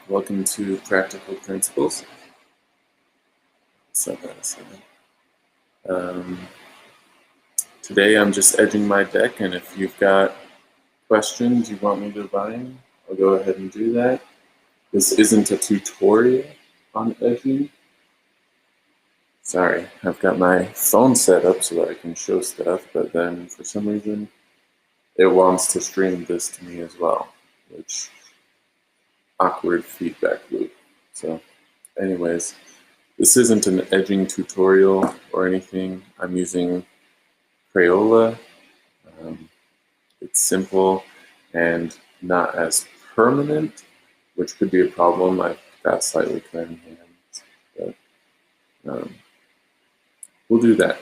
Welcome to Practical Principles. Um, Today I'm just edging my deck, and if you've got questions you want me to bind, I'll go ahead and do that. This isn't a tutorial on edging. Sorry, I've got my phone set up so that I can show stuff, but then for some reason it wants to stream this to me as well, which awkward feedback loop. So anyways, this isn't an edging tutorial or anything. I'm using Crayola. It's simple and not as permanent, which could be a problem. I've got slightly clammy hands, but we'll do that.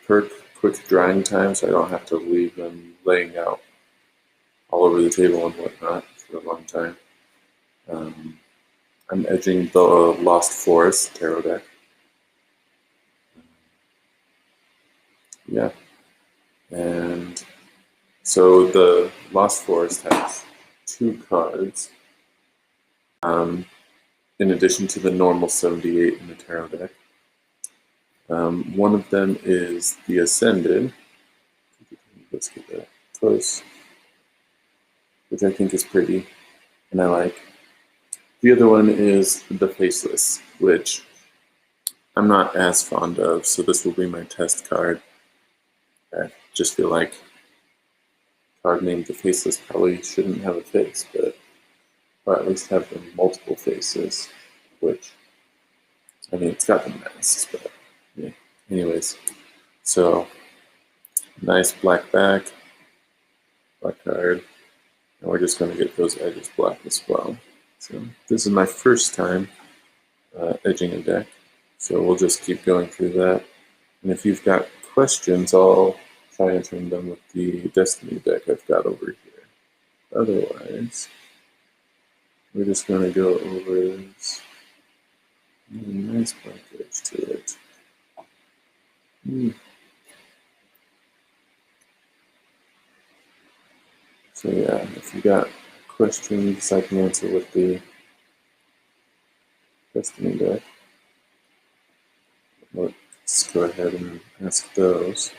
Per quick drying time, so I don't have to leave them laying out all over the table and whatnot for a long time. I'm edging the Lost Forest tarot deck. Yeah. And so the Lost Forest has 2 cards, in addition to the normal 78 in the tarot deck. One of them is the Ascended. Let's get that close, which I think is pretty, and I like. The other one is the Faceless, which I'm not as fond of, so this will be my test card. I just feel like a card named the Faceless probably shouldn't have a face, but or at least have multiple faces, which, I mean, it's got the masks, but yeah. Anyways, so nice black back, black card, and we're just going to get those edges black as well. So this is my first time edging a deck, so we'll just keep going through that. And if you've got questions, I'll try answering them with the Destiny deck I've got over here. Otherwise, we're just going to go over this. Nice black edge to it. So yeah, if you got questions I can answer with the Destiny deck, let's go ahead and ask those.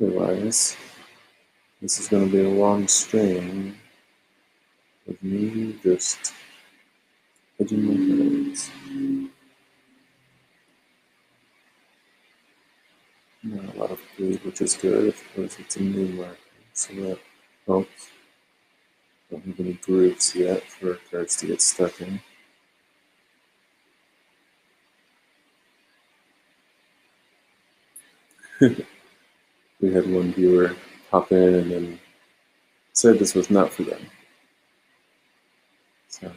Otherwise, this is going to be a long stream of me just edging my hands. Not a lot of bleed, which is good. Of course, it's a new marker, so that helps. Don't have any grooves yet for cards to get stuck in. We had one viewer pop in and then said this was not for them. So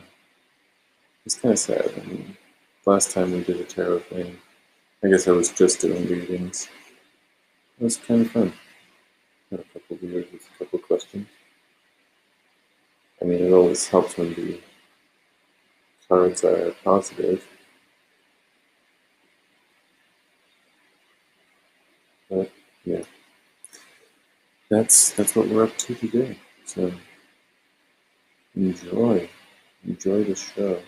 it's kind of sad. I mean, last time we did a tarot thing, I guess I was just doing readings. It was kind of fun. Had a couple viewers with a couple questions. I mean, it always helps when the cards are positive. But yeah, that's what we're up to today. So enjoy the show,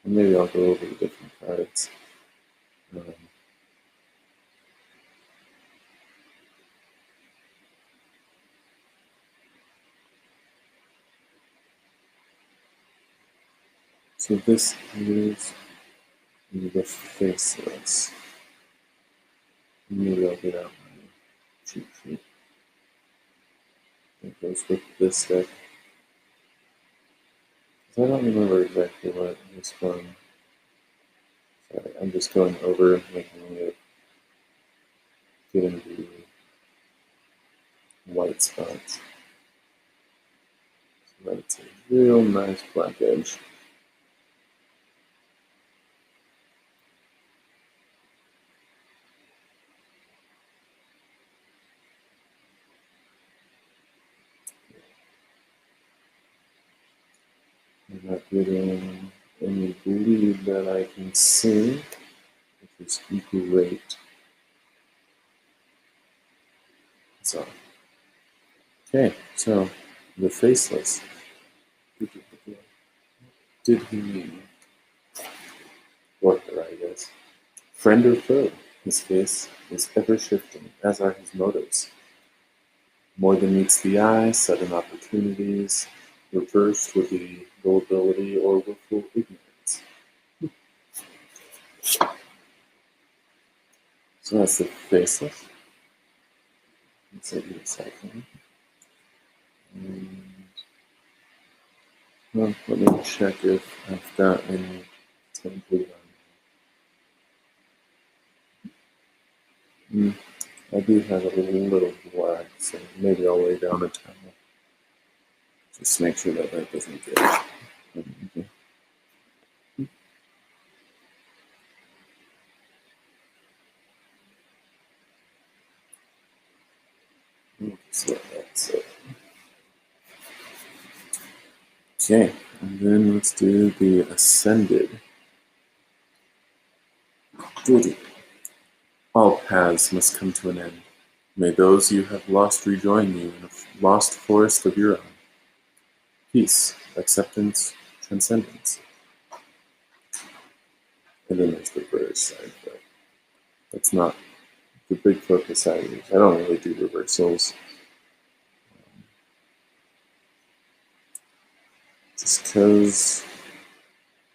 and maybe I'll go over the different cards. So this is the Faceless. Maybe I'll get out my cheat sheet. It goes with this deck. I don't remember exactly what this one. Sorry, I'm just going over making it getting the white spots. So that's a real nice black edge. I'm not getting any bleed that I can see, which is great. So, okay, so the faceless. Did he mean? Or her, I guess. Friend or foe, his face is ever shifting, as are his motives. More than meets the eye, sudden opportunities, reversed would be gullibility or willful ignorance. So that's the faceless. Let's say the second. And, well, let me check if I've got any template on. I do have a little black, so maybe I'll lay down a towel. Just make sure that that doesn't get. Okay. So that's it. Okay, and then let's do the ascended. Good. All paths must come to an end. May those you have lost rejoin you in a lost forest of your own. Peace, acceptance, transcendence. And then there's the British side, but that's not the big focus I use. I don't really do reversals. Just because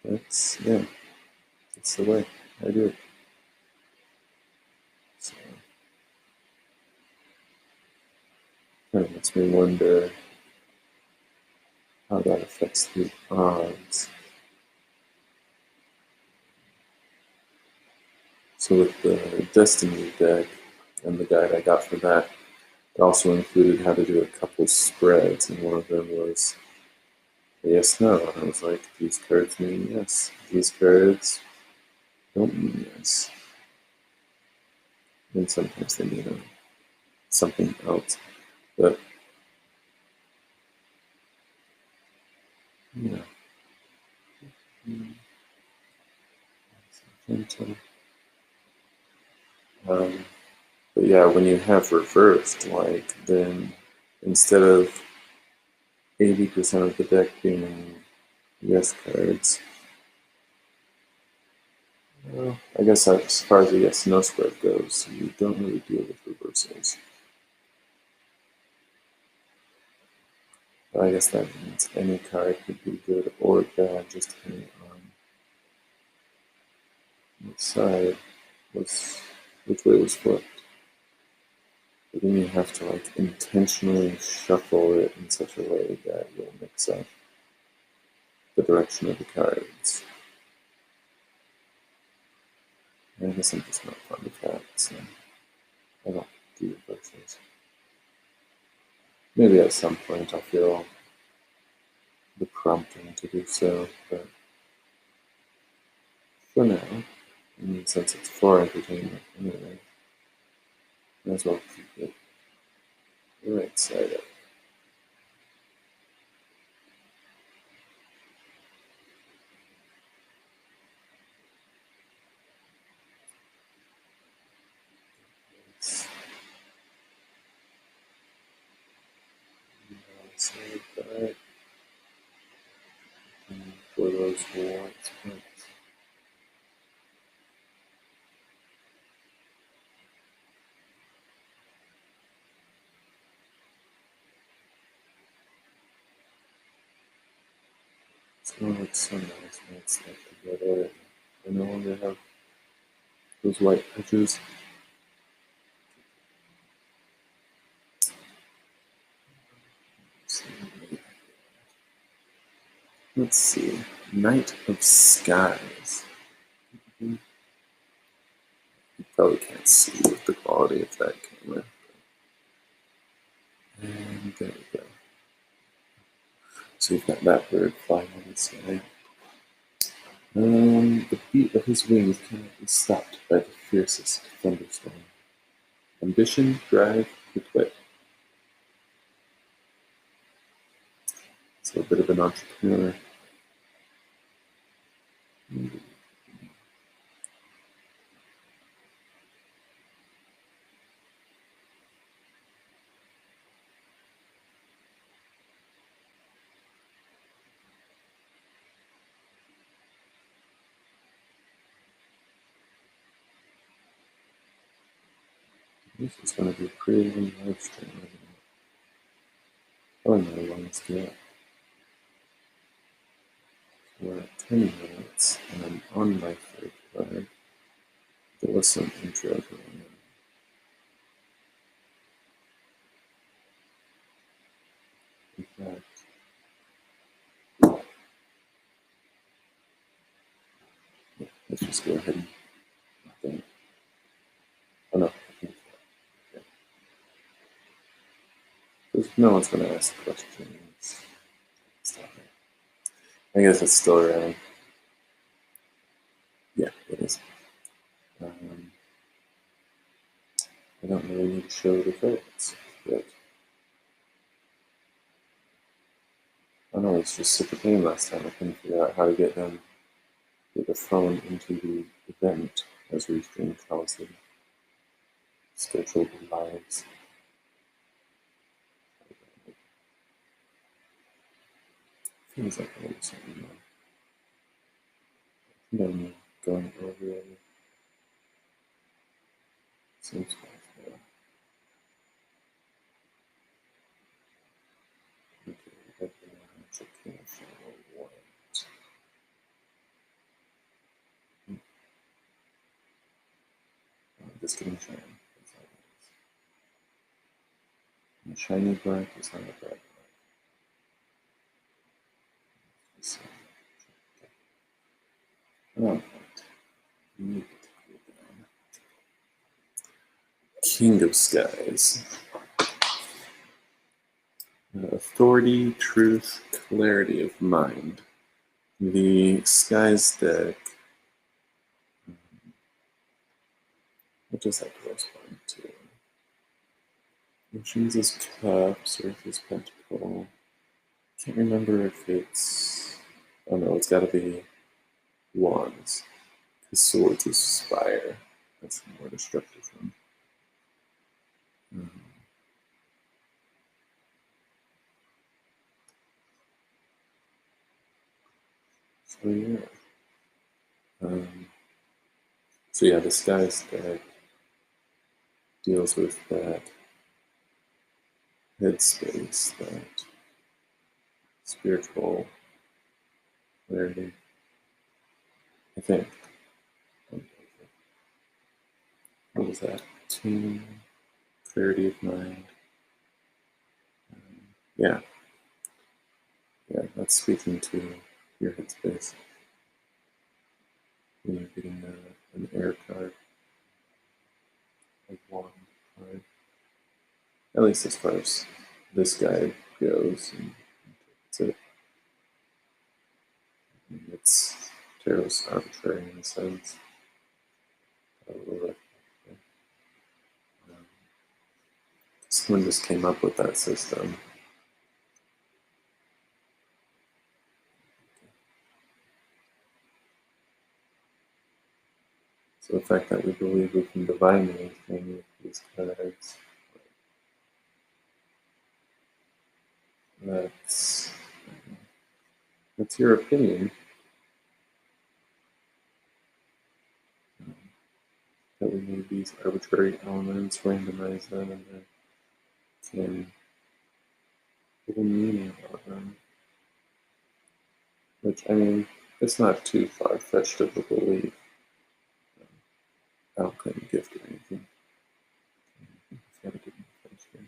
that's the way I do it. So kind of makes me wonder how that affects the odds. So with the Destiny deck and the guide I got for that, it also included how to do a couple spreads, and one of them was yes, no. And I was like, these cards mean yes. These cards don't mean yes. And sometimes they mean something else. But yeah. But yeah, when you have reversed, like, then instead of 80% of the deck being yes cards, well, I guess as far as the yes no spread goes, you don't really deal with reversals. But I guess that means any card could be good or bad, just depending on which side which way it was flipped. But then you have to like intentionally shuffle it in such a way that you'll mix up the direction of the cards. And I guess I'm just not fond of that, so I don't do reversals. Maybe at some point I'll feel the prompting to do so, but for now, since it's for entertainment anyway, might as well keep it right side up. Side back, and for those white spots. It's more like sunrise when it's like together. I no longer have those white edges. Let's see. Night of Skies. You probably can't see with the quality of that camera. And there we go. So you've got that bird flying on the sky. The beat of his wings cannot be stopped by the fiercest thunderstorm. Ambition, drive, quit. So a bit of an entrepreneur. This is going to be a pretty live stream, isn't it? Oh no, let's get. We're at 10 minutes, and I'm on my third card. There was some intro going on. In fact, yeah, let's just go ahead and think. Oh no, okay. No one's going to ask questions. I guess it's still around. Yeah, it is. I don't really need to show the cards yet. I know it's just super pain last time. I couldn't figure out how to get them with the phone into the event as we stream calls and scheduled lives. Feels like I need something more. I think I'm going over it. Seems possible. Okay, that's a cancel one. Just getting shiny. And shiny black is not a bad black. Oh, need to cool down. King of Skies. Authority, truth, clarity of mind. The Skies deck. What does that correspond to? Oceans is Cups, Earth is Pentacle. Can't remember if it's. Oh no, it's gotta be Wands. Because Swords is Spire. That's the more destructive one. So yeah. So yeah, the Skies deck deals with that headspace, that spiritual clarity. I think. What was that? Team, clarity of mind. Yeah. Yeah, that's speaking to your headspace. You're getting an air card. Like one card. At least as far as this guy goes. And that's it. It's tarot's arbitrary in a sense. Someone just came up with that system. So the fact that we believe we can divine anything with these cards, that's your opinion. That we need these arbitrary elements, randomize them, and then can put a meaning on them. Which, I mean, it's not too far-fetched of a belief. I don't claim a gift or anything. It's got a good message here.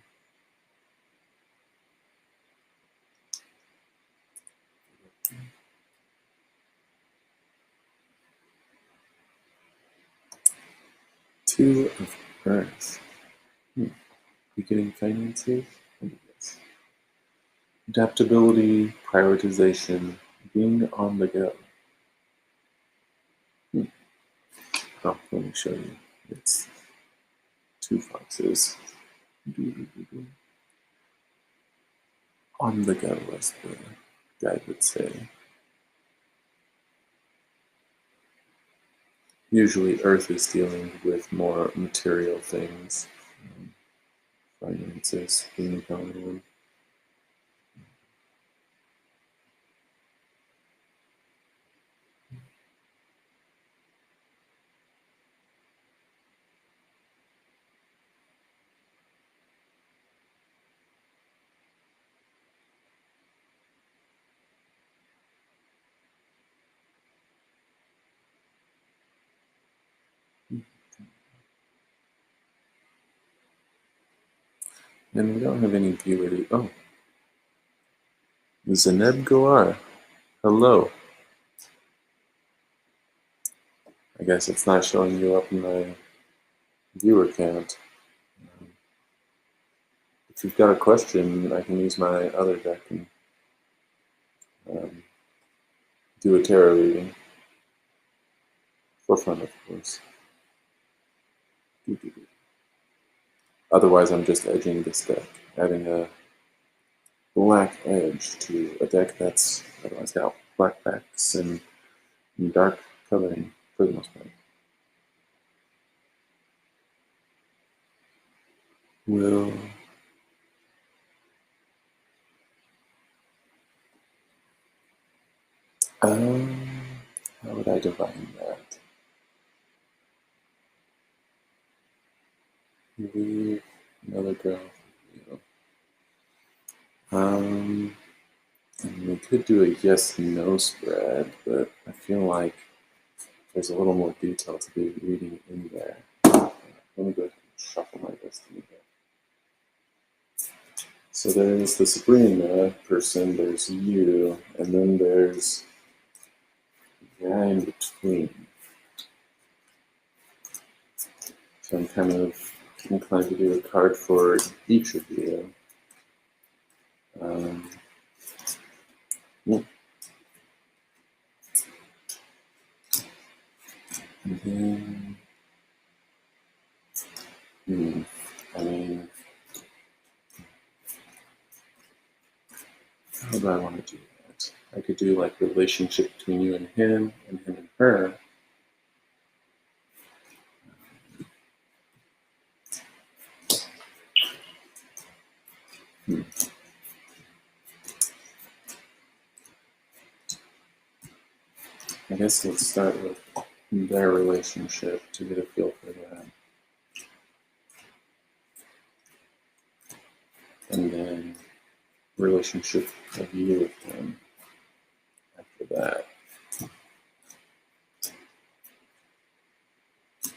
Two of Earth. Beginning finances. Adaptability, prioritization, being on the go. Oh, let me show you. It's two foxes. On the go, as the guy would say. Usually Earth is dealing with more material things. Finances being a common one. And we don't have any viewer. Oh, Zeneb Goar. Hello. I guess it's not showing you up in my viewer count. If you've got a question, I can use my other deck and do a tarot reading. For fun, of course. Otherwise, I'm just edging this deck, adding a black edge to a deck that's otherwise got black backs and dark coloring for the most part. Will how would I define that? Leave another girl for you. And we could do a yes/no spread, but I feel like there's a little more detail to be reading in there. Let me go ahead and shuffle my destiny here. So there's the Sabrina person, there's you, and then there's the guy in between. So I'm kind of inclined to do a card for each of you. And then, I mean, how do I want to do that? I could do like relationship between you and him and her. I guess let's start with their relationship to get a feel for that. And then relationship of you with them after that.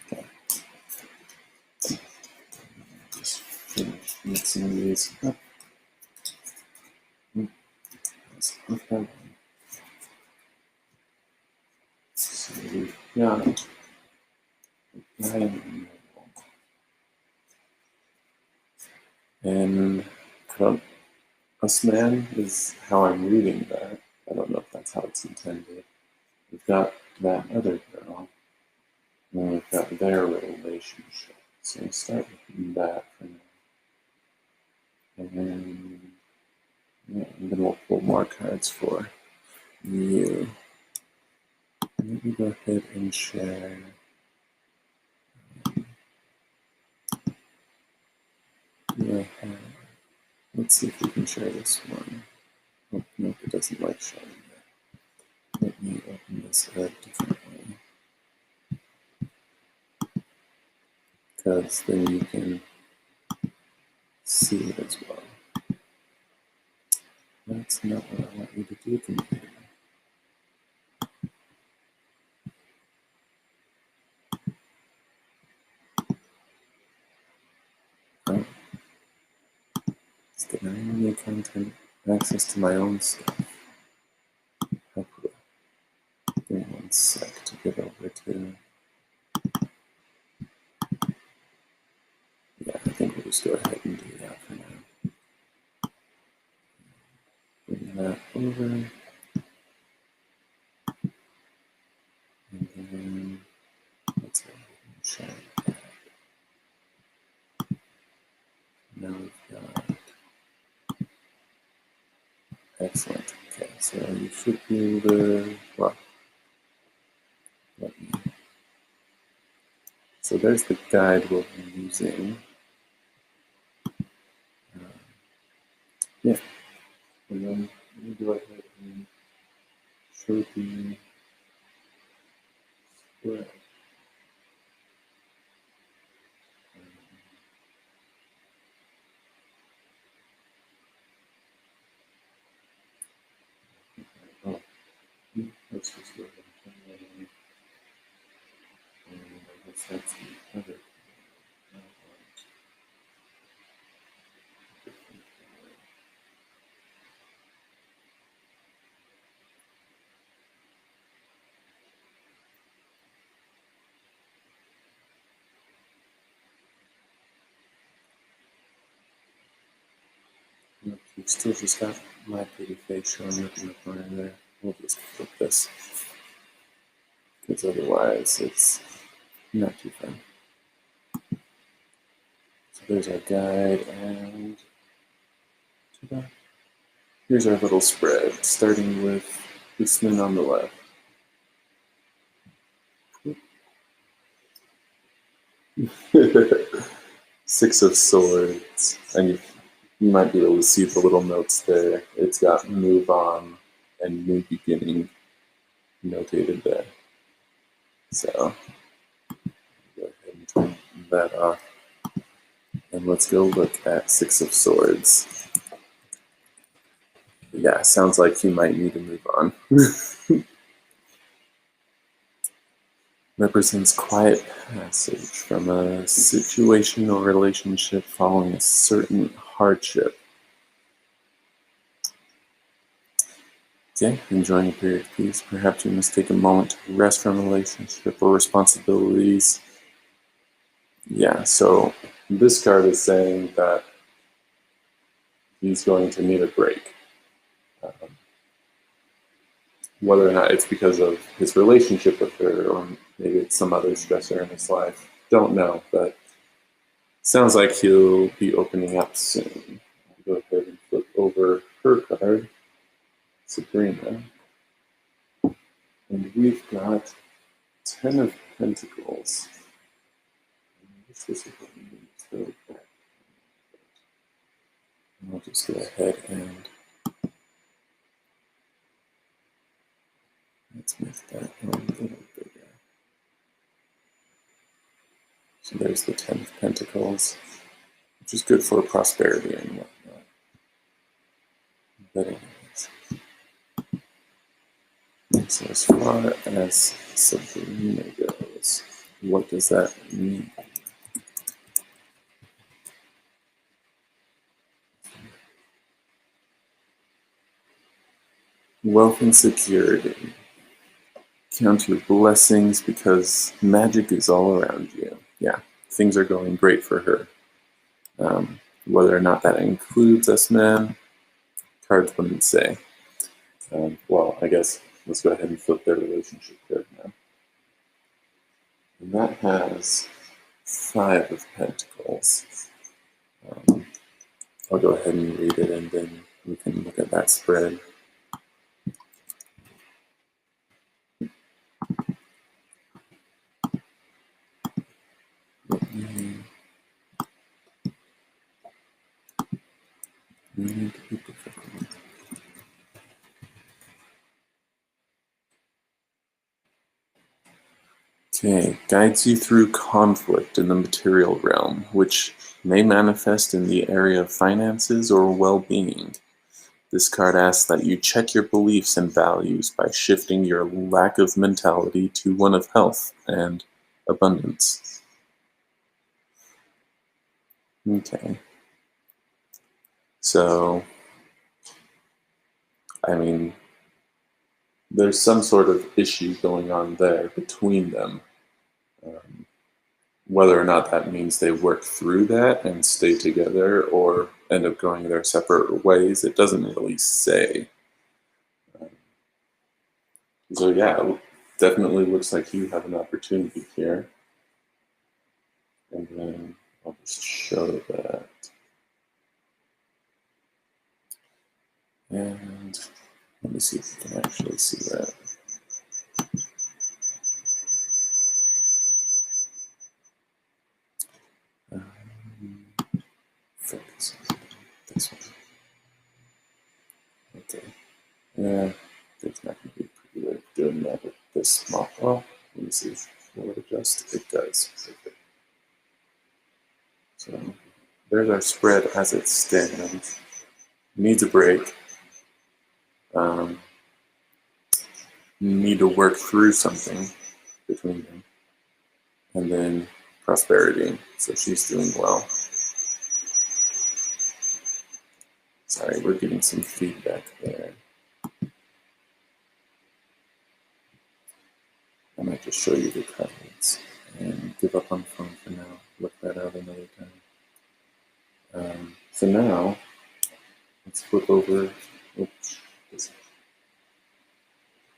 Okay. Just finish mixing these up. Let's put that one. So we've got the guy in the middle. And us man is how I'm reading that. I don't know if that's how it's intended. We've got that other girl, and then we've got their relationship. So we'll start with that for now. And then we'll pull more cards for you. Let me go ahead and share. Let's see if we can share this one. Oh, no, it doesn't like showing that. Let me open this up differently. Because then you can see it as well. That's not what I want you to do, computer. Oh. It's denying me content access to my own stuff. How cool. Give me 1 sec to get over to. Yeah, I think we'll just go ahead and do that for now. Bring that over. And then let's go ahead and share that. Now we've got. Excellent. Okay, so you should be able to. Well, let me. So there's the guide we'll be using. Yeah. And then let me go ahead and show the spread. Oh, let's just go ahead and turn that on. And I guess that's the other. You've still just got my pretty face showing up in the corner there. We'll just flip this, because otherwise it's not too fun. So there's our guide, and here's our little spread, starting with Usman on the left. Six of Swords, and you might be able to see the little notes there. It's got move on and new beginning notated there. So go ahead and turn that off. And let's go look at Six of Swords. Yeah, sounds like he might need to move on. Represents quiet passage from a situation or relationship following a certain hardship. Okay, enjoying a period of peace. Perhaps you must take a moment to rest from a relationship or responsibilities. Yeah, so this card is saying that he's going to need a break. Whether or not it's because of his relationship with her or maybe it's some other stressor in his life, don't know, but sounds like he'll be opening up soon. I'll go ahead and flip over her card, Sabrina. And we've got 10 of Pentacles. I'll just go ahead and let's make that one a little bigger. So there's the 10 of Pentacles, which is good for prosperity and whatnot. But anyways, so as far as Sabrina goes, what does that mean? Wealth and security. Count your blessings because magic is all around you. Yeah, things are going great for her. Whether or not that includes us men, cards wouldn't say. Well, I guess let's go ahead and flip their relationship card now. And that has 5 of Pentacles. I'll go ahead and read it and then we can look at that spread. Okay, guides you through conflict in the material realm, which may manifest in the area of finances or well-being. This card asks that you check your beliefs and values by shifting your lack of mentality to one of health and abundance. Okay. So, I mean, there's some sort of issue going on there between them. Whether or not that means they work through that and stay together or end up going their separate ways, it doesn't really say. So yeah, it definitely looks like you have an opportunity here. And then I'll just show that. And let me see if we can actually see that. Focus on this one. Okay. Yeah, there's not going to be a pretty way of doing that with this small. Well, let me see. Will it adjust? It does. Okay. So there's our spread as it stands. Needs a break. Need to work through something between them. And then prosperity. So she's doing well. Sorry, we're getting some feedback there. I might just show you the cards and give up on the phone for now. Look that out another time. So now, let's flip over this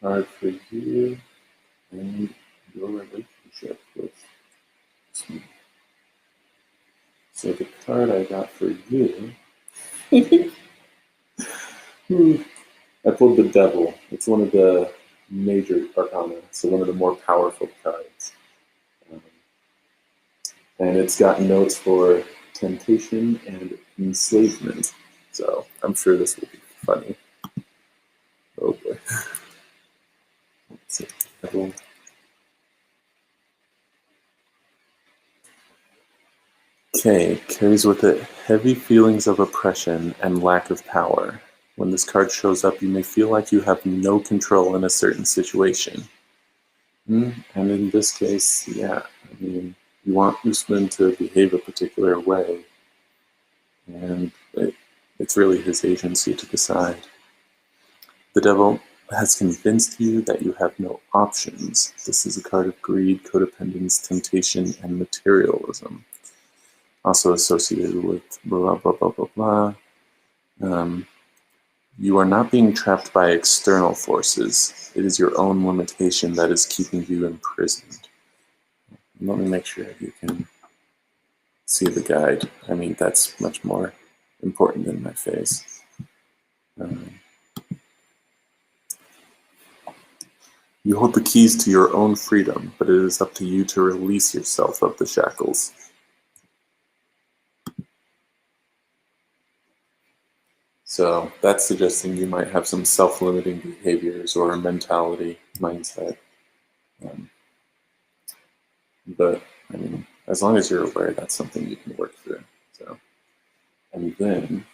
card for you and your relationship with this one. So the card I got for you, I pulled the Devil. It's one of the major arcana, so one of the more powerful cards. And it's got notes for temptation and enslavement. So I'm sure this will be funny. Oh boy. Let's see. Devil. Okay, carries with it heavy feelings of oppression and lack of power. When this card shows up, you may feel like you have no control in a certain situation. And in this case, yeah, I mean, you want Usman to behave a particular way, and it's really his agency to decide. The Devil has convinced you that you have no options. This is a card of greed, codependence, temptation, and materialism. Also associated with blah, blah, blah, blah, blah. You are not being trapped by external forces. It is your own limitation that is keeping you imprisoned. Let me make sure you can see the guide. I mean, that's much more important than my face. You hold the keys to your own freedom, but it is up to you to release yourself of the shackles. So that's suggesting you might have some self-limiting behaviors or a mentality, mindset. But, I mean, as long as you're aware, that's something you can work through. So, and then,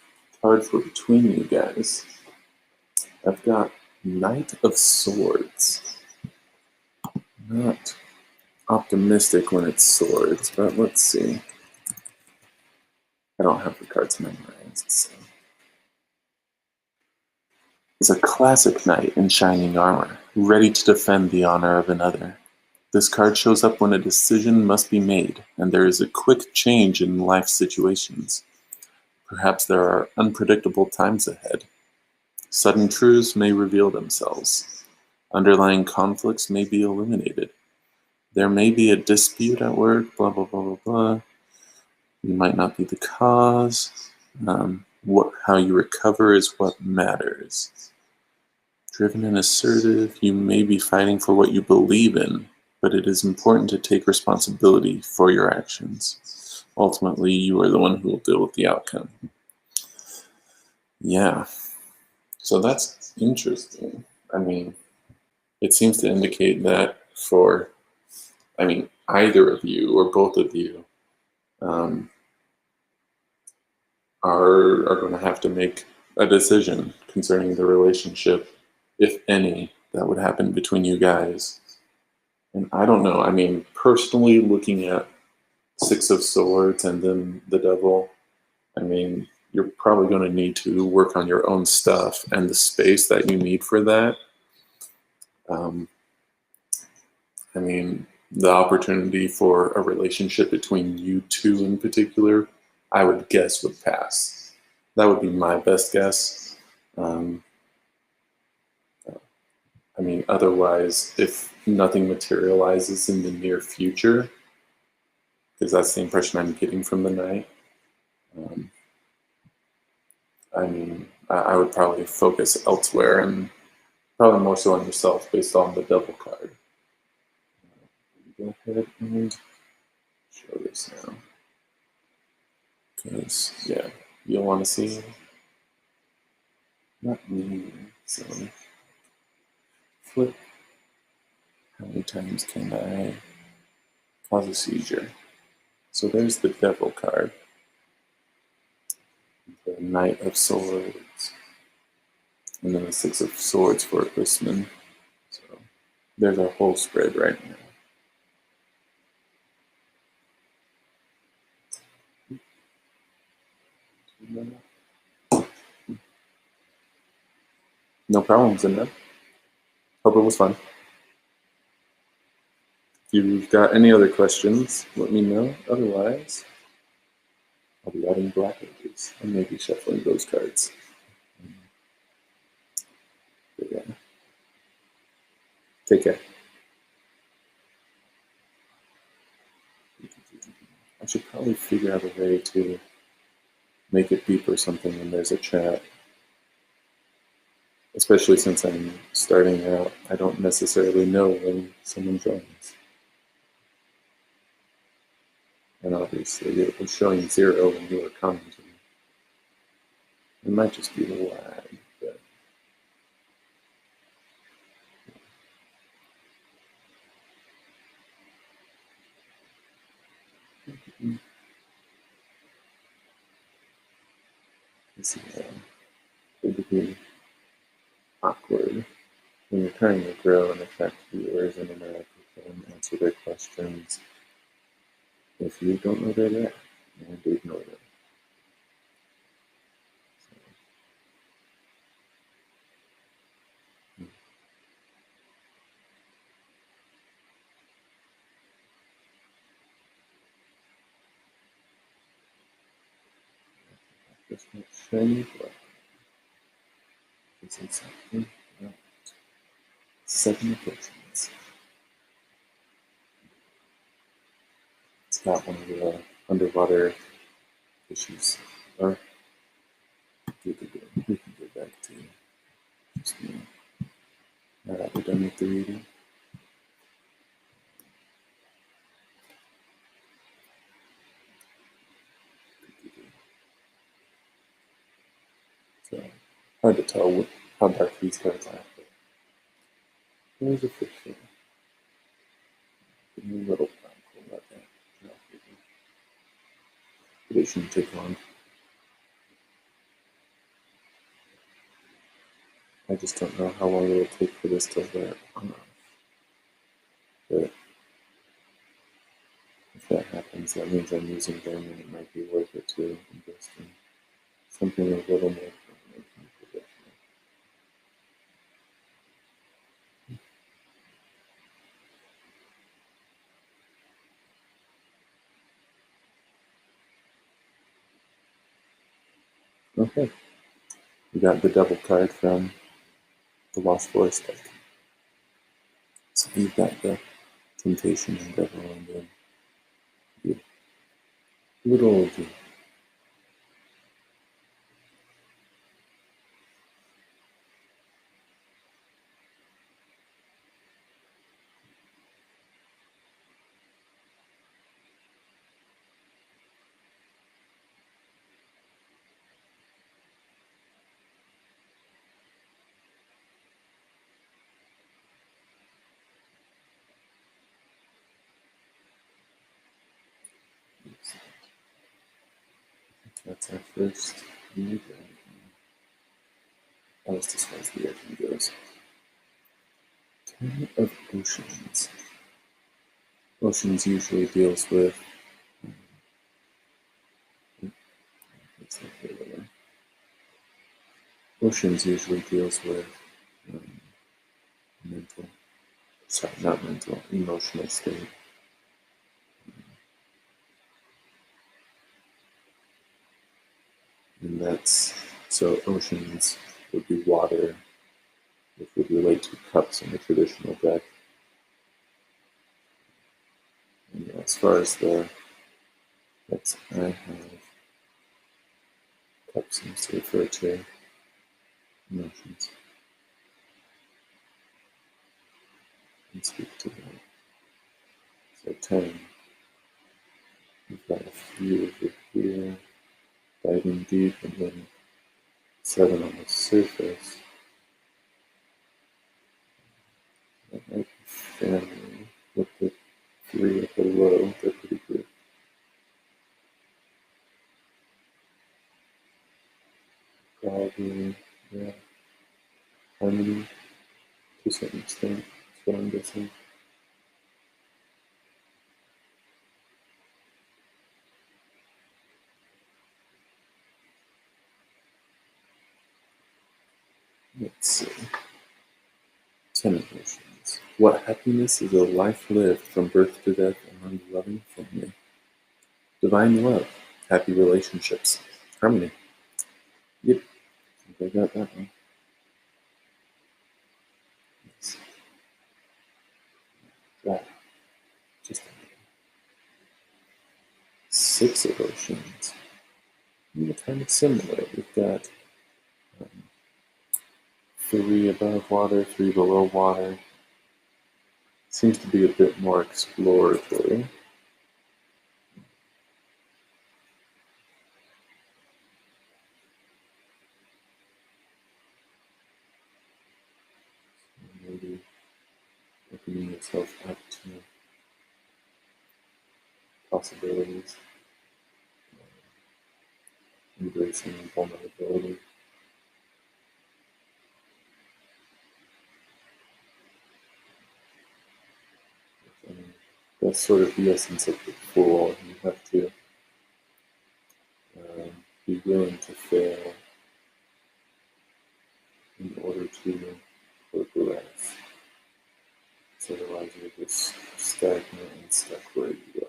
card for between you guys, I've got Knight of Swords. Not optimistic when it's swords, but let's see. I don't have the cards memorized, so. It's a classic knight in shining armor, ready to defend the honor of another. This card shows up when a decision must be made, and there is a quick change in life situations. Perhaps there are unpredictable times ahead. Sudden truths may reveal themselves. Underlying conflicts may be eliminated. There may be a dispute at work, blah, blah, blah, blah, blah. You might not be the cause. How you recover is what matters. Driven and assertive, you may be fighting for what you believe in, but it is important to take responsibility for your actions. Ultimately, you are the one who will deal with the outcome. Yeah, so that's interesting. I mean, it seems to indicate that for, either of you or both of you are going to have to make a decision concerning the relationship, if any, that would happen between you guys. And I don't know, I mean, personally looking at Six of Swords and then the Devil, I mean, you're probably going to need to work on your own stuff and the space that you need for that. I mean, the opportunity for a relationship between you two in particular, I would guess would pass. That would be my best guess. Otherwise, if nothing materializes in the near future, because that's the impression I'm getting from the night, I would probably focus elsewhere and probably more so on yourself based on the Devil card. Go ahead and show this now. Because, yeah, you'll want to see. Not me, so flip. How many times can I cause a seizure? So there's the Devil card. The Knight of Swords. And then the Six of Swords for Usman. So there's our whole spread right now. No problems in there. Hope it was fun. If you've got any other questions, let me know. Otherwise, I'll be adding black edges and maybe shuffling those cards. Take care. I should probably figure out a way to make it beep or something when there's a chat. Especially since I'm starting out, I don't necessarily know when someone joins. And obviously it was showing 0 when you were commenting. It might just be the lag, but it's going to be awkward when you're trying to grow and attract viewers and interact with them, answer their questions. If you don't know they're there, and ignore them. Just not shiny black. Is it something? No. 7 approaches. It's got one of the underwater fishes. Or we can get back to just me. Now that we're done with the reading. So hard to tell how dark these cards are. But there's a fish there. Give me a little time to let that drop. But it shouldn't take long. I just don't know how long it'll take for this to wear on. But if that happens, that means I'm using them and it might be worth it to invest in something a little more permanent and professional. Okay, we got the double card from the Lost Forest deck. So you've got the Temptation and Devil and then the little old you. That's our first new dragon. Almost as far as the origin goes. 10 of Oceans. Oceans usually deals with Oceans usually deals with emotional state. And that's, so oceans would be water, which would relate to cups in the traditional deck. And as far as the decks I have, cups seems to refer to emotions. And speak to that. So 10, we've got a few over here, diving deep, and then 7 on the surface. That might be family. With the 3 at the low, they're pretty good. Probably, yeah. Harmony, to a certain extent, that's what I'm guessing. Let's see. 10 emotions. What happiness is a life lived from birth to death among loving family. Divine love. Happy relationships. Harmony. Yep. I think I got that one. Yes. 6 of oceans. They're kind of similar. We've got 3 above water, 3 below water. Seems to be a bit more exploratory. Maybe opening yourself up to possibilities, embracing vulnerability. That's sort of the essence of the Fool. You have to be willing to fail in order to progress. So otherwise you're just stagnant and stuck where you are.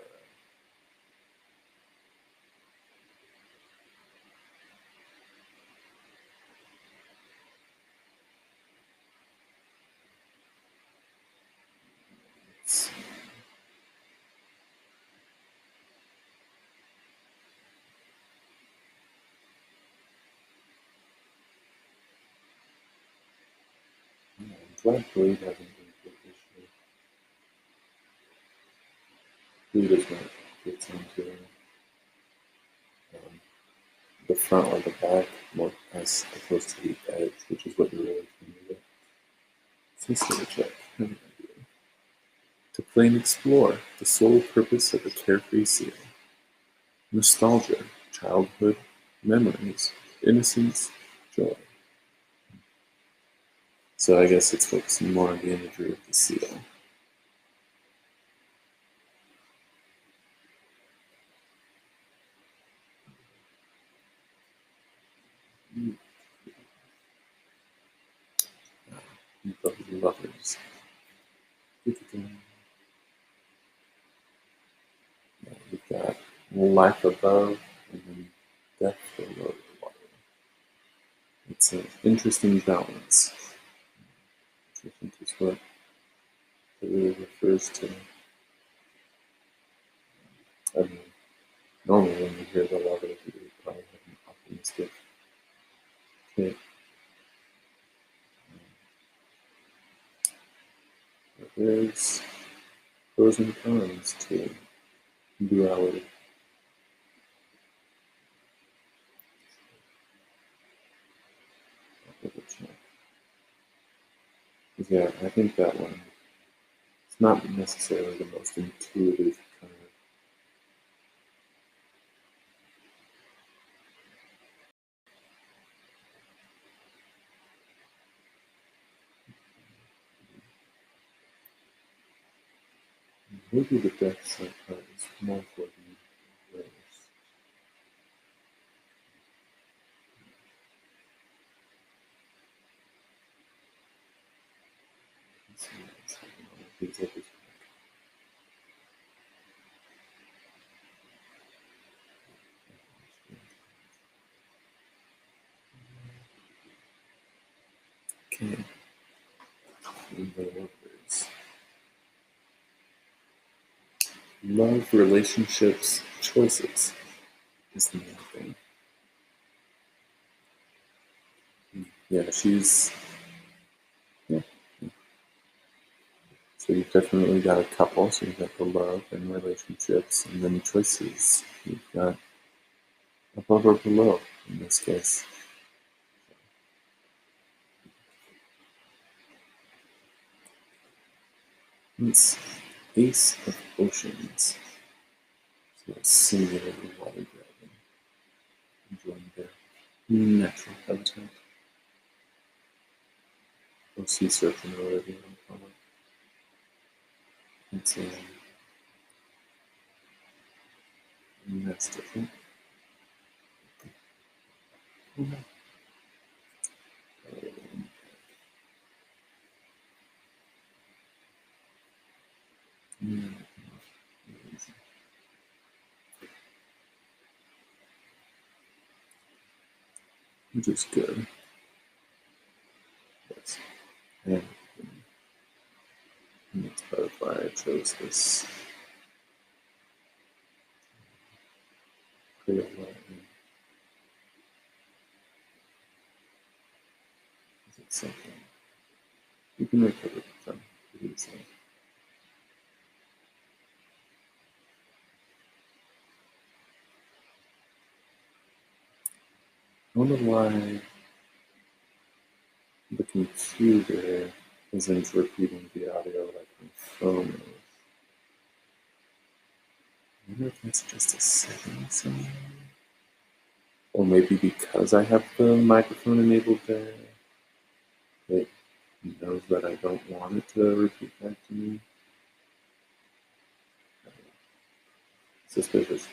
I'm glad Blade hasn't been good this year. Blade is what gets into the front or the back, more as opposed to the edge, which is what you're really familiar with. System check. To play and explore, the sole purpose of a carefree seal. Nostalgia, childhood, memories, innocence, joy. So I guess it's focusing more on the imagery of the seal. Lovers. You've got life above and then death below the water. It's an interesting balance, which I think is what it really refers to. I mean, normally when you hear the lover, you probably have an optimistic take. But there's pros and cons to duality. Yeah, I think that one is not necessarily the most intuitive kind of. Maybe the death side part is more for the race. Okay. Love, relationships, choices is the main thing. Yeah, she's. Yeah. So you've definitely got a couple. So you've got the love and relationships, and then choices. You've got above or below in this case. It's Ace of Oceans. So it's singular water dragon. Enjoying their natural habitat. Or sea serpent or whatever you want to call it. It's that's different. Which is good. Yes. And that's part of why I chose this clear lightning. Is it something? You can recover from pretty easily. I wonder why the computer isn't repeating the audio like my phone is. I wonder if that's just a setting somewhere. Or maybe because I have the microphone enabled there, it knows that I don't want it to repeat back to me. Suspicious.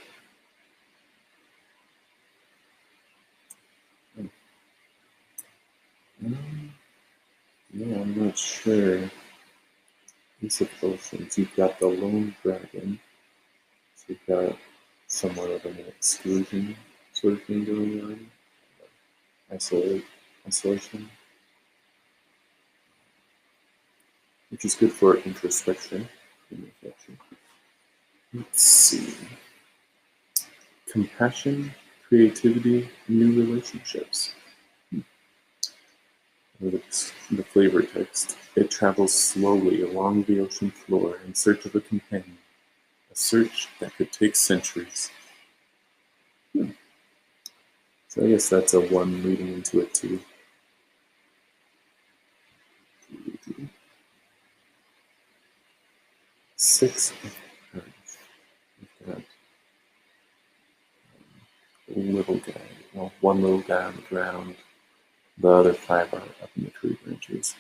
Yeah, I'm not sure. Piece of potions. You've got the lone dragon. So you've got somewhat of an exclusion sort of thing going on. Isolation. Which is good for introspection and reflection. Let's see. Compassion, creativity, new relationships. The flavor text. It travels slowly along the ocean floor in search of a companion. A search that could take centuries. So I guess that's a 1 leading into a 2. 6 of cards. We've got a little guy. Well, 1 little guy on the ground. The other 5 are up in the tree branches.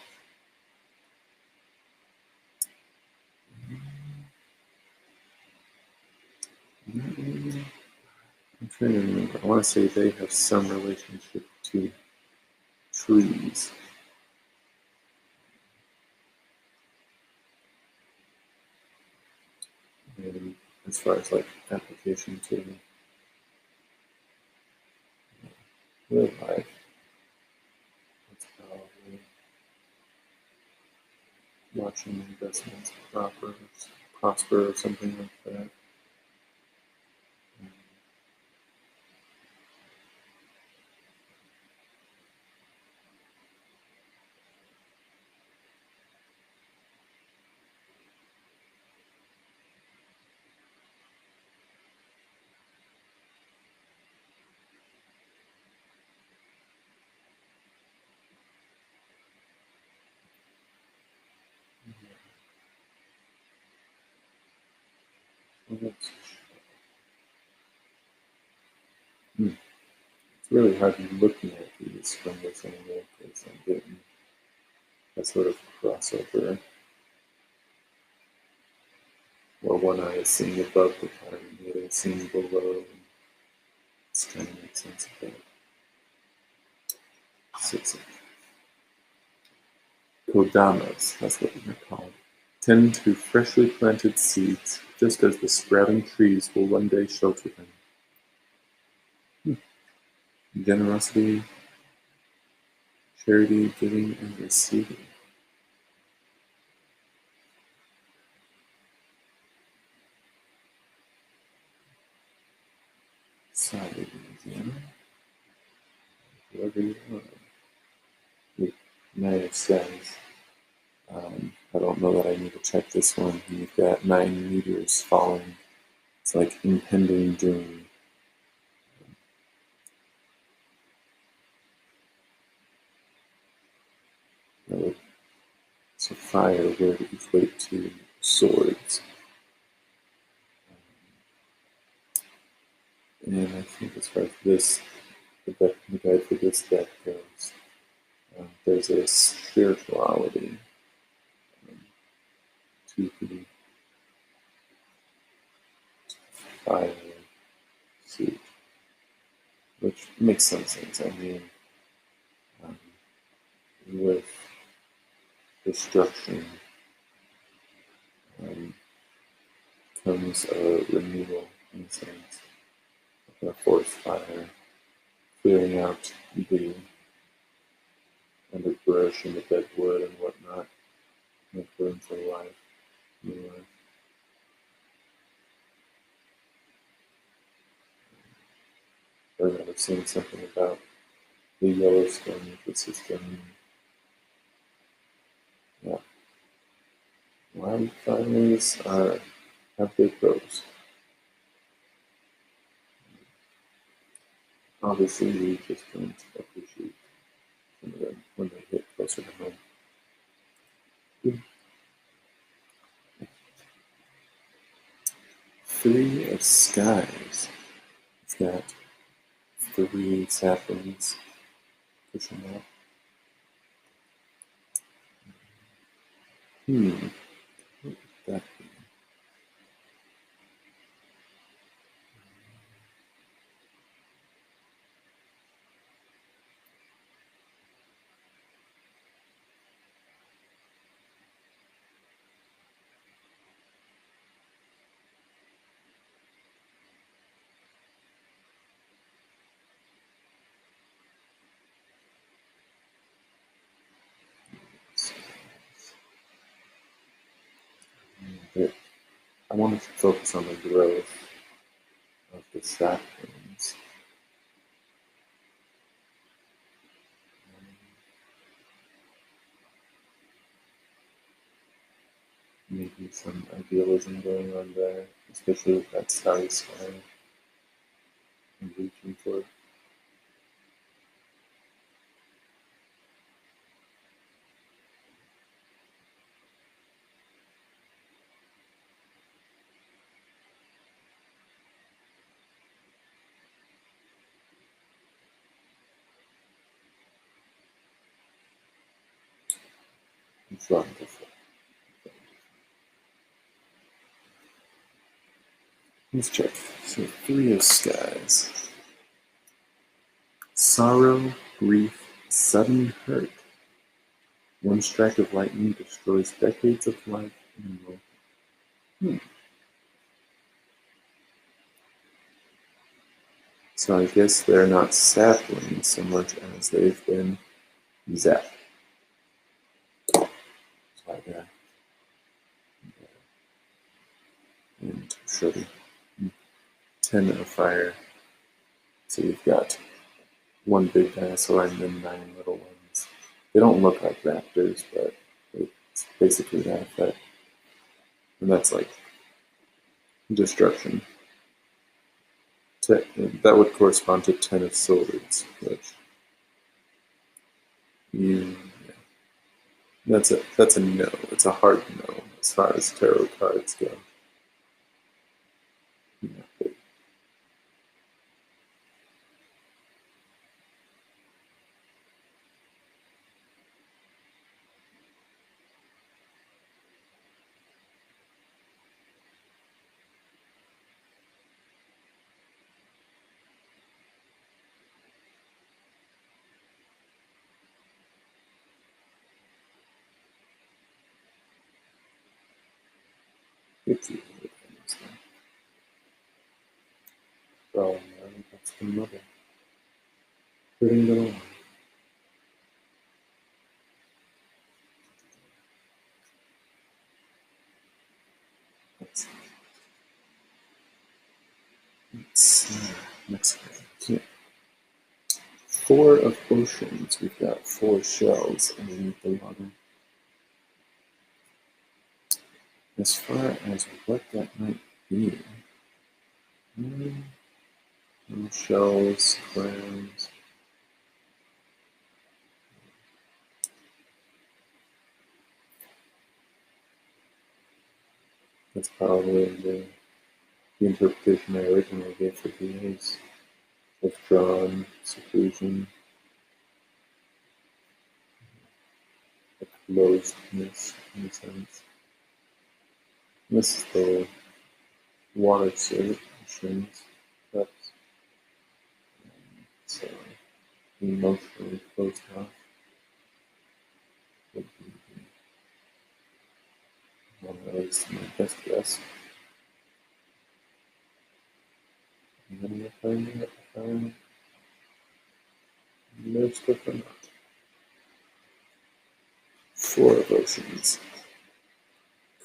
I'm trying to remember. I want to say they have some relationship to trees. And as far as like application to real life, it's probably watching investments prosper or something like that. It's really hard looking at these from this angle because I'm getting a sort of crossover where one eye is seeing above the card and the other is seeing below. It's trying to make sense of that. 6 Kodamas, that's what they're called, tend to freshly planted seeds, just as the sprouting trees will one day shelter them. Generosity, charity, giving, and receiving. Side, whoever you are. Nine of Sens. I don't know that I need to check this one. You've got 9 meteors falling. It's like impending doom. So fire would equate to swords. And I think as far as this, the guide for this deck goes, there's a spirituality to the fire suit, which makes some sense. I mean, with destruction comes a renewal in a sense, like a forest fire, clearing out the underbrush and the dead wood and whatnot, and it burns to life, new life. I remember seeing something about the Yellowstone ecosystem. Yeah, wildfires have their pros. Obviously, we just don't appreciate some of them when they hit closer to home. Three of skies. It's got three saplings pushing out. What would that be? But I want to focus on the growth of the saplings. Maybe some idealism going on there, especially with that starry sky and reaching for it. It's wonderful. Let's check. So, three of skies. Sorrow, grief, sudden hurt. One strike of lightning destroys decades of life in a moment. So I guess they're not saplings so much as they've been zapped. So I got and show the 10 of fire. So you've got one big dinosaur and then 9 little ones. They don't look like raptors, but it's basically that effect. And that's like destruction. That would correspond to 10 of swords, which that's a no. It's a hard no as far as tarot cards go. Yeah. Oh, no, that's the mother. Putting them on. Next one. Yeah. 4 of oceans. We've got 4 shells underneath the water. As far as what that might be, shells, clams. That's probably the interpretation I originally gave for VAs. Withdrawn, seclusion, a closedness in a sense. This is the water solutions cups. So emotionally closed off would be one of those, my best guess. And then we'll find out if there's stuff or not. 4 of oceans.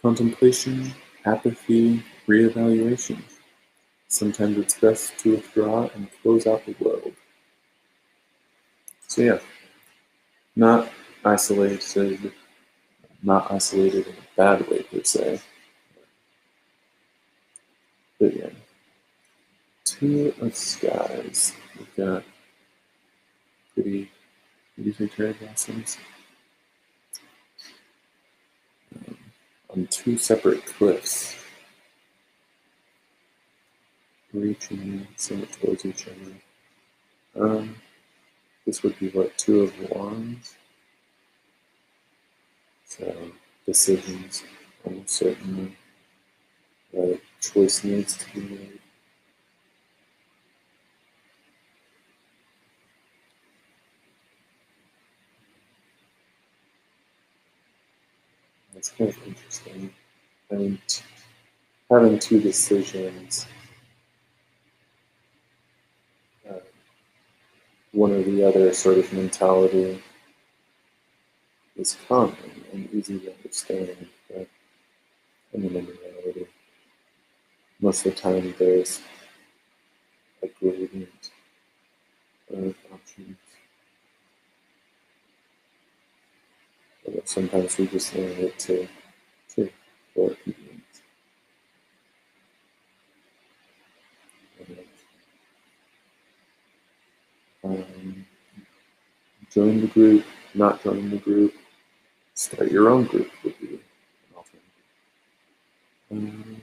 Contemplation, apathy, reevaluation. Sometimes it's best to withdraw and close out the world. So yeah, not isolated, not isolated in a bad way per se. But yeah, Two of Skies. We've got pretty beautiful cherry blossoms on two separate cliffs, reaching somewhat towards each other. This would be what, Two of Wands? So decisions, almost certainly. A choice needs to be made. That's kind of interesting. And having two decisions, one or the other sort of mentality is common and easy to understand. But I mean, in reality, most of the time there's a gradient of options. But sometimes we just limit it to two for convenience. Join the group, not join the group, start your own group would be an alternative.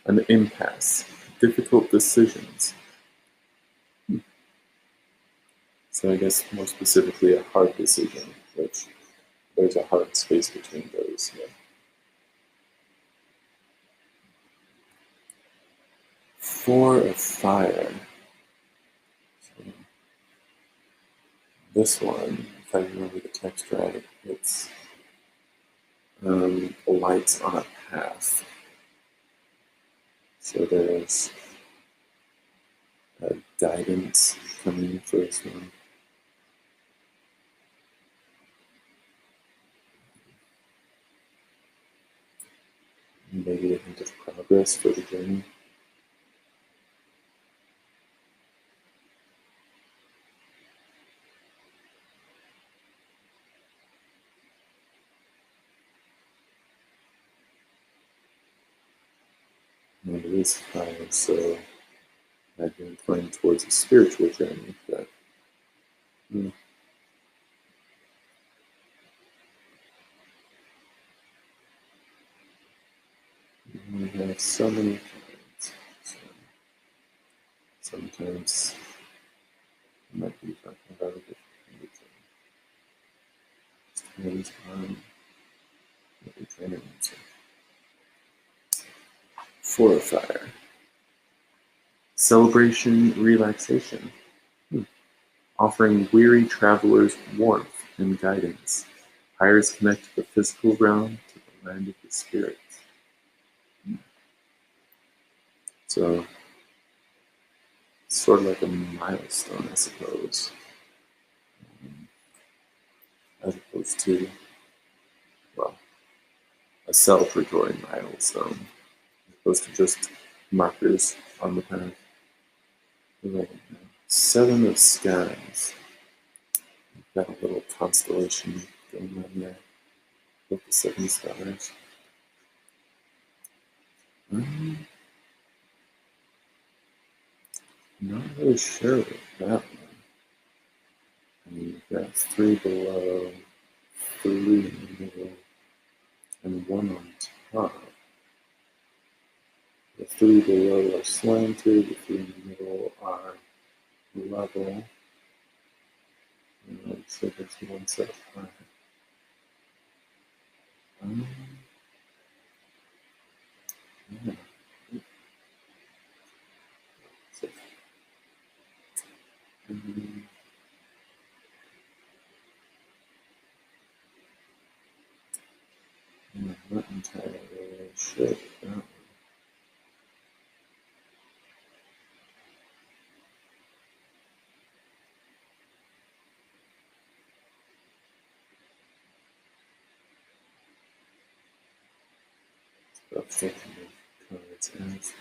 An impasse, difficult decisions. So I guess more specifically a hard decision, which there's a hard space between those. Yeah. Four of Fire. So this one, if I remember the text right, it's lights on a path. So there's guidance coming for this one. Maybe a hint of progress for the journey. And it is fire, so I've been inclined towards a spiritual journey, but we have so many kinds. So sometimes I might be talking about a different kind of journey. It depends on what you're trying to answer. Four of Fire. Celebration, relaxation. Offering weary travelers warmth and guidance. Fires connect the physical realm to the land of the spirits. So, sort of like a milestone, I suppose, as opposed to, well, a celebratory milestone, as opposed to just markers on the path. Seven of Skies. We've got a little constellation going on there with the 7 stars. I'm not really sure with that one. I mean, we've got 3 below, 3 in the middle, and 1 on top. The 3 below are slanted, the 3 in the middle are level, and it looks like it's 1 set high. Yeah. I'm not entirely sure about that one. About thinking of cards. It's as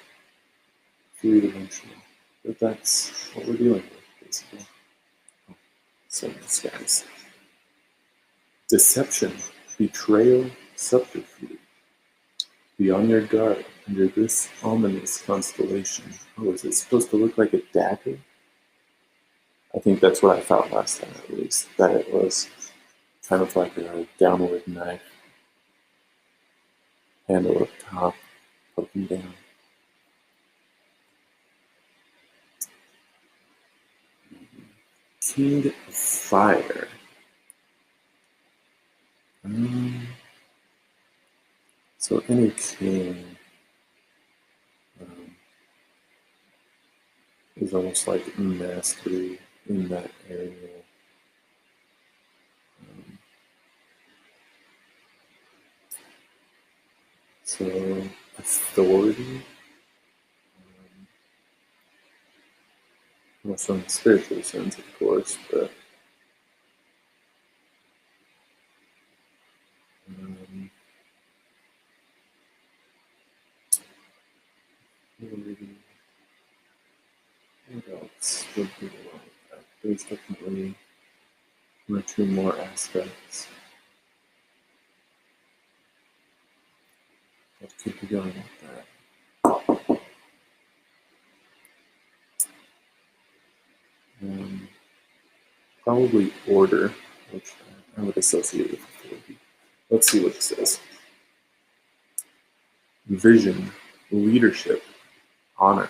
three-dimensional. But that's what we're dealing with, basically. So disguise. Deception, betrayal, subterfuge. Be on your guard under this ominous constellation. Oh, is it supposed to look like a dagger? I think that's what I thought last time, at least. That it was kind of like a downward knife. Handle up top, poking down. King of Fire. So any king is almost like mastery in that area. So authority, well, some spiritual sense, of course, but what else would be like that? There's definitely one or two more aspects that could be going with that. Probably order, which I would associate with authority. Let's see what it says. Vision, leadership, honor.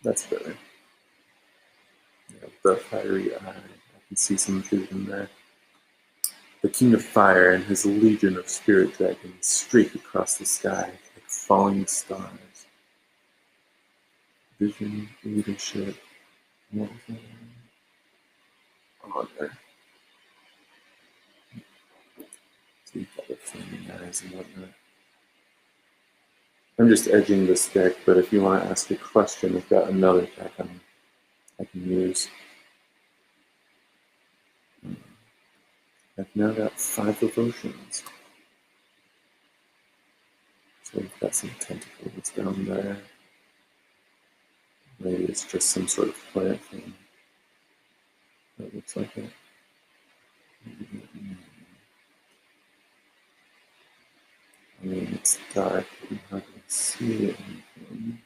That's better. Yeah, the fiery eye. I can see some vision there. The King of Fire and his legion of spirit dragons streak across the sky like falling stars. Vision, leadership, honor. So you've got the flaming eyes and whatnot. I'm just edging this deck, but if you want to ask a question, I've got another deck I can use. I've now got 5 devotions. So we've got some tentacles down there. Maybe it's just some sort of plant thing. That looks like it. I mean, it's dark, you hardly see anything.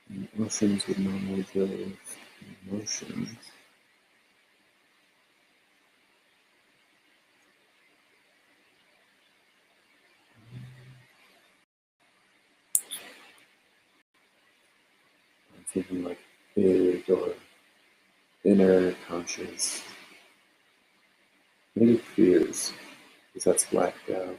And oceans would normally deal with emotions. I'm thinking like big or inner conscious. Maybe fears, because that's blacked out.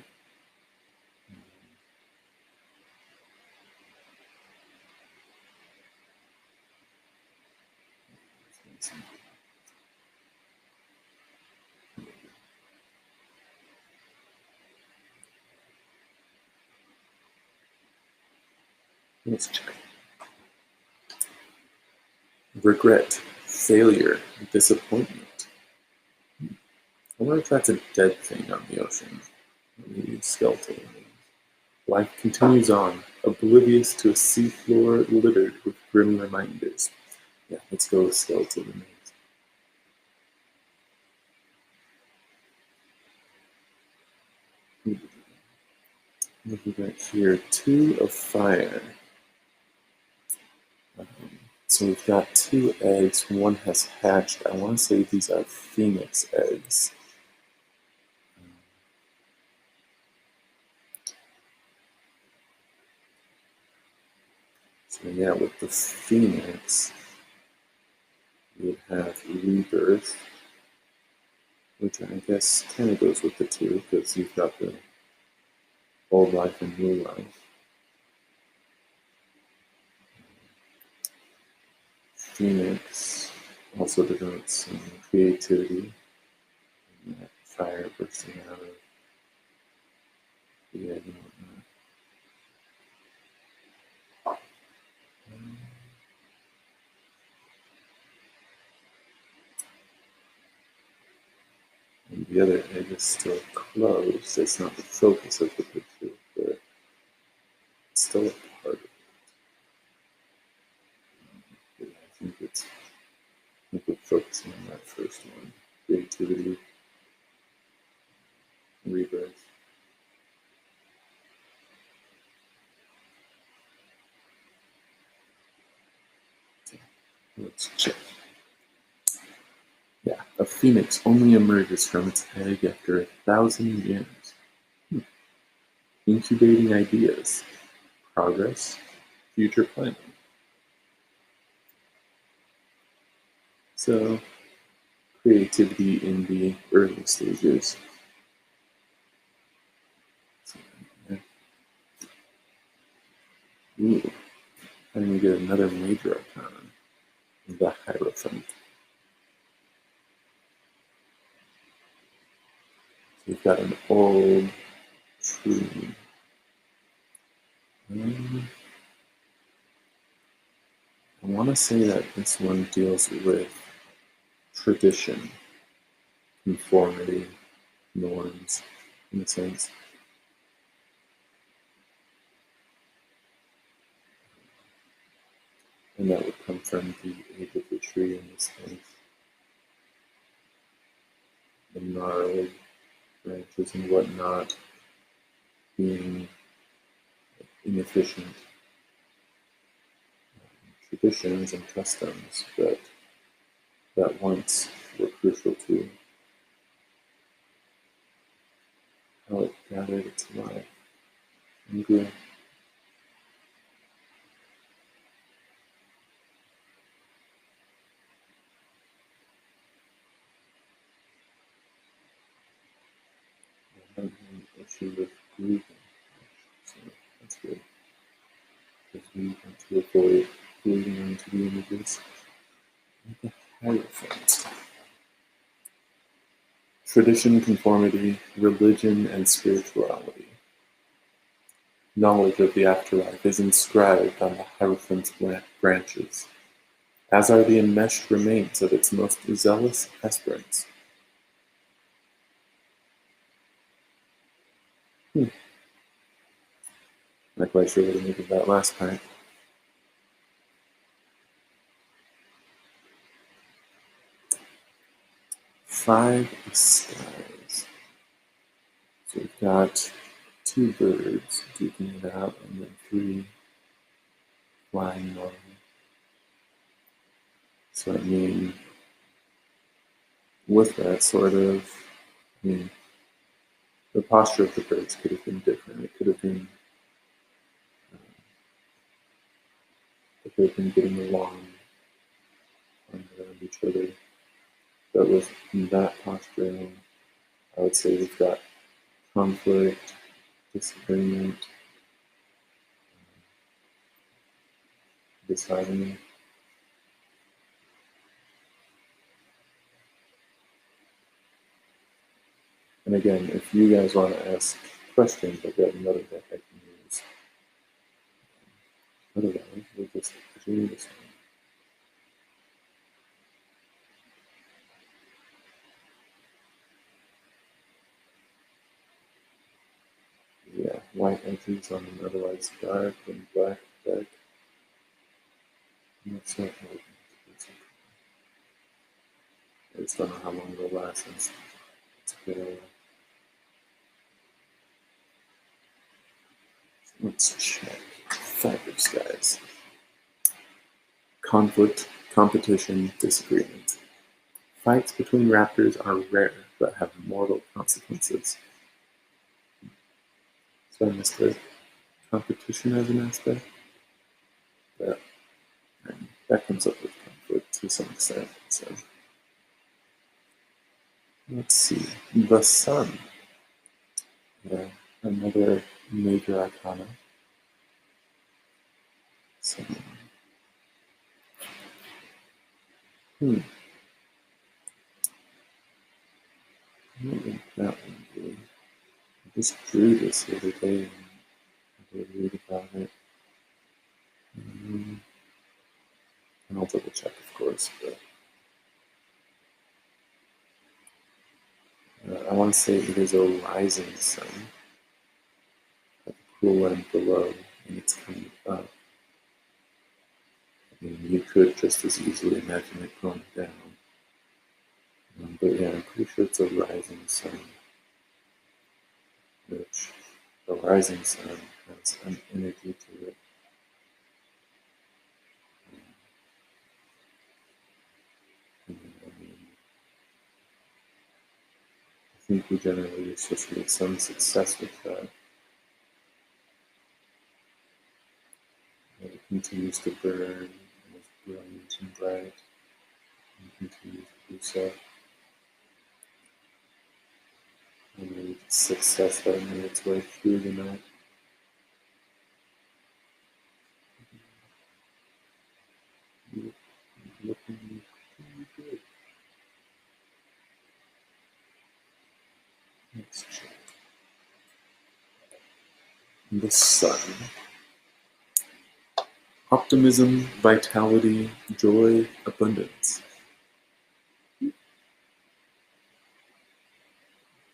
Let's check. Regret, failure, disappointment. I wonder if that's a dead thing on the ocean. Maybe skeletal. Life continues on, oblivious to a seafloor littered with grim reminders. Yeah, let's go with skeletal remains. Looking back here, 2 of Fire. So we've got 2 eggs, one has hatched. I want to say these are phoenix eggs. So yeah, with the phoenix, we would have rebirth, which I guess kind of goes with the 2, because you've got the old life and new life. Phoenix also denotes some creativity, and that fire bursting out of the egg and whatnot. The other egg is still closed. It's not the focus of the picture, but it's still a part of it. But yeah, I think we're focusing on that first one. Creativity, rebirth. Let's check. Yeah, a phoenix only emerges from its egg after 1,000 years. Incubating ideas, progress, future planning. So, creativity in the early stages. Ooh, and we get another major arcana, the Hierophant. So we've got an old tree. I want to say that this one deals with tradition, conformity, norms, in a sense. And that would come from the age of the tree in this case. The gnarled branches and whatnot being inefficient traditions and customs that once were crucial to how it gathered its life and grew. I have an issue with grieving, so that's good. Because we want to avoid grieving into the images. The Hierophant. Tradition, conformity, religion, and spirituality. Knowledge of the afterlife is inscribed on the Hierophant's branches, as are the enmeshed remains of its most zealous aspirants. Not quite sure what to make of that last part. Five skies. So we've got two birds duking it out, and then three flying normal. So I mean, with that sort of, the posture of the birds could have been different. It could have been, if they've been getting along around each other. But with that posture, I would say we've got conflict, disagreement, disharmony. And again, if you guys want to ask questions, I've got another deck I can use. Otherwise, we'll just do this one. Yeah, white entries on an otherwise dark and black deck. That's not how I just don't know how long it'll last. It's a good. Let's check. Fibers, guys. Conflict, competition, disagreement. Fights between raptors are rare, but have mortal consequences. So I missed the competition as an aspect. But that comes up with conflict to some extent. So let's see. The sun. Yeah, another major arcana. So, what would that one be? I just drew this the other day and I did read about it. And I'll double check, of course, but want to say it is a rising sun at the cool end below, and it's coming up. I mean, you could just as easily imagine it going down. But yeah, I'm pretty sure it's a rising sun, which the rising sun has an energy to it. I think we generally associate some success with that. It continues to burn and is brilliant and bright and continues to do so. And success that made its way through the night. Looking good. Let's check. The sun. Optimism, vitality, joy, abundance.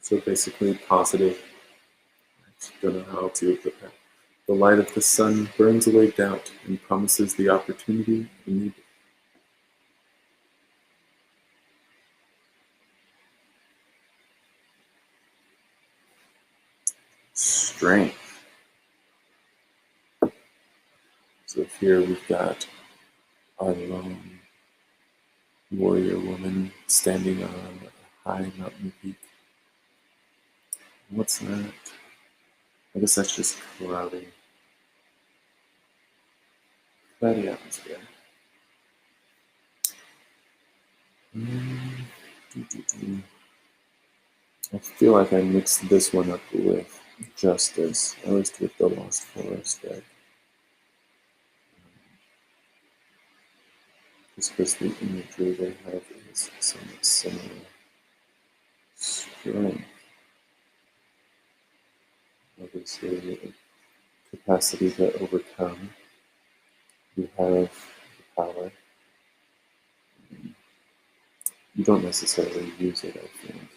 So basically positive. I don't know how else you would put that. The light of the sun burns away doubt and promises the opportunity needed. Strength. So here we've got our lone warrior woman standing on a high mountain peak. What's that? I guess that's just cloudy atmosphere. I feel like I mixed this one up with Justice, at least with the Lost Forest deck. Just because the imagery they have is somewhat similar. Strength. Obviously, a capacity to overcome. You have the power. You don't necessarily use it, I think,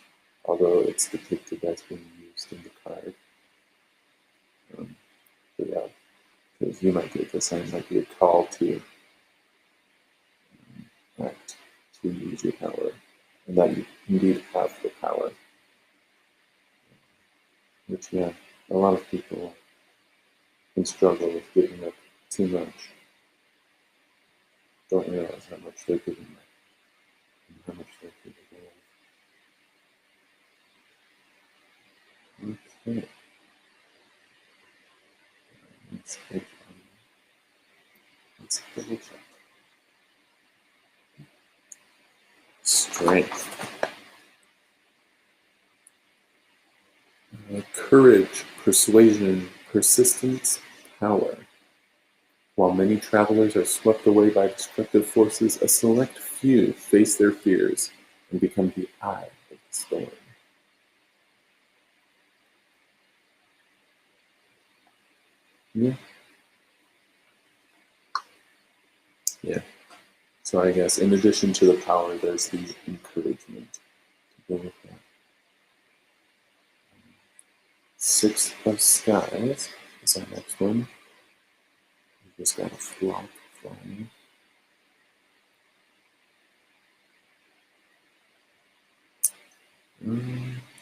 although it's depicted as being used in the card. But yeah, because you might get this, and might be a call to act, to use your power, and that you indeed have the power. Which, yeah, a lot of people can struggle with giving up too much. Don't realize how much they're giving up and how much they're capable of. Okay. Let's take let's double check. Strength. Courage, persuasion, persistence, power. While many travelers are swept away by destructive forces, a select few face their fears and become the eye of the storm. Yeah. Yeah. So I guess in addition to the power, there's the encouragement to go with that. Six of Skies is our next one. We've just got a flock flying.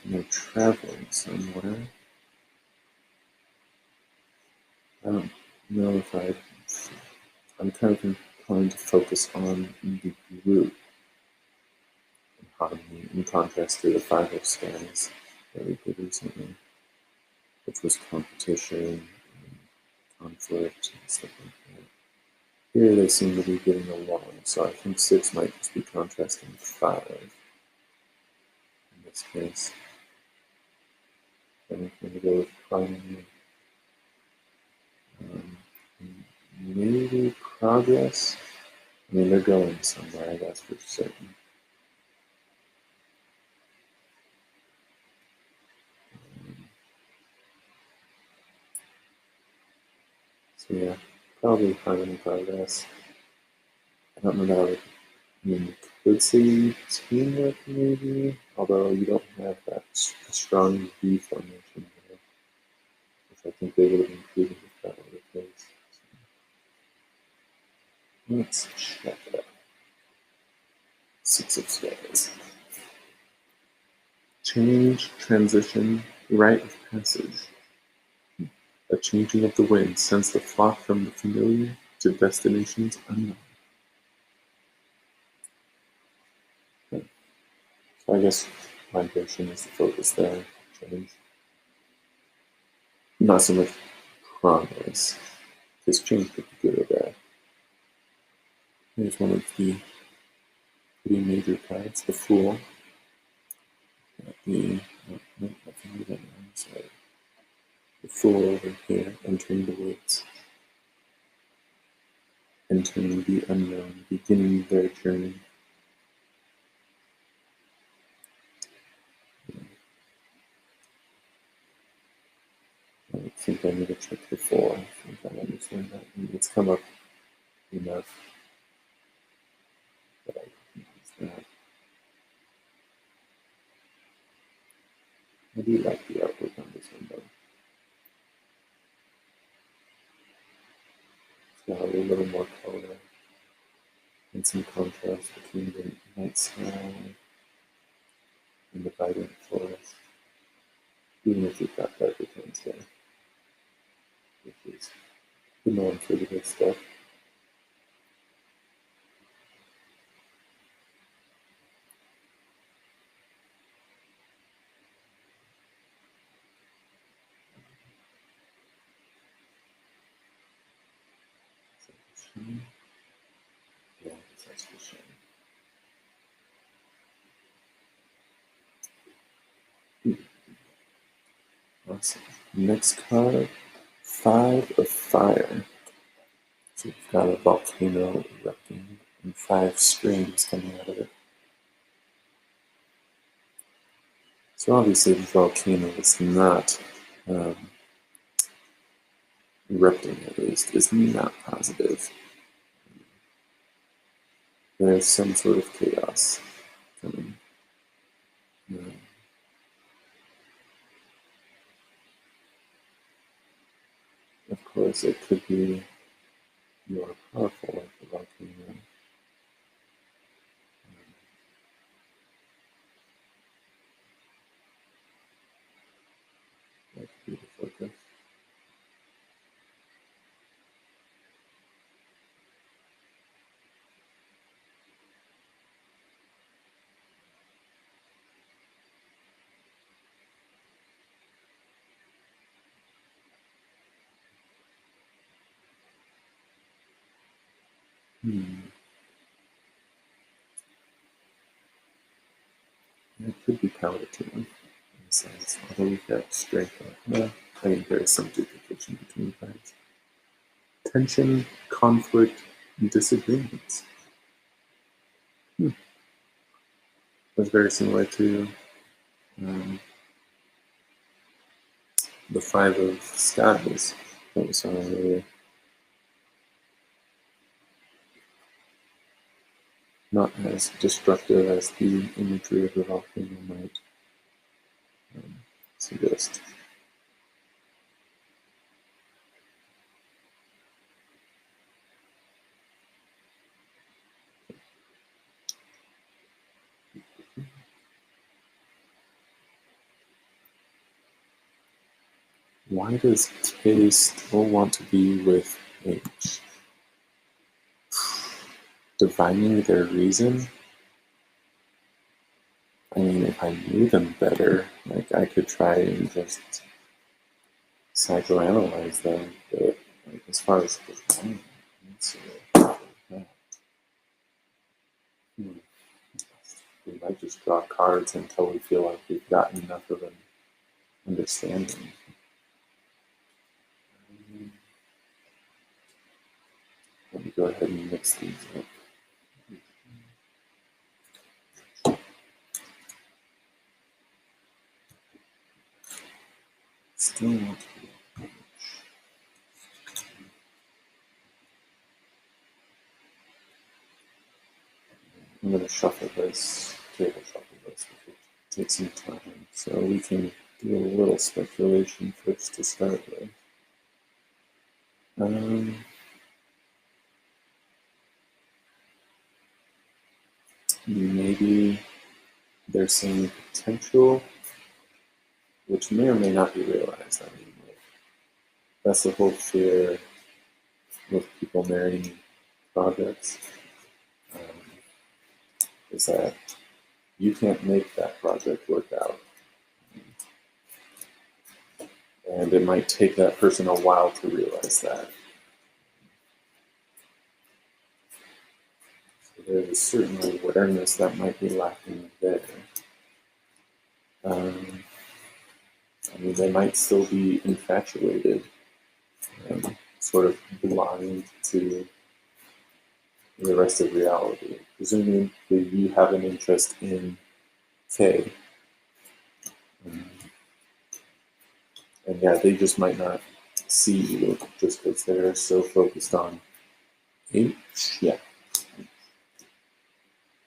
They're traveling somewhere. I don't know if I'm kind of inclined to focus on the group economy in contrast to the Five of Skies that we did recently, which was competition and conflict and stuff like that. Here they seem to be getting along, so I think 6 might just be contrasting 5 in this case. I'm going to go with primary. Maybe progress. I mean, they're going somewhere, that's for certain. So yeah, probably harmony progress. I don't know that I would, I mean, could say teamwork maybe, although you don't have that strong V formation there, which I think they would have included if that were the case. So, let's check it out. 6 of Spades. Change, transition, rite of passage. A changing of the wind sends the flock from the familiar to destinations unknown. Okay. So I guess migration is the focus there. Change. Not so much progress, because change could be good or bad. Here's one of the pretty major cards, the Fool. The Fool over here, entering the woods, entering the unknown, beginning their journey. I think I need to check the 4. I think I understand that. It's come up enough that I can use that. I do like the artwork on this one though. It's got a little more color and some contrast between the night sky and the vibrant forest, even if you've got darker tones there, which is the norm for the good stuff. Yeah, that's for sure. Awesome. Next card, 5 of Fire. So we've got a volcano erupting and 5 streams coming out of it. So obviously the volcano is not erupting, at least, is not positive. There's some sort of chaos coming. Of course, it could be more powerful like the volcano. That could be the focus. It could be power too, in a sense, although we've got strength. I think there is some duplication between cards. Tension, conflict, and disagreements. That's very similar to the 5 of Skies that we saw earlier. Not as destructive as the imagery of the volcano might suggest. Why does K still want to be with H? Divining their reason? I mean, if I knew them better, like I could try and just psychoanalyze them, but like, as far as divining, we might just draw cards until we feel like we've gotten enough of an understanding. Let me go ahead and mix these up. Still want to be. I'm going to shuffle this, table shuffle this to take some time. So we can do a little speculation first to start with. Maybe there's some potential which may or may not be realized. I mean, that's the whole fear with people marrying projects, is that you can't make that project work out. And it might take that person a while to realize that. So there's a certain awareness that might be lacking there. I mean, they might still be infatuated and sort of blind to the rest of reality. Presumably you have an interest in K. And yeah, they just might not see you just because they're so focused on H. Yeah.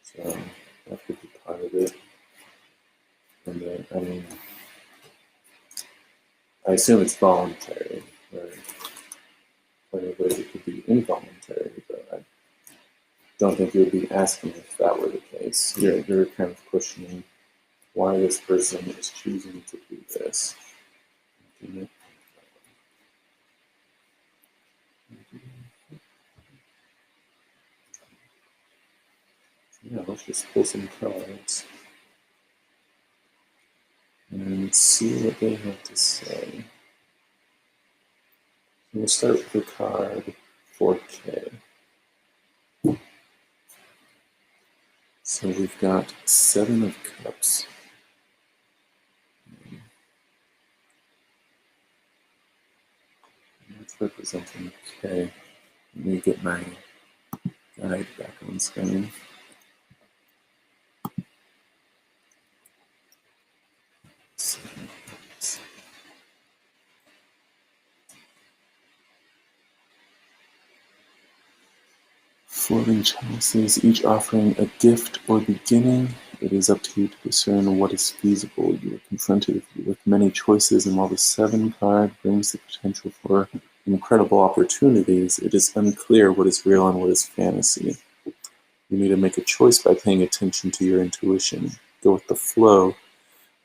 So that could be part of it. And then, I mean, I assume it's voluntary, right? Part of it could be involuntary, but I don't think you would be asking if that were the case. You're kind of questioning why this person is choosing to do this. Yeah, let's just pull some cards and see what they have to say. We'll start with the card 4K. So we've got 7 of Cups. That's representing K. Let me get my guide back on screen. Floating chalices, each offering a gift or beginning. It is up to you to discern what is feasible. You are confronted with many choices, and while the 7 card brings the potential for incredible opportunities, it is unclear what is real and what is fantasy. You need to make a choice by paying attention to your intuition. Go with the flow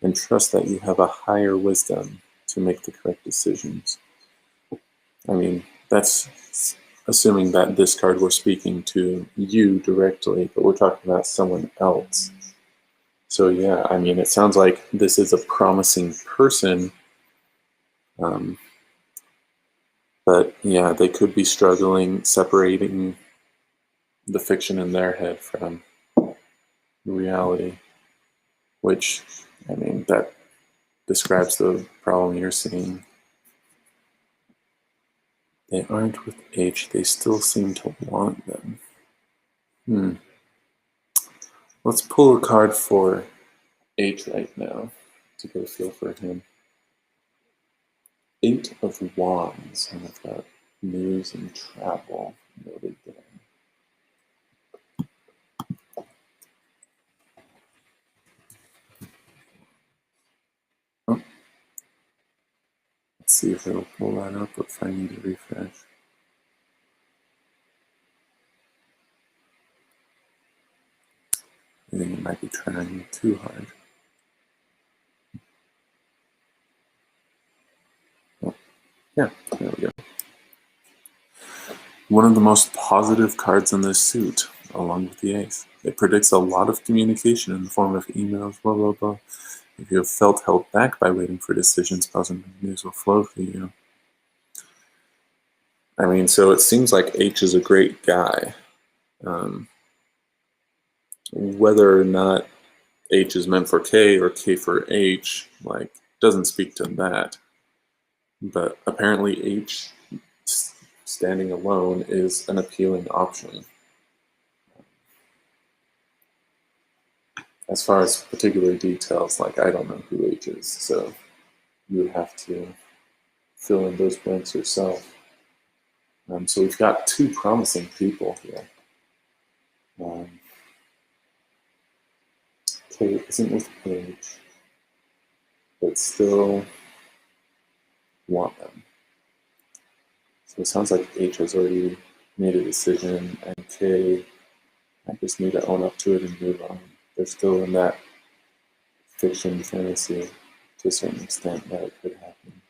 and trust that you have a higher wisdom to make the correct decisions. I mean, that's assuming that this card we're speaking to you directly, but we're talking about someone else. So yeah, I mean, it sounds like this is a promising person, but yeah, they could be struggling separating the fiction in their head from reality, which, I mean, that describes the problem you're seeing. They aren't with H, they still seem to want them. Let's pull a card for H right now to get a feel for him. 8 of Wands, and I've got news and travel noted there. Oh. Let's see if it'll pull that up or if I need to refresh. I think it might be trying too hard. Oh. Yeah, there we go. One of the most positive cards in this suit, along with the Ace. It predicts a lot of communication in the form of emails, blah, blah, blah. If you have felt held back by waiting for decisions, positive news will flow for you. I mean, so it seems like H is a great guy. Whether or not H is meant for K or K for H, like, doesn't speak to that. But apparently H standing alone is an appealing option. As far as particular details, like, I don't know who H is, so you would have to fill in those blanks yourself. So we've got 2 promising people here. K isn't with H, but still want them. So it sounds like H has already made a decision, and K, I just need to own up to it and move on. They're still in that fiction fantasy to a certain extent that it could happen.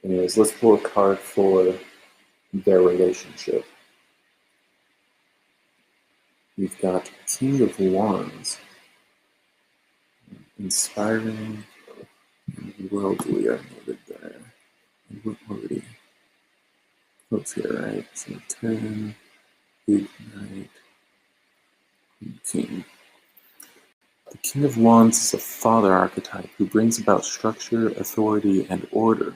Anyways, let's pull a card for their relationship. We've got King of Wands, inspiring, and worldly. I noted there. And we're already close here, right? So 10, Ignite, and King. The King of Wands is a father archetype who brings about structure, authority, and order.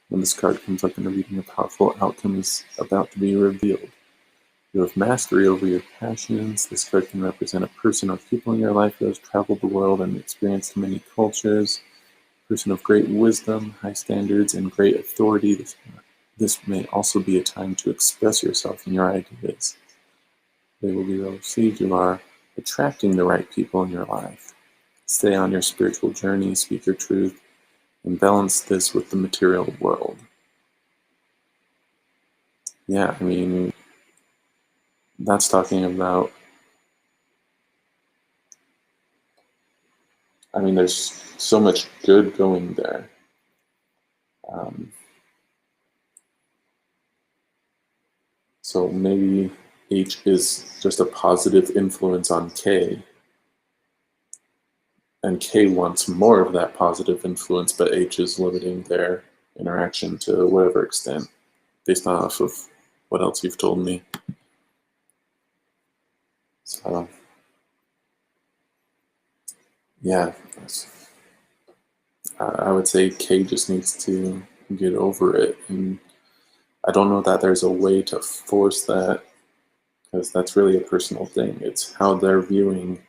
When this card comes up in a reading, a powerful outcome is about to be revealed. You have mastery over your passions. This card can represent a person or people in your life who has traveled the world and experienced many cultures. A person of great wisdom, high standards, and great authority. This may also be a time to express yourself and your ideas. They will be well received. You are attracting the right people in your life. Stay on your spiritual journey, speak your truth, and balance this with the material world. Yeah, I mean, that's talking about, I mean, there's so much good going there. So maybe H is just a positive influence on K, and K wants more of that positive influence, but H is limiting their interaction to whatever extent, based off of what else you've told me. So, yeah, I would say K just needs to get over it, and I don't know that there's a way to force that, because that's really a personal thing. It's how they're viewing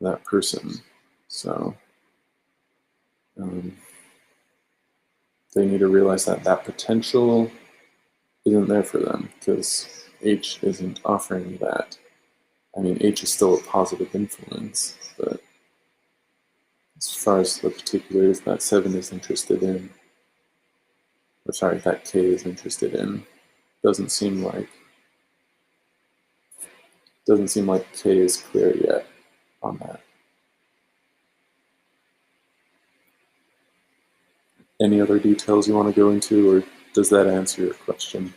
that person. So they need to realize that that potential isn't there for them, because H isn't offering that. I mean, H is still a positive influence, but as far as the particulars that 7 is interested in, or sorry, that K is interested in, doesn't seem like K is clear yet on that. Any other details you want to go into, or does that answer your question?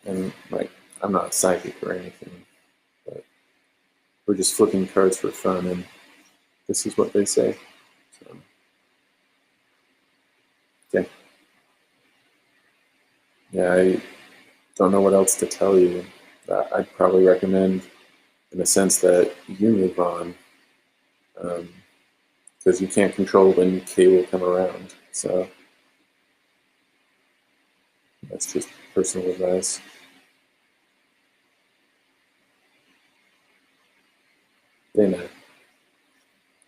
And like, I'm not psychic or anything, but we're just flipping cards for fun, and this is what they say. So, okay. Yeah, I don't know what else to tell you. I'd probably recommend, in a sense, that you move on, because you can't control when K will come around. So that's just personal advice. Amen.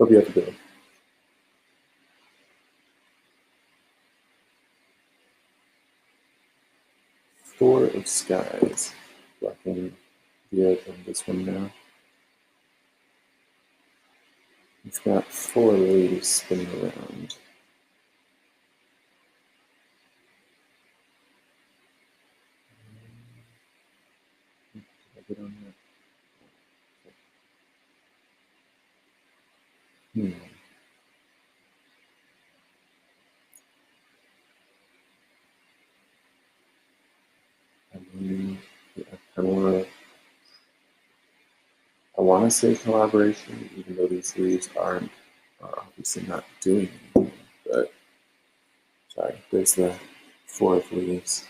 Hope you have a good one. 4 of Skies. Blocking the edge on this one now. We've got 4 leaves spinning around. Did I get on that? I mean, yeah, I want to say collaboration, even though these leaves are obviously not doing anything. But sorry, there's the 4 of leaves.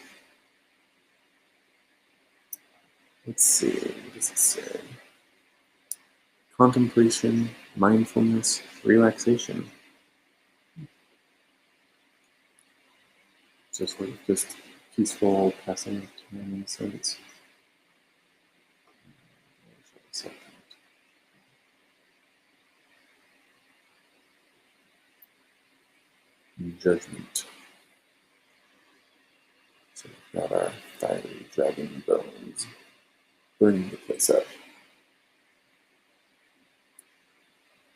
Let's see, what does it say? Contemplation, mindfulness, relaxation. Just like just peaceful passing of time in a sense. and judgment. So we've got our fiery dragon bones burning the place up.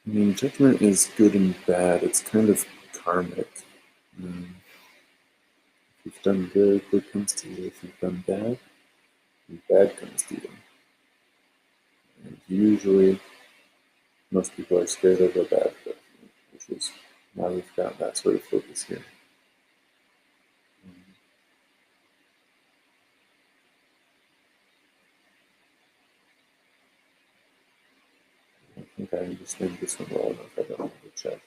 I mean, judgment is good and bad. It's kind of karmic. If you've done good, good comes to you. If you've done bad, bad comes to you. And usually, most people are scared of a bad judgment, which is why we've got that sort of focus here. I think I understand this one well enough. I don't have to check.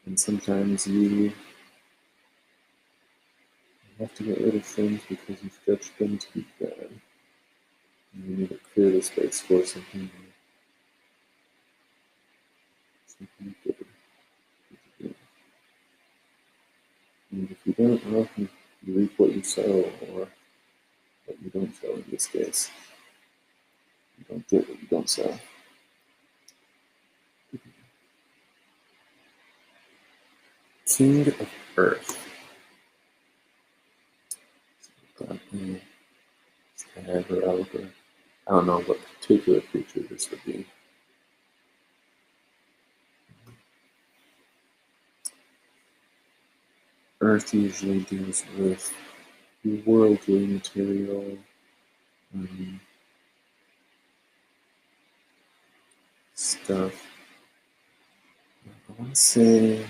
And sometimes you have to get rid of things because you've judged them to be bad. And you need to clear the space for something good. And if you don't, well, you reap what you sow, or what you don't sow in this case. You don't get what you don't sow. King of Earth. Stag or elephant. I don't know what particular creature this would be. Earth usually deals with worldly material, stuff. I want to say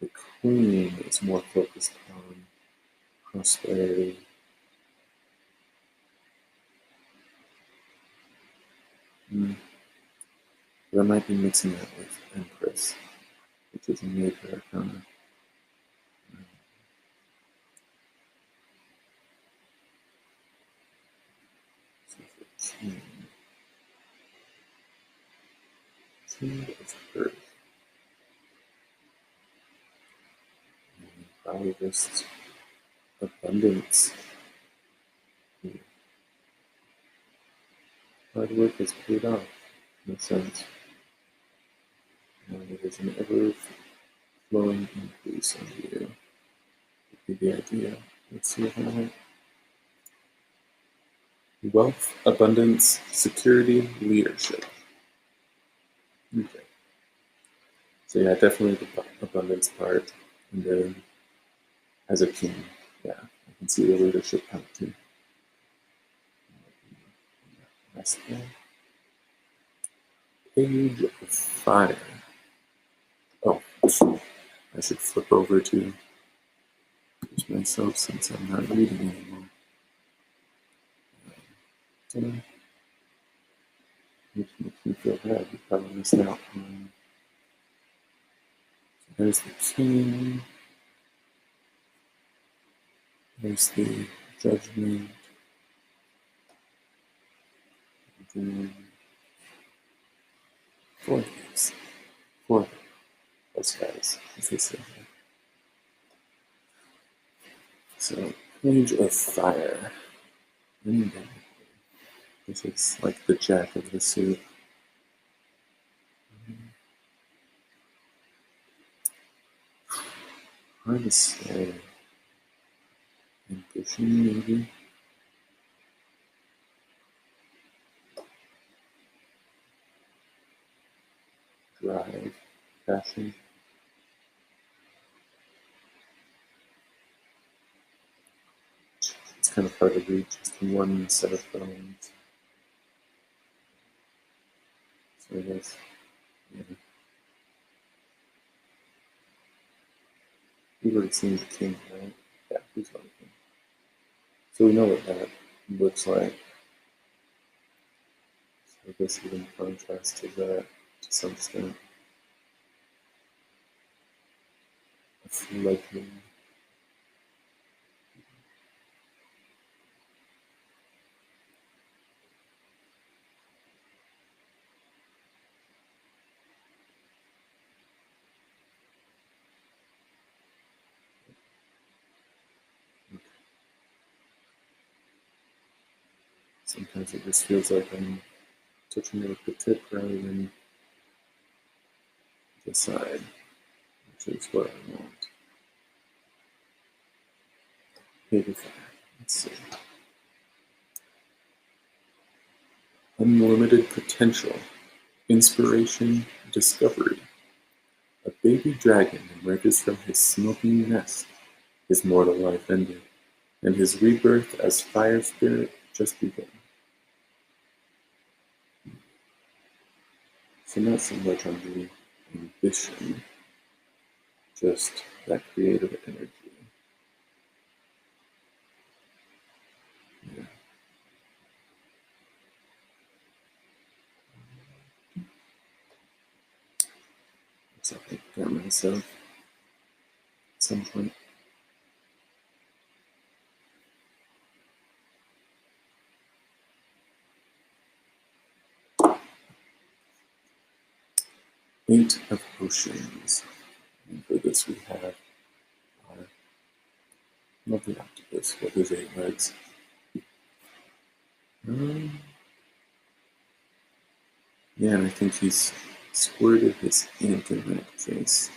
the Queen is more focused on prosperity. But I might be mixing that with Empress, which is a major arcana. So for King of Earth. Probably just abundance. Hard work has paid off, in a sense. And there's an ever-flowing increase on you. Would be the idea. Let's see if I have wealth, abundance, security, leadership. Okay. So yeah, definitely the abundance part. And then as a king, yeah, I can see the leadership part too. Page of Fire. Oh, I should flip over to use myself since I'm not reading anymore. Which makes me feel bad. You probably missed out on. So there's the king. There's the judgment. And then four things. Four those guys, as they say. So, Page of Fire. This is like the jack of the suit. Hard to say. Ambition, maybe? Drive, passion. It's kind of hard to read just in one set of bones. So I guess, yeah. We've already seen the king, right? Yeah, who's on the king? So we know what that looks like. So I guess even contrast to that to some extent. A fledgling. Sometimes it just feels like I'm touching it with the tip rather than the side, which is what I want. Maybe fire. Let's see. Unlimited potential. Inspiration, discovery. A baby dragon emerges from his smoking nest. His mortal life ended, and his rebirth as fire spirit just began. So not so much on the ambition, just that creative energy. Yeah. So I got myself at some point. Eight of Oceans. And for this we have our lovely octopus with his 8 legs. Yeah, and I think he's squirted his ink in that case.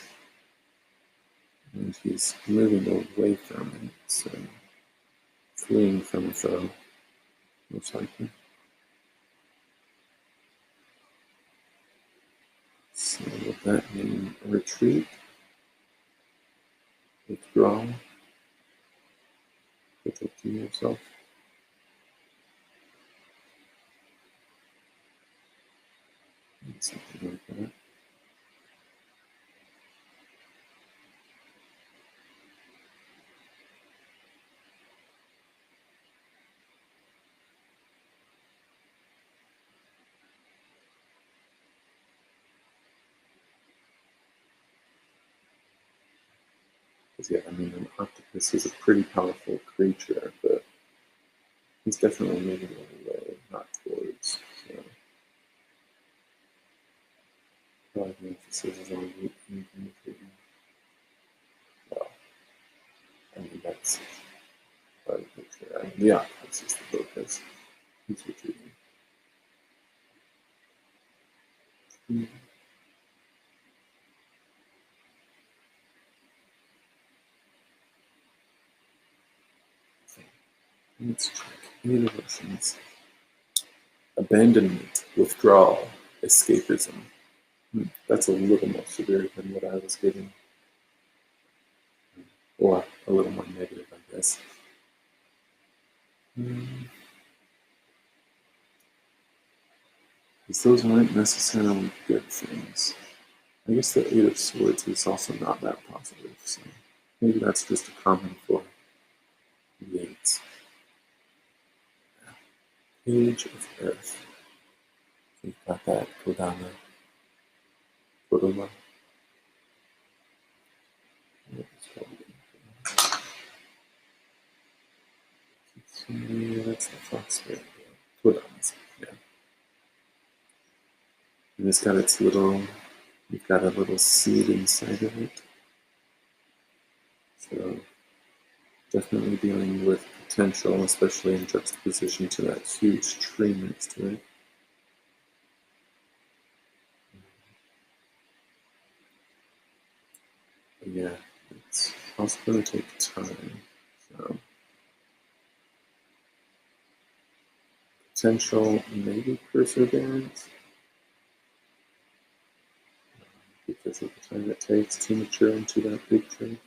And he's moving away from it, so fleeing from a foe, most likely. So would that mean retreat, withdrawal, protecting yourself? Something like that. Because yeah, I mean, an octopus is a pretty powerful creature, but he's definitely moving away, not towards. So probably the emphasis is on retreating. Well, I mean, that's part of the picture. I mean, the octopus is the focus. He's retreating. Let's check. Universions. Abandonment, withdrawal, escapism. That's a little more severe than what I was getting. Or a little more negative, I guess. Because those aren't necessarily good things. I guess the Eight of Swords is also not that positive, so maybe that's just a common for the eights. Page of Earth. We've got that Kodama. Kodama. Yeah, that's the fox spirit. Kodama. Yeah. And it's got its little, you've got a little seed inside of it. So definitely dealing with potential, especially in juxtaposition to that huge tree next to it. But yeah, it's also going to take time. So potential, maybe perseverance, because of the time it takes to mature into that big tree.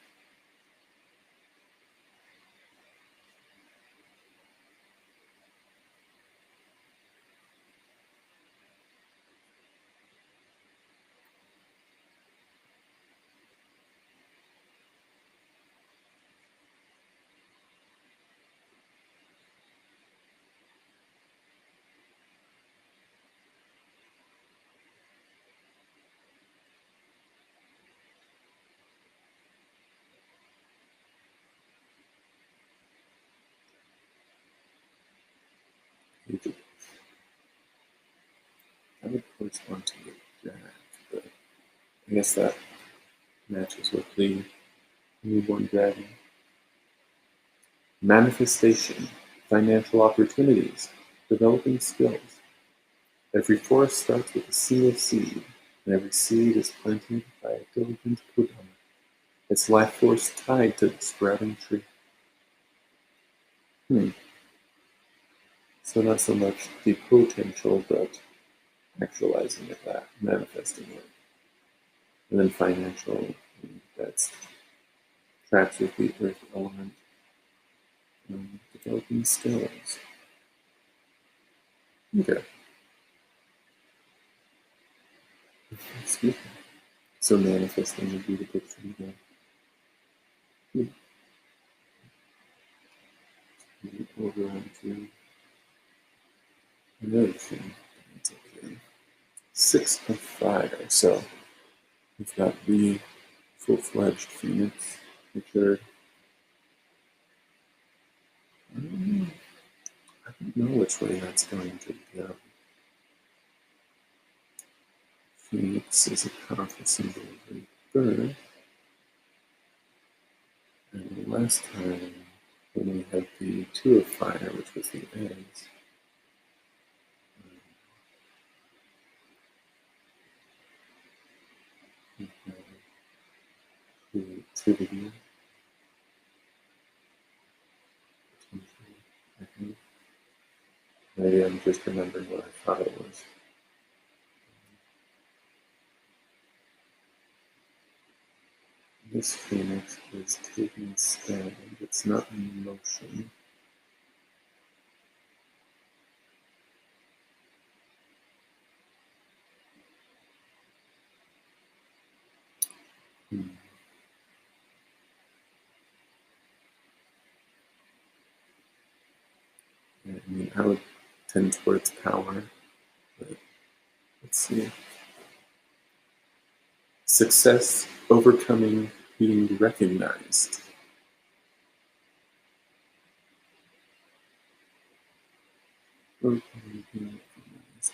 That would correspond to the Jack, but I guess that matches with the newborn dragon. Manifestation, financial opportunities, developing skills. Every forest starts with a single seed, and every seed is planted by a diligent Buddha. Its life force tied to the sprouting tree. So not so much the potential, but actualizing it, that manifesting it. And then financial, that's traps with the earth element, developing skills. Okay. Excuse me. So manifesting would be the big thing there. Over onto another thing. That's okay. 6 of fire. So we've got the full-fledged Phoenix matured. I don't know which way that's going to go. Phoenix is a powerful symbol of rebirth. And last time, when we had the 2 of fire, which was the eggs, we had creativity, potential, I think. Maybe I'm just remembering what I thought it was. This Phoenix is taking stand. It's not in motion. I mean, I would tend towards power, but let's see. Success, overcoming, being recognized. Overcoming, being recognized.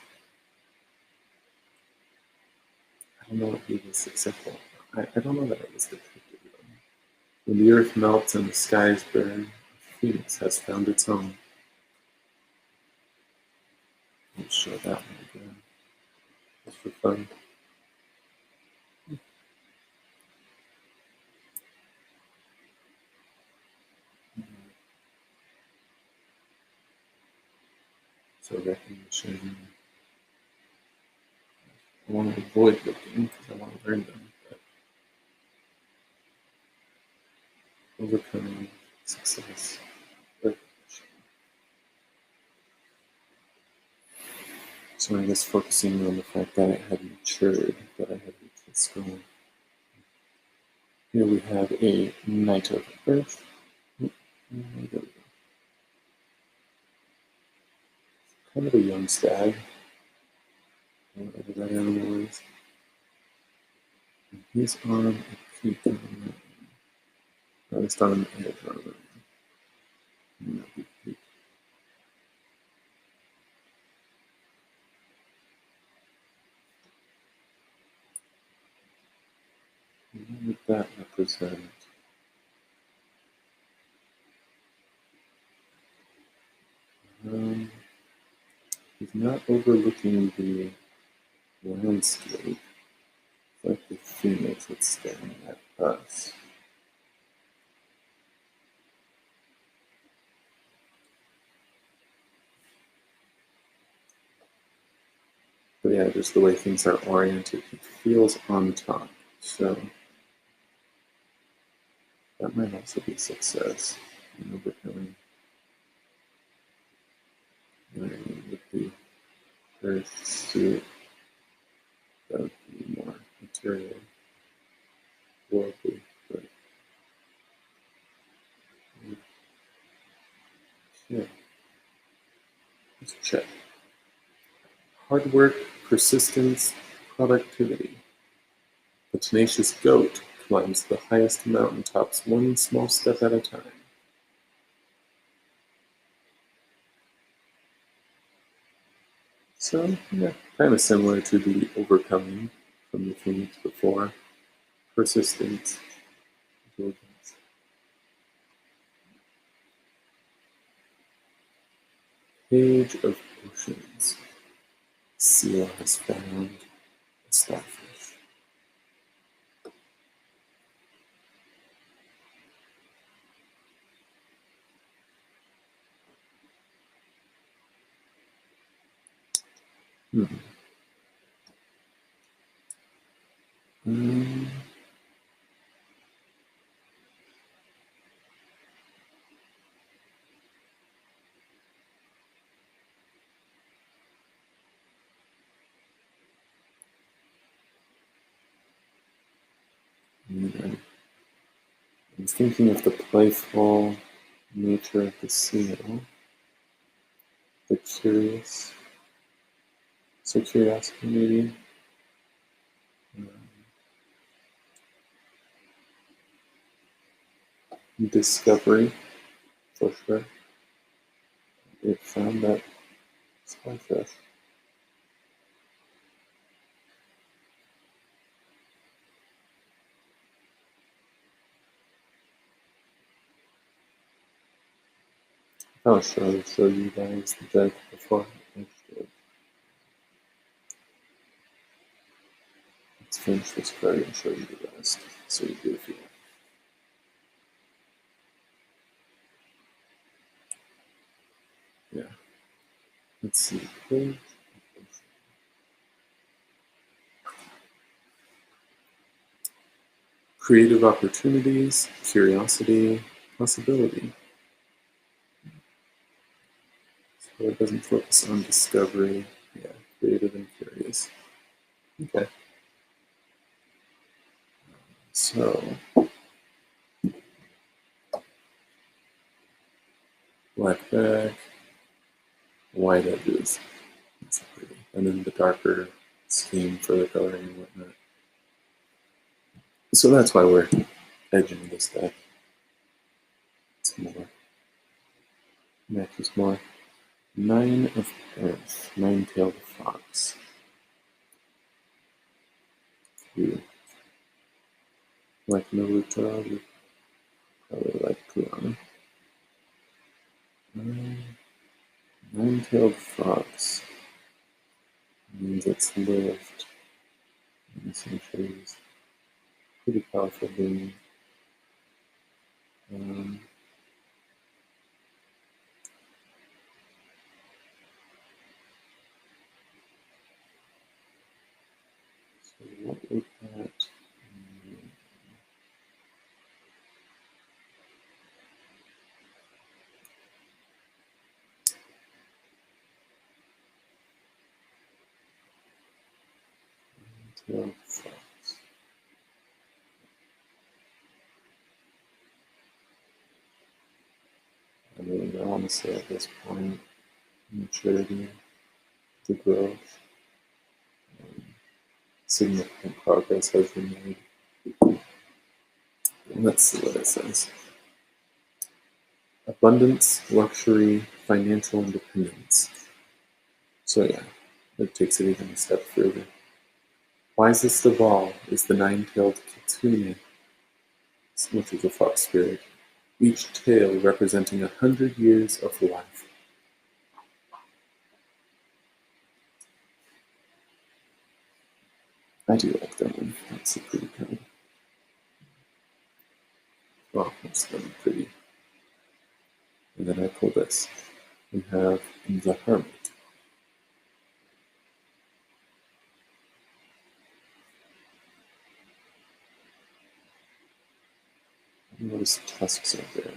I don't know what he was successful. I don't know that it was depicted. When the earth melts and the skies burn, a phoenix has found its home. Let's show that one again. Just for fun. So recognition. I want to avoid looking because I want to learn them. But overcoming, success, recognition. So I guess focusing on the fact that it had matured, that I had reached this goal. Here we have a Knight of Earth. Kind of a young stag. Whatever that animal is. And he's on a peak on the mountain. Or at least on an edge on the mountain. Peak. What would that represent? He's not overlooking the landscape. It's like the phoenix that's staring at us. But yeah, just the way things are oriented, he feels on top. So that might also be success in overcoming. With the earth suit, that would be more material, worldly, but yeah. Let's check. Hard work, persistence, productivity. The tenacious goat climbs the highest mountaintops one small step at a time. So, yeah, kind of similar to the overcoming from the phoenix before. Persistence, diligence. Page of oceans. Seal has found a starfish. Hmm. Um, I'm thinking of the playful nature of the seal, the curious, so curiosity maybe, discovery for sure. It found that starfish. I'll show you guys the deck before I should. Let's finish this card and show you the rest, so you get a feel. Yeah. Let's see. Creative opportunities, curiosity, possibility. So it doesn't focus on discovery. Yeah, creative and curious. Okay. So, black back, white edges. That's pretty. And then the darker scheme for the coloring and whatnot. So that's why we're edging this deck. It's more. Matches more. 9 of Earth, 9-tailed fox. You like Naruto, you probably like Kurama. 9-tailed fox means it's lived in centuries. Pretty powerful being. So what would that mean? 9-tailed fox. I really don't want to say at this point maturity, the growth, significant progress has been made. Let's see what it says. Abundance, luxury, financial independence. So yeah, it takes it even a step further. Wisest of all is the 9-tailed kitsune, which is a fox spirit, each tail representing 100 years of life. I do like that one. That's a pretty card. Well, that's really pretty. And then I pull this. We have the Hermit. Those tusks are there.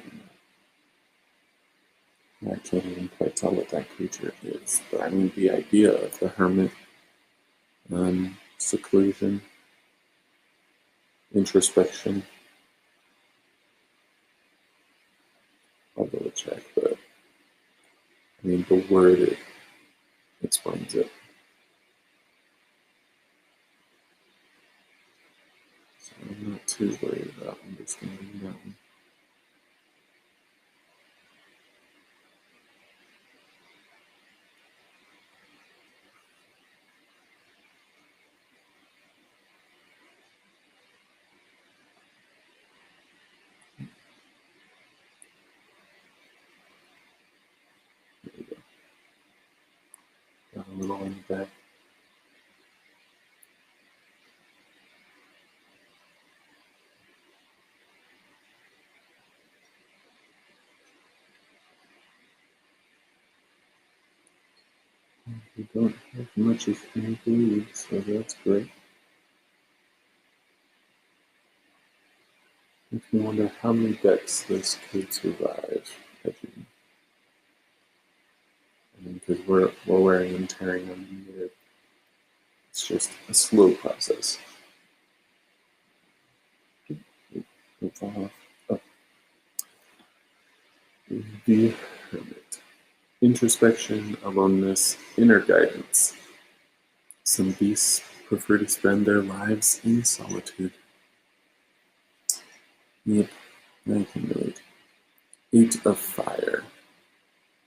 I can't even quite tell what that creature is, but I mean the idea of the Hermit, seclusion, introspection. I'll double check, but I mean the word it explains it. So I'm not too worried about understanding that one. There we go. little in the back. We don't have much of anything, so that's great. Makes me wonder how many decks this could survive. Because we're wearing and tearing them. It's just a slow process. Oh. The Hermit. Introspection, aloneness, inner guidance. Some beasts prefer to spend their lives in solitude. Yep, I can relate. 8 of fire.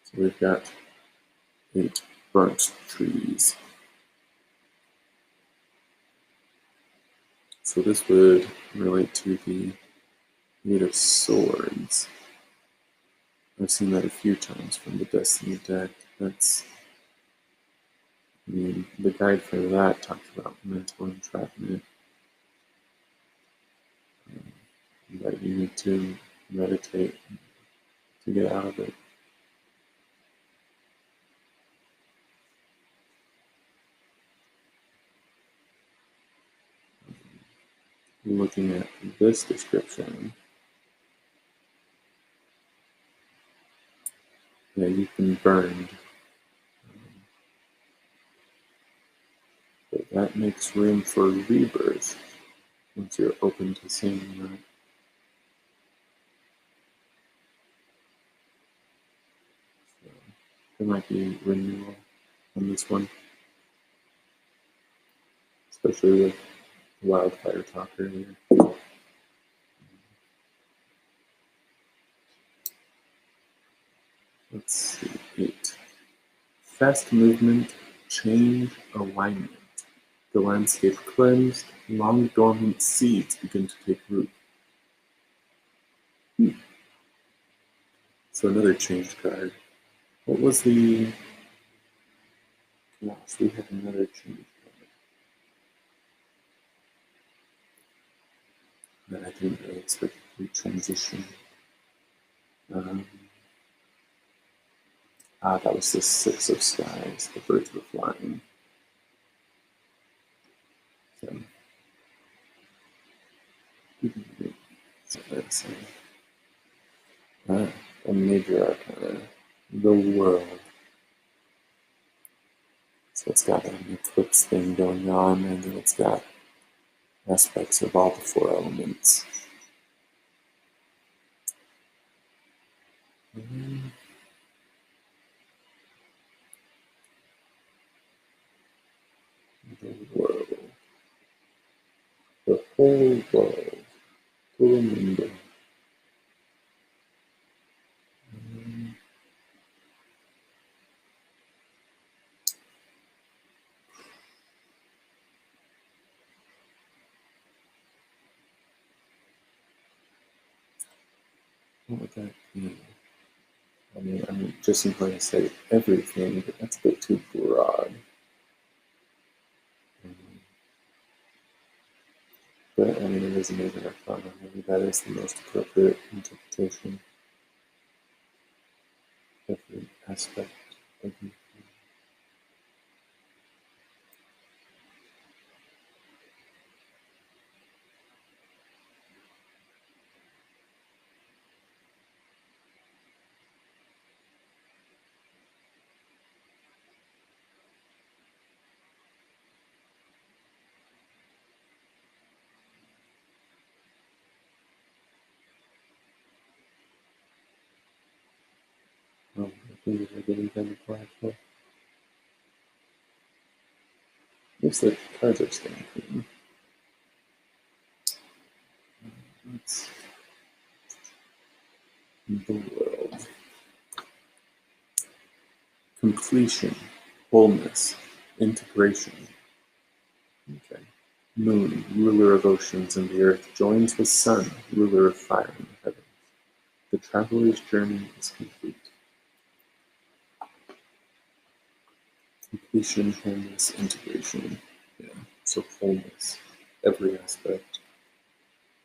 So we've got 8 burnt trees. So this would relate to the 8 of swords. I've seen that a few times from the Destiny deck. The guide for that talks about mental entrapment. That you need to meditate to get out of it. Looking at this description, yeah, you've been burned. But that makes room for rebirth once you're open to seeing that. So there might be renewal on this one, especially with wildfire talk earlier. Let's see, 8. Fast movement, change, alignment. The landscape cleansed, long dormant seeds begin to take root. So another change card. What was the... Yes, we have another change card. That I didn't really expect to transition. That was the 6 of skies. The birds were flying. A major arcana. The world. So it's got an eclipse thing going on, and then it's got aspects of all the 4 elements. The world. The whole world. Todo mundo. What would that be? I'm just going to say everything, but that's a bit too broad. But it is a major arcana. Maybe that is the most appropriate interpretation. Every aspect of you. I think we're getting kind of quiet though. Looks like the cards are staying clean. Let's the world. Completion, wholeness, integration. Okay. Moon, ruler of oceans and the earth, joins with sun, ruler of fire and the heavens. The traveler's journey is complete. completion, wholeness, integration. Yeah, so wholeness, every aspect,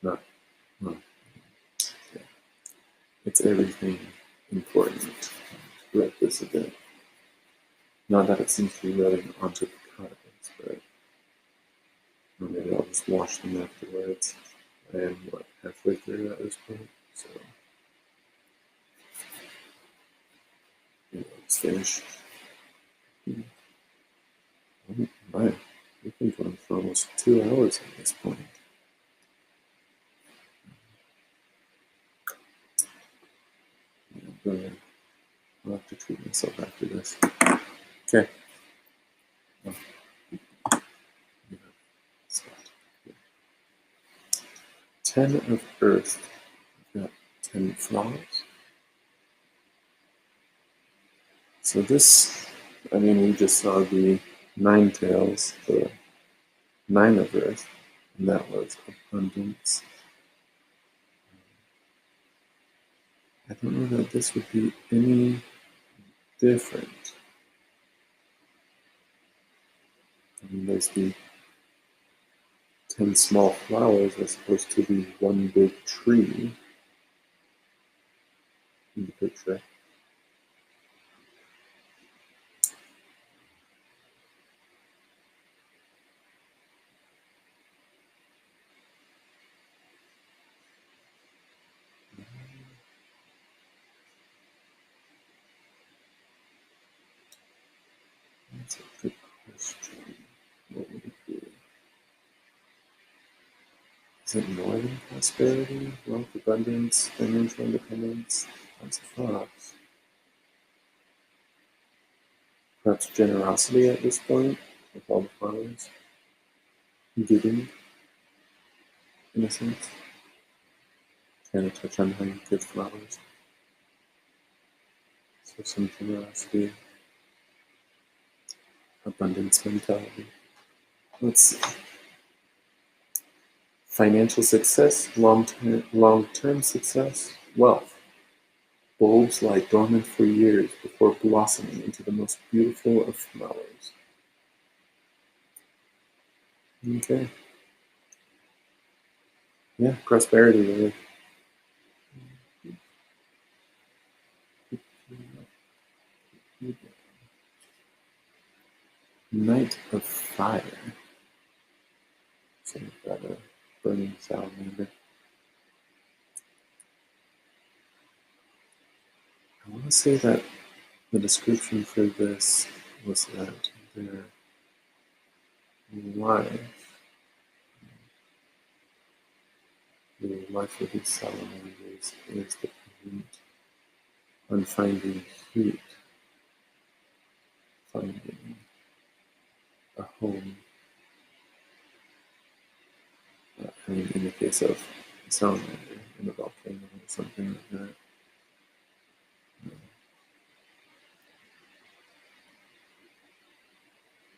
not, well, yeah, it's everything important throughout this event. Not that it seems to be rubbing onto the cards, but maybe I'll just wash them afterwards. I am, halfway through at this point, so let's finish. Oh my, we've been going for almost 2 hours at this point. I'll have to treat myself after this. Okay. 10 of Earth. I've got 10 flowers. So this, we just saw the 9 tails, the 9 of Earth, and that was abundance. I don't know that this would be any different. There's the 10 small flowers as opposed to the one big tree in the picture. That's a good question. What would it be? Is it more than prosperity, wealth, abundance, financial independence? Lots of thoughts. Perhaps generosity at this point, with all the flowers. Giving, in a sense. Trying to touch on how you give flowers. So some generosity, abundance mentality. Let's see. Financial success, long-term success, wealth. Bulbs lie dormant for years before blossoming into the most beautiful of flowers. Okay. Yeah, prosperity, really. Knight of Fire. So we've got a burning salamander. I want to say that the description for this was that their life of these salamanders is dependent on finding heat, finding a home. In the case of a salamander in a volcano or something like that.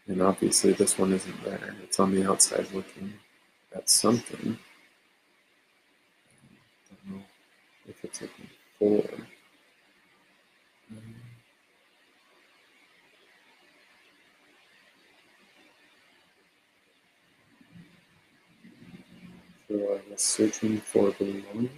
And obviously this one isn't there. It's on the outside looking at something. I don't know if it's looking for. So I was searching for belonging.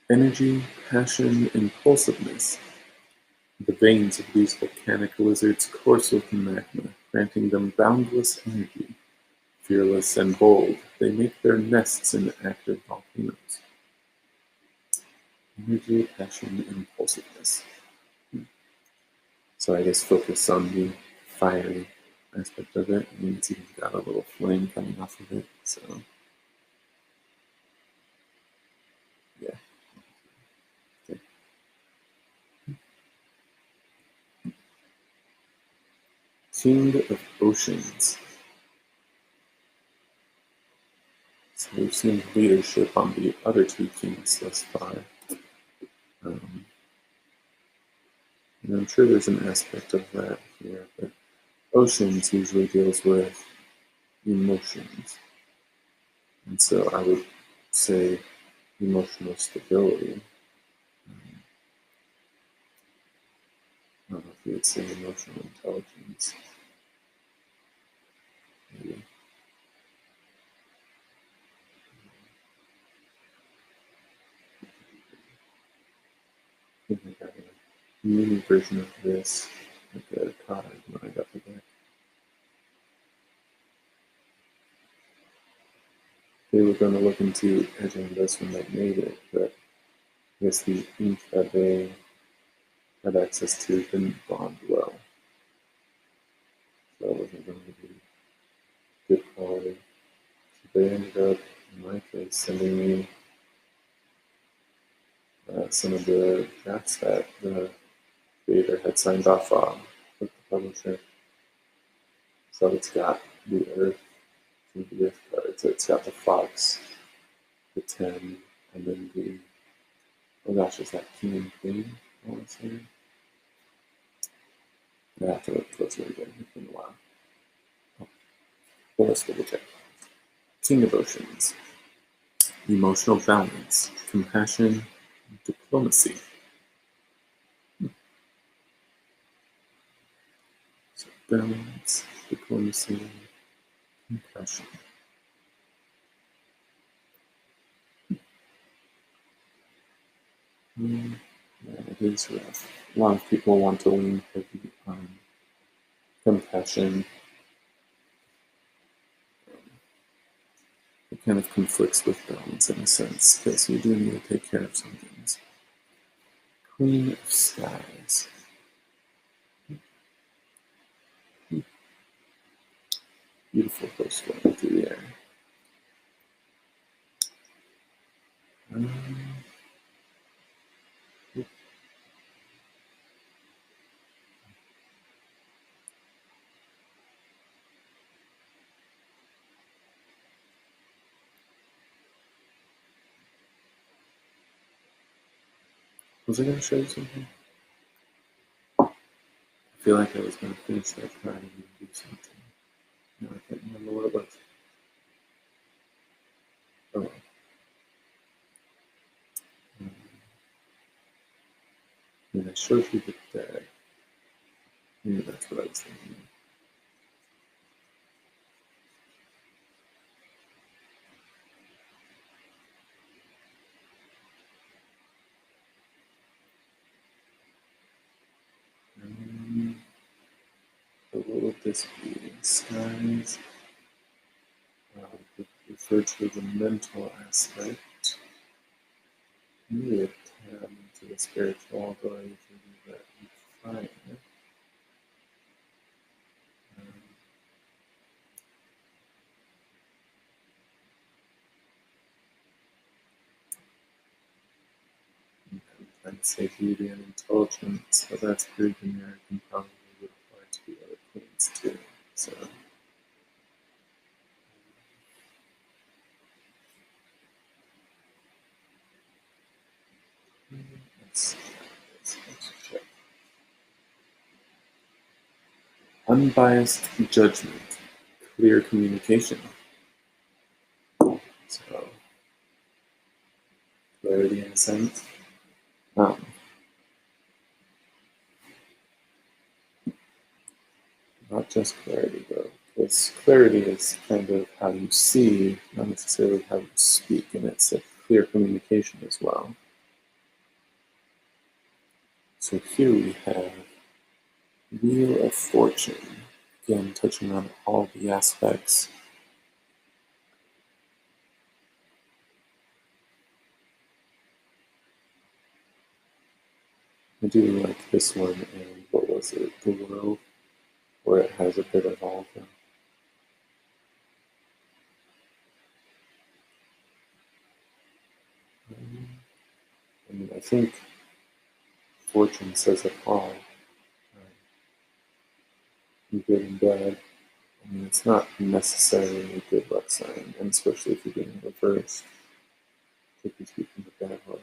Energy, passion, impulsiveness. The veins of these volcanic lizards course with magma, granting them boundless energy. Fearless and bold, they make their nests in active volcanoes. Energy, passion, impulsiveness. So I guess focus on the fiery aspect of it. It's even got a little flame coming off of it, so yeah. Okay. King of Oceans. So we've seen leadership on the other two kings thus far. And I'm sure there's an aspect of that here, but Oceans usually deals with emotions. And so I would say emotional stability. I don't know if you would say emotional intelligence. Maybe. I think I got a mini version of this, like a card when I got the deck. They were going to look into edging this when they made it, but I guess the ink that they had access to didn't bond well. So it wasn't going to be good quality. So they ended up, in my case, sending me some of the drafts that the creator had signed off on with the publisher. So it's got the Earth, some of the Earth cards. It's got the Fox, the 10, and then the, oh gosh, is that King and Queen? I want to say. I have to look closer again. It's been a while. Oh, well, let's double check. King of Oceans. Emotional balance, compassion, diplomacy. So balance, diplomacy, compassion. Yeah, it is rough. A lot of people want to lean heavy on compassion. It kind of conflicts with balance in a sense, because you do need to take care of some things. Queen of Skies. Beautiful coast flowing through the air. Was I going to show you something? I feel like I was going to finish that card and do something. No, I can't remember what it was. Oh. And I showed you the deck. Maybe that's what I was thinking. So what would this be? Skies refer to the mental aspect. Maybe a tab into the spiritual, although I usually do that in fire. I'd say beauty and intelligence, but that's pretty generic and probably would apply to the other queens too. So let's check. Unbiased judgment, clear communication. So clarity in a sense. Not just clarity though, because clarity is kind of how you see, not necessarily how you speak, and it's a clear communication as well. So here we have Wheel of Fortune, again touching on all the aspects. I do like this one, and what was it, The World, where it has a bit of all of them. I mean, I think Fortune says it all. Good and bad. I mean, it's not necessarily a good luck sign, and especially if you're doing reverse. Could be speaking the bad way.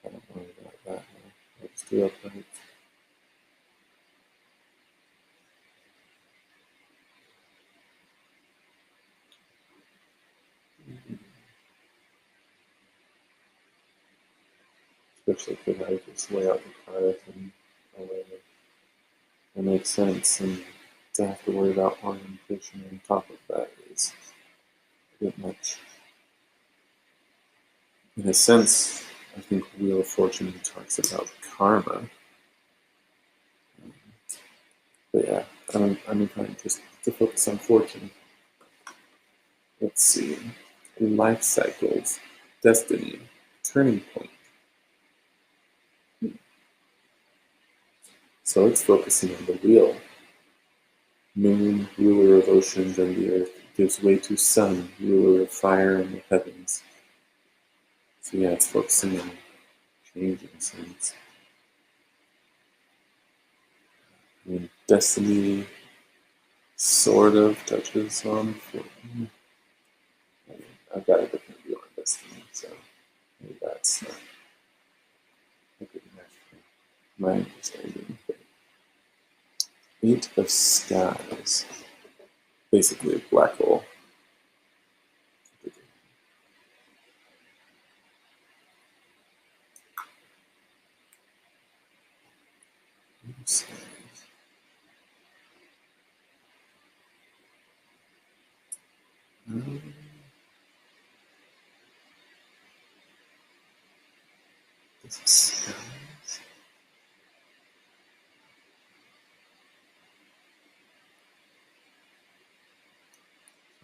I don't worry about that now. I'll just do upright. wish I could have just lay out the cards and away. That makes sense, and to have to worry about orientation on top of that is a bit much. In a sense, I think Wheel of Fortune talks about karma. But yeah, I'm inclined just to focus on fortune. Let's see. Life cycles, destiny, turning point. So it's focusing on the wheel. Moon, ruler of oceans and the earth, gives way to sun, ruler of fire and the heavens. So yeah, it's focusing on change in a sense. I mean, destiny sort of touches on fortune. I mean, I've got a different view on destiny, so maybe that's a good match for my understanding. Eight of Skies, basically a black hole. Skies.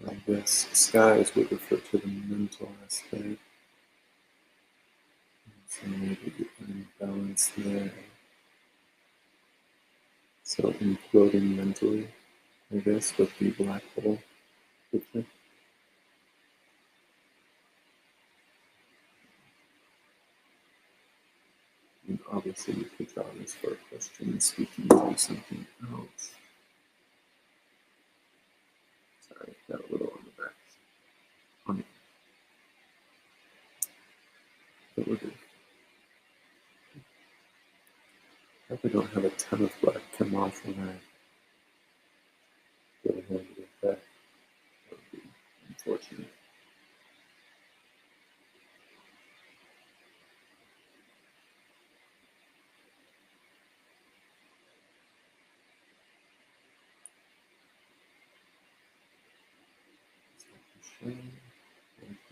I guess skies would refer to the mental aspect. So maybe an imbalance there. So imploding mentally, I guess, with the black hole picture. And obviously you could draw this for a question speaking to something else. Sorry, got a little on the back. But we're good. I hope I don't have a ton of black come off when I go ahead with that. That would be unfortunate.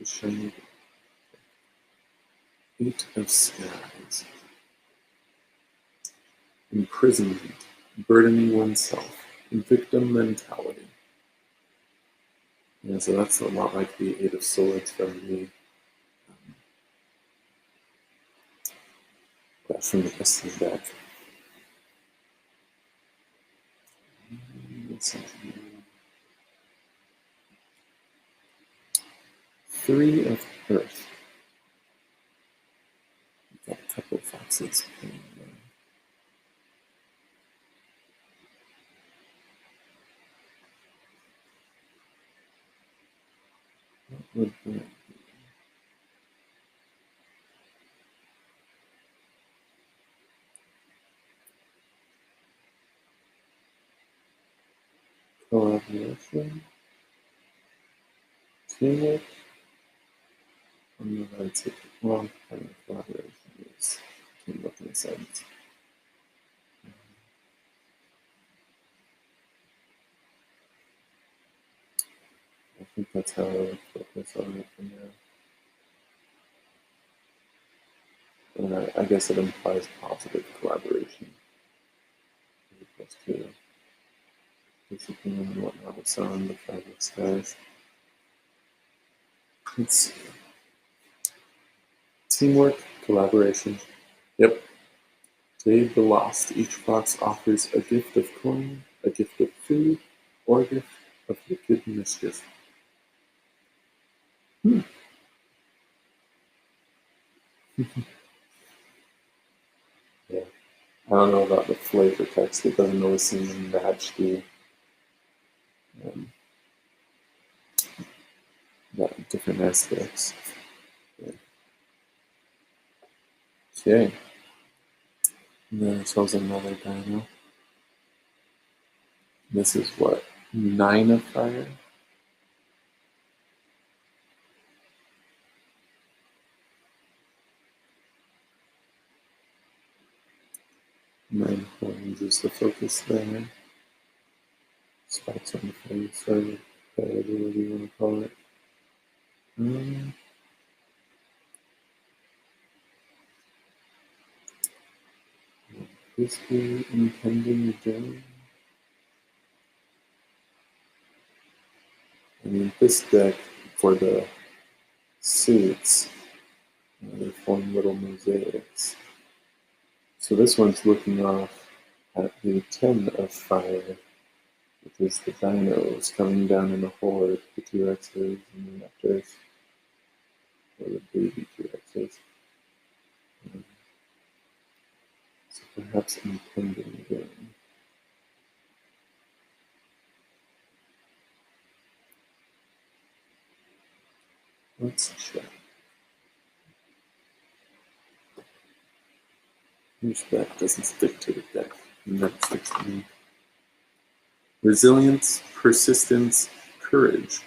Shiny. Eight of Skies. Imprisonment, burdening oneself, victim mentality. Yeah, so that's a lot like the Eight of Swords from the Destiny deck. Three of Earth. We've got a couple of foxes playing there. What would that be? Collaboration? Teamwork? On the right side. Well, kind of collaboration is teamwork in a sense. I think that's how I would focus on it for now. And I guess it implies positive collaboration as opposed to discipline and whatnot. It's on the Five of Skies. Let's see. Teamwork, collaboration. Yep. Save the lost. Each fox offers a gift of coin, a gift of food, or a gift of wicked mischief. Yeah, I don't know about the flavor text. It doesn't always seem to match the different aspects. Yeah. Okay. And then ourselves another dino. This is what? 9 of fire? Nine horns is the focus there. Spots on the face, or whatever you want to call it. Is the impending doom? I mean, this deck for the suits, they form little mosaics. So this one's looking off at the 10 of fire, which is the dinos coming down in a horde, the T-Rexes and the Raptors, or the baby T-Rexes. So perhaps impending doom. Let's check. Which deck doesn't stick to the deck? And that sticks to me. Resilience, persistence, courage.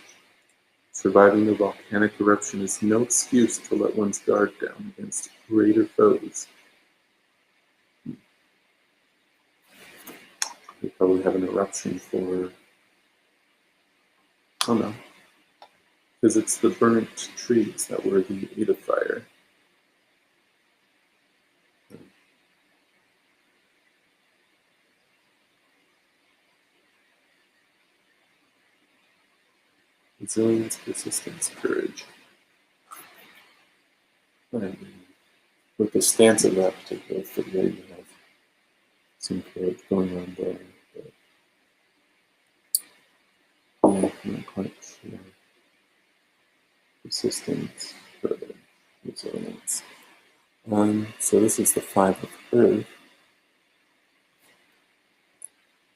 Surviving a volcanic eruption is no excuse to let one's guard down against greater foes. We probably have an eruption for... Oh no. Because it's the burnt trees that were the 8 of fire. Resilience, persistence, courage. I mean, with the stance of that particular figure, you have some courage going on there. But I'm not quite sure. Persistence, courage, resilience. So this is the 5 of earth.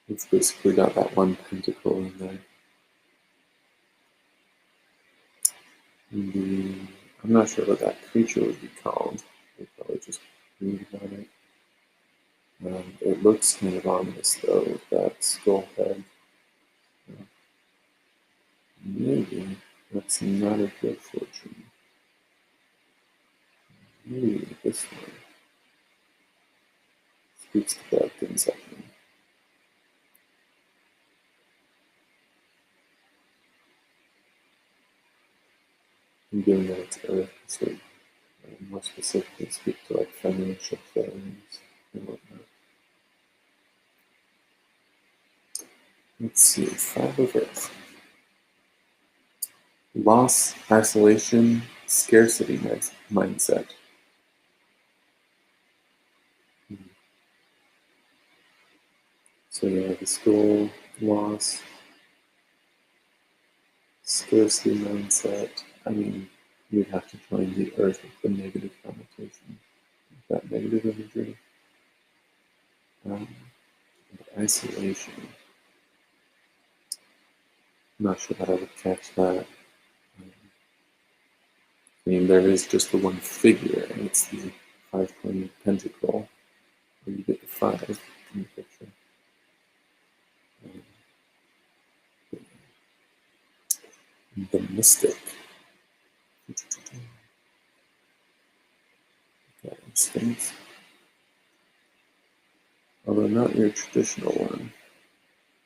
It's basically got that one pentacle in there. I'm not sure what that creature would be called. We'll probably just read about it. It looks kind of ominous though, with that skull head. Maybe that's not a good fortune. Maybe this one speaks to bad things happening. And given that it's earth, this would more specifically speak to like financial failings and whatnot. Let's see, 5 of earth. Loss, isolation, scarcity mindset. So you have the skull, loss, scarcity mindset. I mean, you'd have to join the earth with the negative connotation, that negative imagery. Isolation. I'm not sure how I would catch that. I mean, there is just the one figure, and it's the 5-pointed pentacle, where you get the 5 in the picture. The mystic. That instance. Although not your traditional one.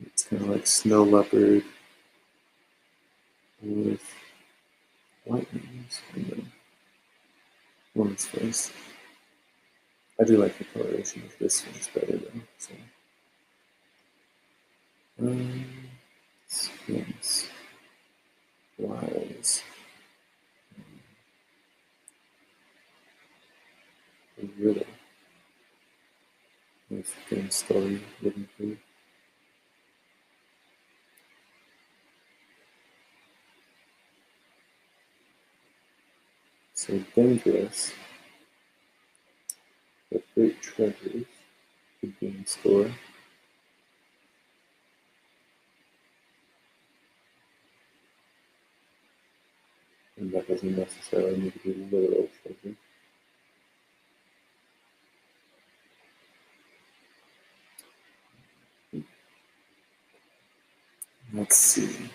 It's kind of like snow leopard with white wings and then woman's face. I do like the coloration of this one, it's better though. So. Skins. Wise. A riddle. With the game story living through. So dangerous, but great treasures could be in store. And that doesn't necessarily need to be literal treasure. Let's see.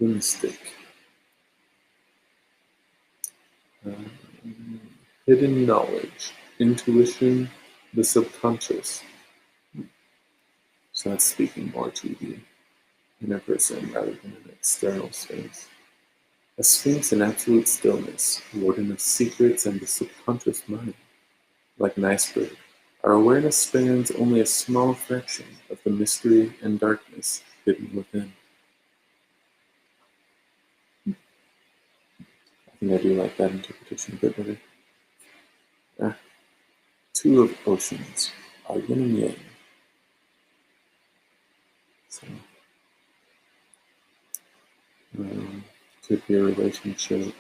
The mystic. Hidden knowledge, intuition, the subconscious. So that's speaking more to the inner person rather than an external space. A sphinx in absolute stillness, warden of secrets and the subconscious mind. Like an iceberg, our awareness spans only a small fraction of the mystery and darkness hidden within. I think I do like that interpretation a bit better. Two of oceans are yin and yang. So, could be a relationship,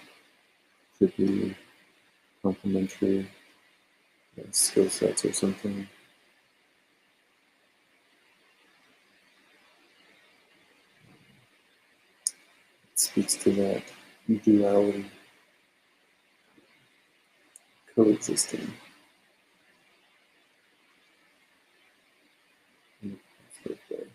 could be complementary skill sets or something. It speaks to that duality coexisting in a positive way.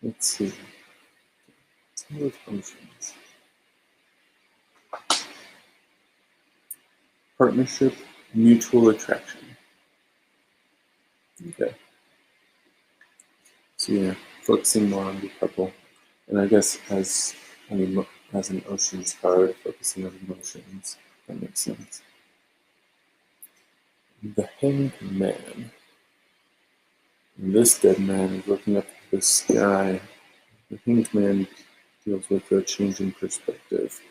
Let's see. Two of oceans. Partnership, mutual attraction. Okay. So yeah, focusing more on the couple. And I guess as an oceans card, focusing on emotions. That makes sense. The Hanged Man. And this dead man is looking up at the sky. The Hanged Man deals with a change in perspective,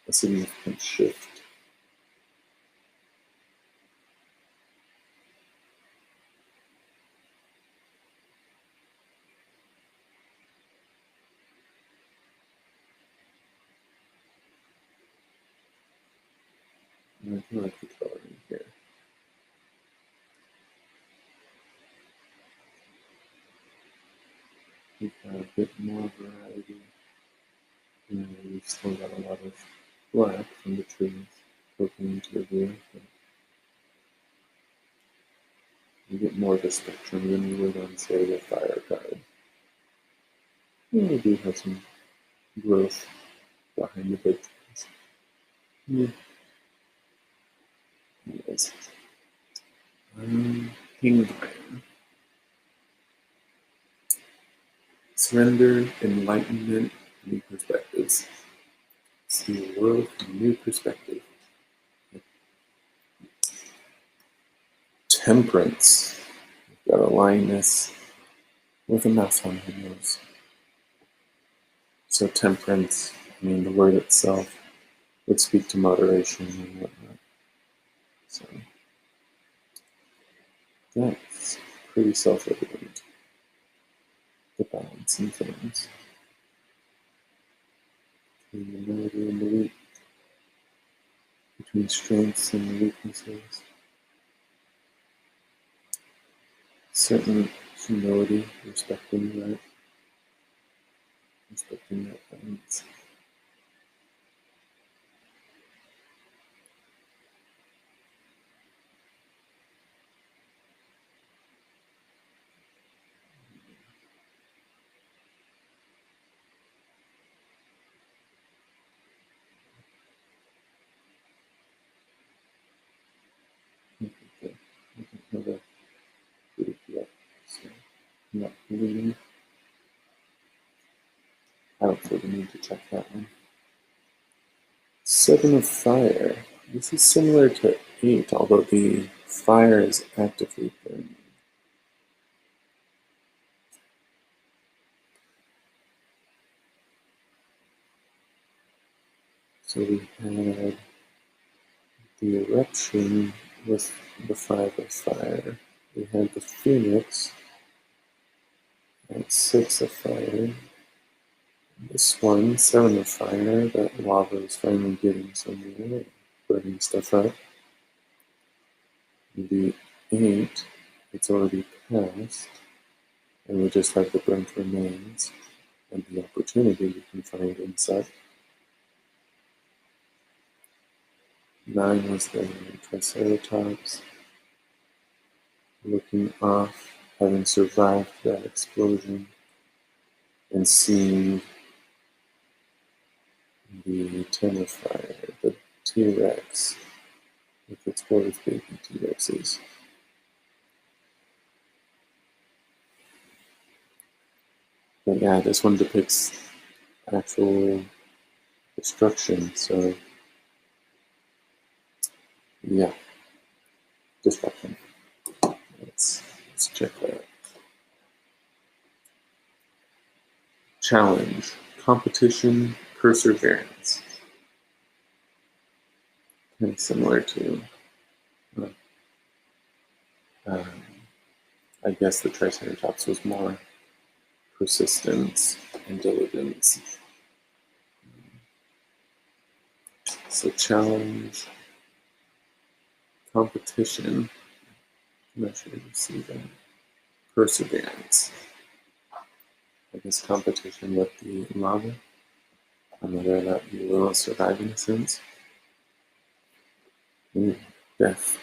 a significant shift. And I like the coloring here. We've got a bit more variety. We've still got a lot of black from the trees poking into the view. But you get more of a spectrum than you would on, say, the fire card. And we do have some growth behind the big trees. Yeah. Anyways. Hanged Man. Surrender, enlightenment, new perspectives. See the world from a new perspective. Temperance. We've got a lioness with a mouse on her nose. So temperance, I mean the word itself, would speak to moderation and whatnot. So that's pretty self-evident. The balance in things. Between the melody and the weak. Between strengths and weaknesses. Certain humility, respecting that balance. Okay. I don't have a group yet, so I'm not reading. I don't feel the need to check that one. Seven of Fire. This is similar to 8, although the fire is actively burning. So we had the eruption with the 5 of Fire. We had the Phoenix at 6 of Fire. This one, 7 of Fire, that lava is finally getting somewhere, burning stuff up. The 8, it's already passed, and we just have the burnt remains and the opportunity we can find inside. 9 was the Triceratops, looking off, having survived that explosion, and seeing the Terrifier, the T-Rex, with its 4th baby T-Rexes. But yeah, this one depicts actual destruction, so yeah, destruction. Let's check that. Challenge, competition, perseverance. Kind of similar to, I guess the Triceratops was more persistence and diligence. So challenge, competition, I'm not sure you see that. Perseverance. I guess competition with the lava, and whether or not you will survive in a sense. Death.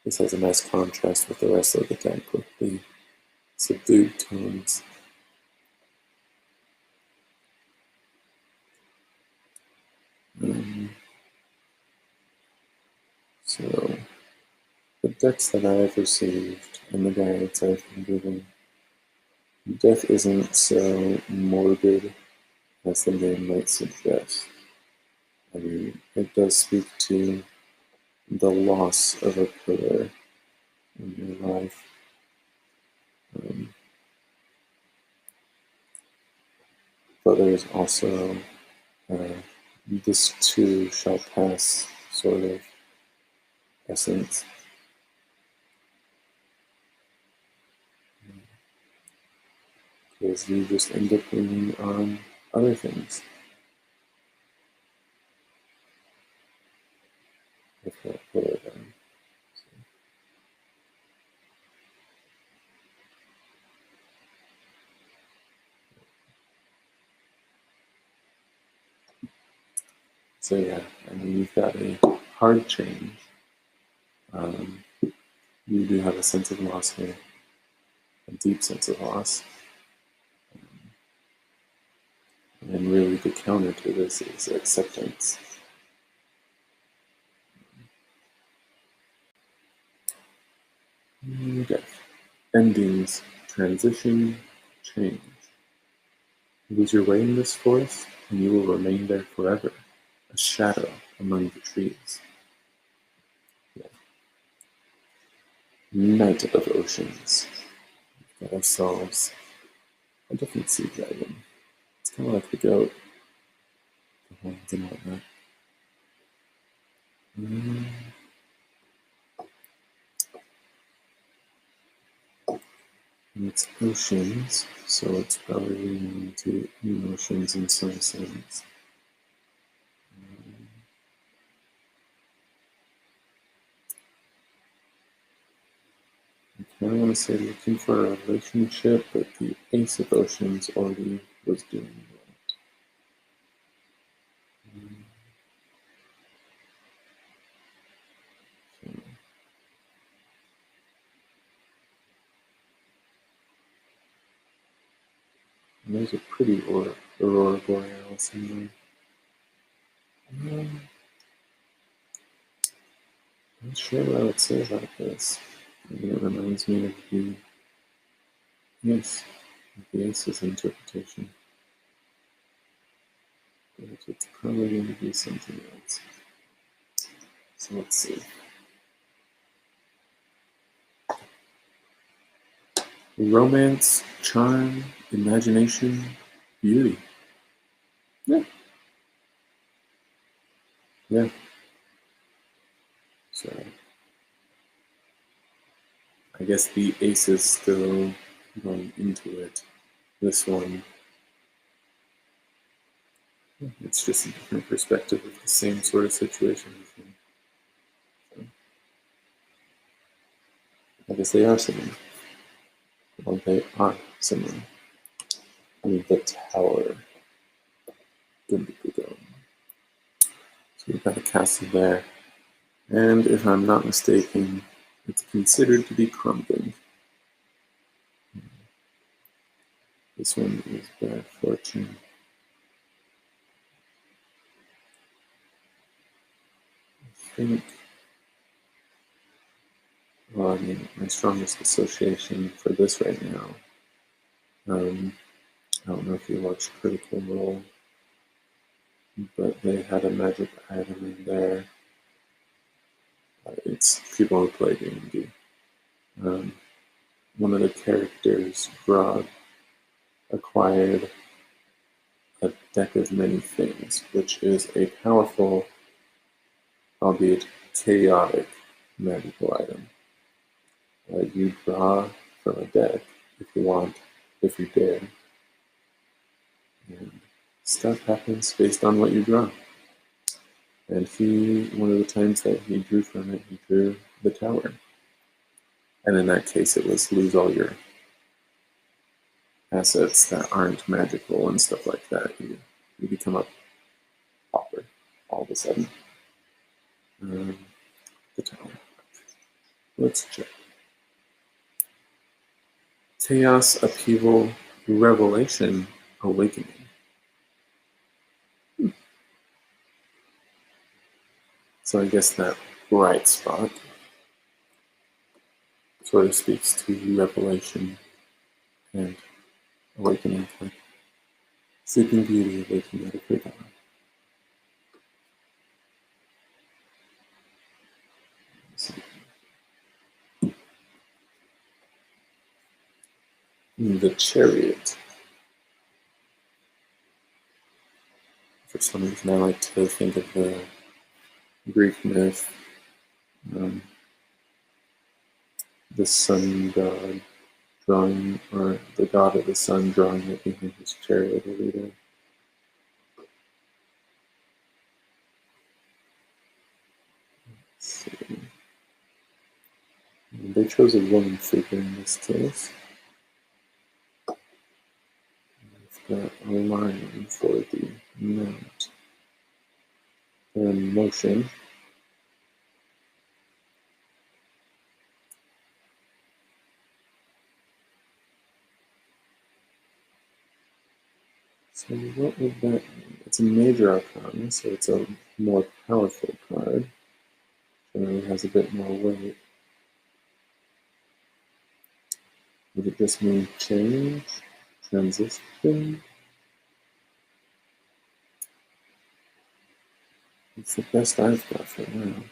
This has a nice contrast with the rest of the deck with the subdued tones. So the decks that I've received and the guidance I've been given, death isn't so morbid as the name might suggest. I mean, it does speak to the loss of a pillar in your life. But there's also this too shall pass sort of essence. Because you just end up leaning on other things. With that pillar down. So yeah, I mean, you've got a hard change. You do have a sense of loss here, a deep sense of loss. And really the counter to this is acceptance. Death. Endings, transition, change. Lose your way in this forest, and you will remain there forever, a shadow among the trees. Yeah. Night of Oceans. We've got ourselves a different sea dragon. It's kind of like the goat, the horns and whatnot. And it's oceans, so it's probably leaning into emotions in some sense. I kind of want to say looking for a relationship, but the Ace of Oceans already was doing that. So, and there's a pretty Aurora Borealis in there. I'm not sure what I would say about this. I mean, it reminds me of the Ace's interpretation. But it's probably going to be something else. So let's see. Romance, charm, imagination, beauty. Yeah. Yeah. So I guess the ace is still going into it. This one, it's just a different perspective of the same sort of situation. So, I guess they are similar. Well, they are similar. I mean, the tower. So So we've got a castle there. And if I'm not mistaken, it's considered to be crumbling. This one is bad fortune. I think, well, I mean, my strongest association for this right now, I don't know if you watched Critical Role, but they had a magic item in there. It's people who play D&D. One of the characters, Grog, acquired a deck of many things, which is a powerful, albeit chaotic, magical item. You draw from a deck if you want, if you dare, and stuff happens based on what you draw. And one of the times that he drew from it, he drew the tower. And in that case, it was lose all your assets that aren't magical and stuff like that. You become a pauper all of a sudden. The tower. Let's check. Chaos, upheaval, revelation, awakening. So I guess that bright spot sort of speaks to revelation and awakening, like Sleeping Beauty awakening out of her dawn. The Chariot. For some reason, I like to think of the Greek myth, the sun god drawing, or the god of the sun drawing it behind his chariot every day. Let's see. And they chose a woman figure in this case. We've got a lion for the mount. They're in motion. So what would that mean? It's a major arcana, so it's a more powerful card. Generally has a bit more weight. Would it just mean change? Transition? It's the best I've got for now.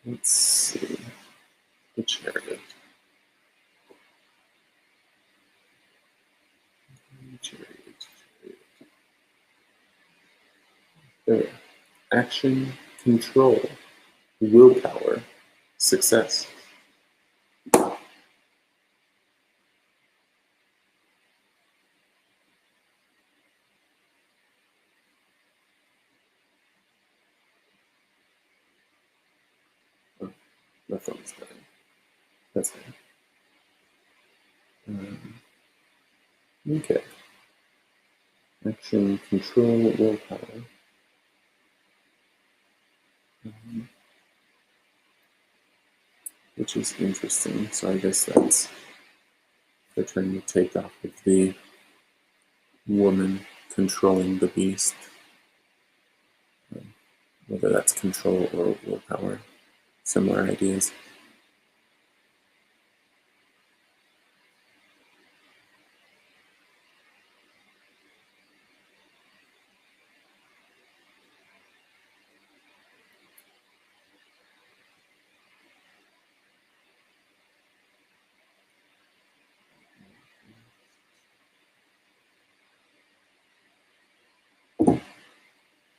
Let's see. The Chariot. Chariot. There. Action, control, willpower, success. Oh, my phone's dying. That's fine. Okay. Action, control, willpower. Which is interesting. So I guess they're trying to take off of the woman controlling the beast. Whether that's control or willpower. Similar ideas.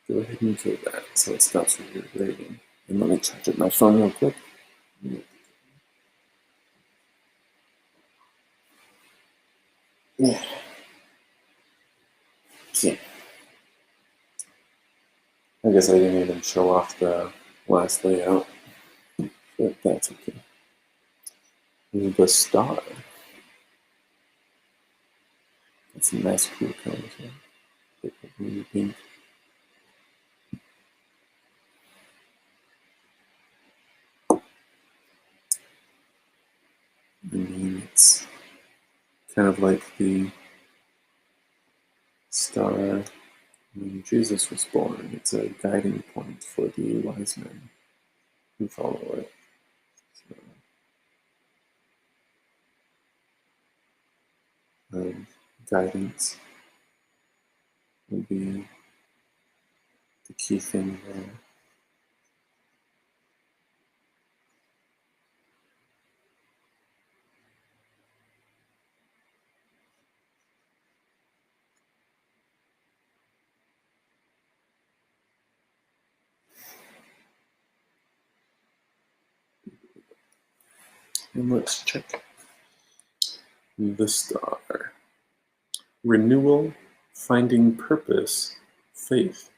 Go ahead and kill that so it stops reverberating. And let me charge up my phone real quick. Yeah. Okay. I guess I didn't even show off the last layout, but that's okay. The star. It's some nice cool colors. Really pink. I mean, it's kind of like the star when Jesus was born. It's a guiding point for the wise men who follow it. So, guidance will be the key thing there. And let's check the star. Renewal, finding purpose, faith.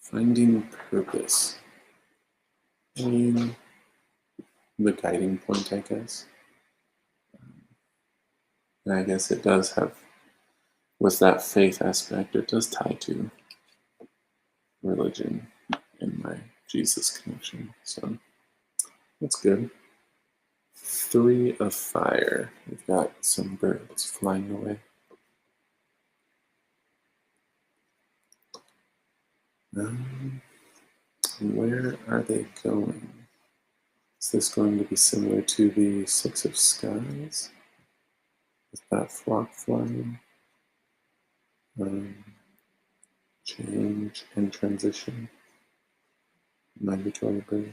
Finding purpose. I mean, the guiding point, I guess. And I guess it does have, with that faith aspect, it does tie to religion and my Jesus connection. So that's good. 3 of fire. We've got some birds flying away. Where are they going? Is this going to be similar to the 6 of skies? With that flock flying? Change and transition. Migratory birds.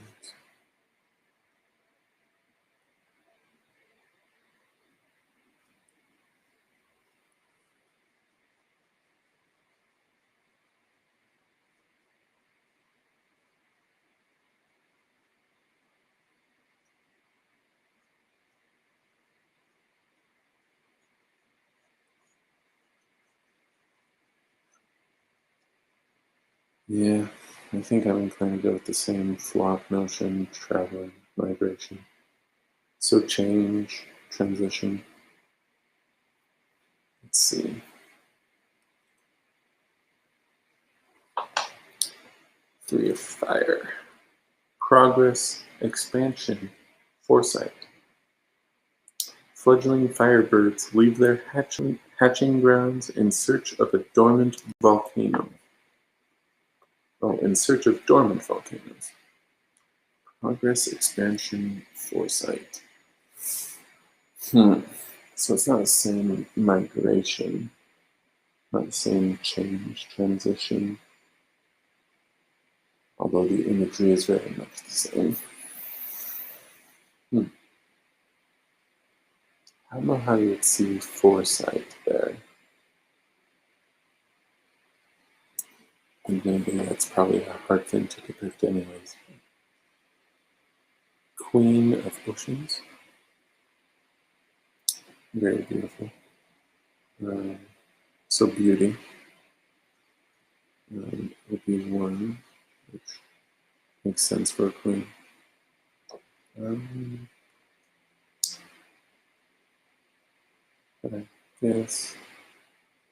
Yeah, I think I'm inclined to go with the same flock notion, traveling, migration. So change, transition. Let's see. 3 of fire. Progress, expansion, foresight. Fledgling firebirds leave their hatching grounds in search of a dormant volcano. Oh, in search of dormant volcanoes. Progress, expansion, foresight. So it's not the same migration, not the same change, transition, although the imagery is very much the same. I don't know how you would see foresight there. And maybe that's probably a hard thing to depict anyways. Queen of Oceans. Very beautiful. So beauty would be 1, which makes sense for a queen. But I guess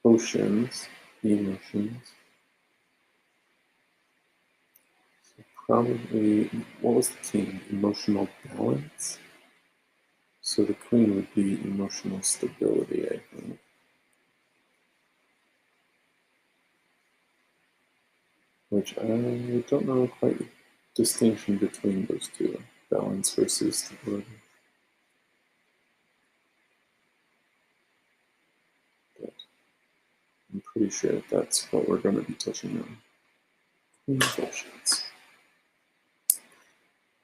oceans, emotions. So probably, what was the king? Emotional balance? So the queen would be emotional stability, I think. Which I don't know quite the distinction between those two, balance versus stability. But I'm pretty sure that's what we're going to be touching on. Queen of Oceans.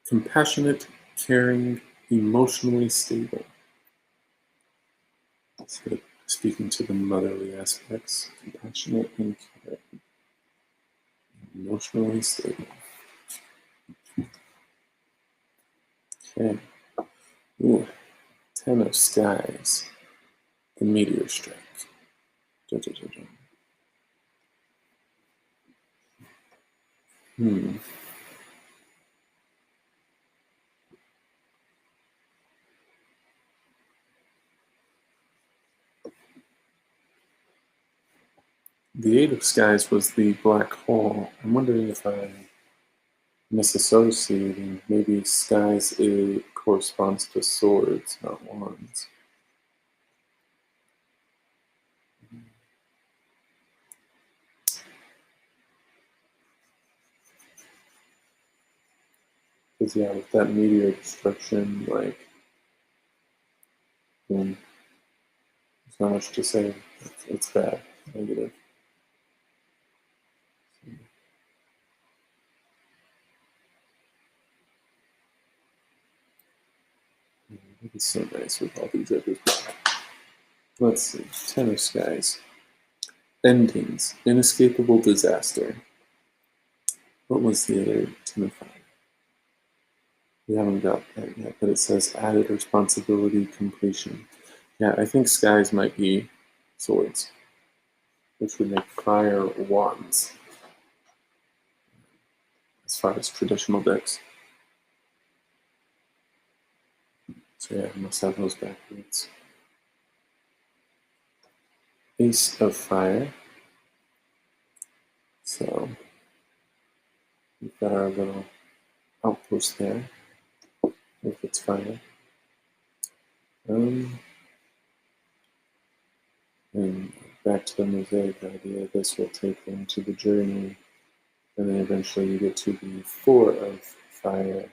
Compassionate, caring, emotionally stable. So speaking to the motherly aspects, compassionate and caring, emotionally stable. Okay. Ooh, 10 of skies. The meteor strike. Dun, dun, dun, dun. The Eight of Skies was the black hole. I'm wondering if I'm misassociating. Maybe skies corresponds to swords, not wands. Because yeah, with that meteor destruction, like, there's not much to say. It's bad, negative. It's so nice with all these others. Let's see. Ten of Skies. Endings. Inescapable disaster. What was the other Ten of Fire? We haven't got that yet, but it says added responsibility, completion. Yeah, I think skies might be swords, which would make fire wands as far as traditional decks. So yeah, I must have those backwards. Ace of Fire. So we've got our little outpost there, if it's fire. And back to the mosaic idea, this will take them to the journey, and then eventually you get to the Four of Fire,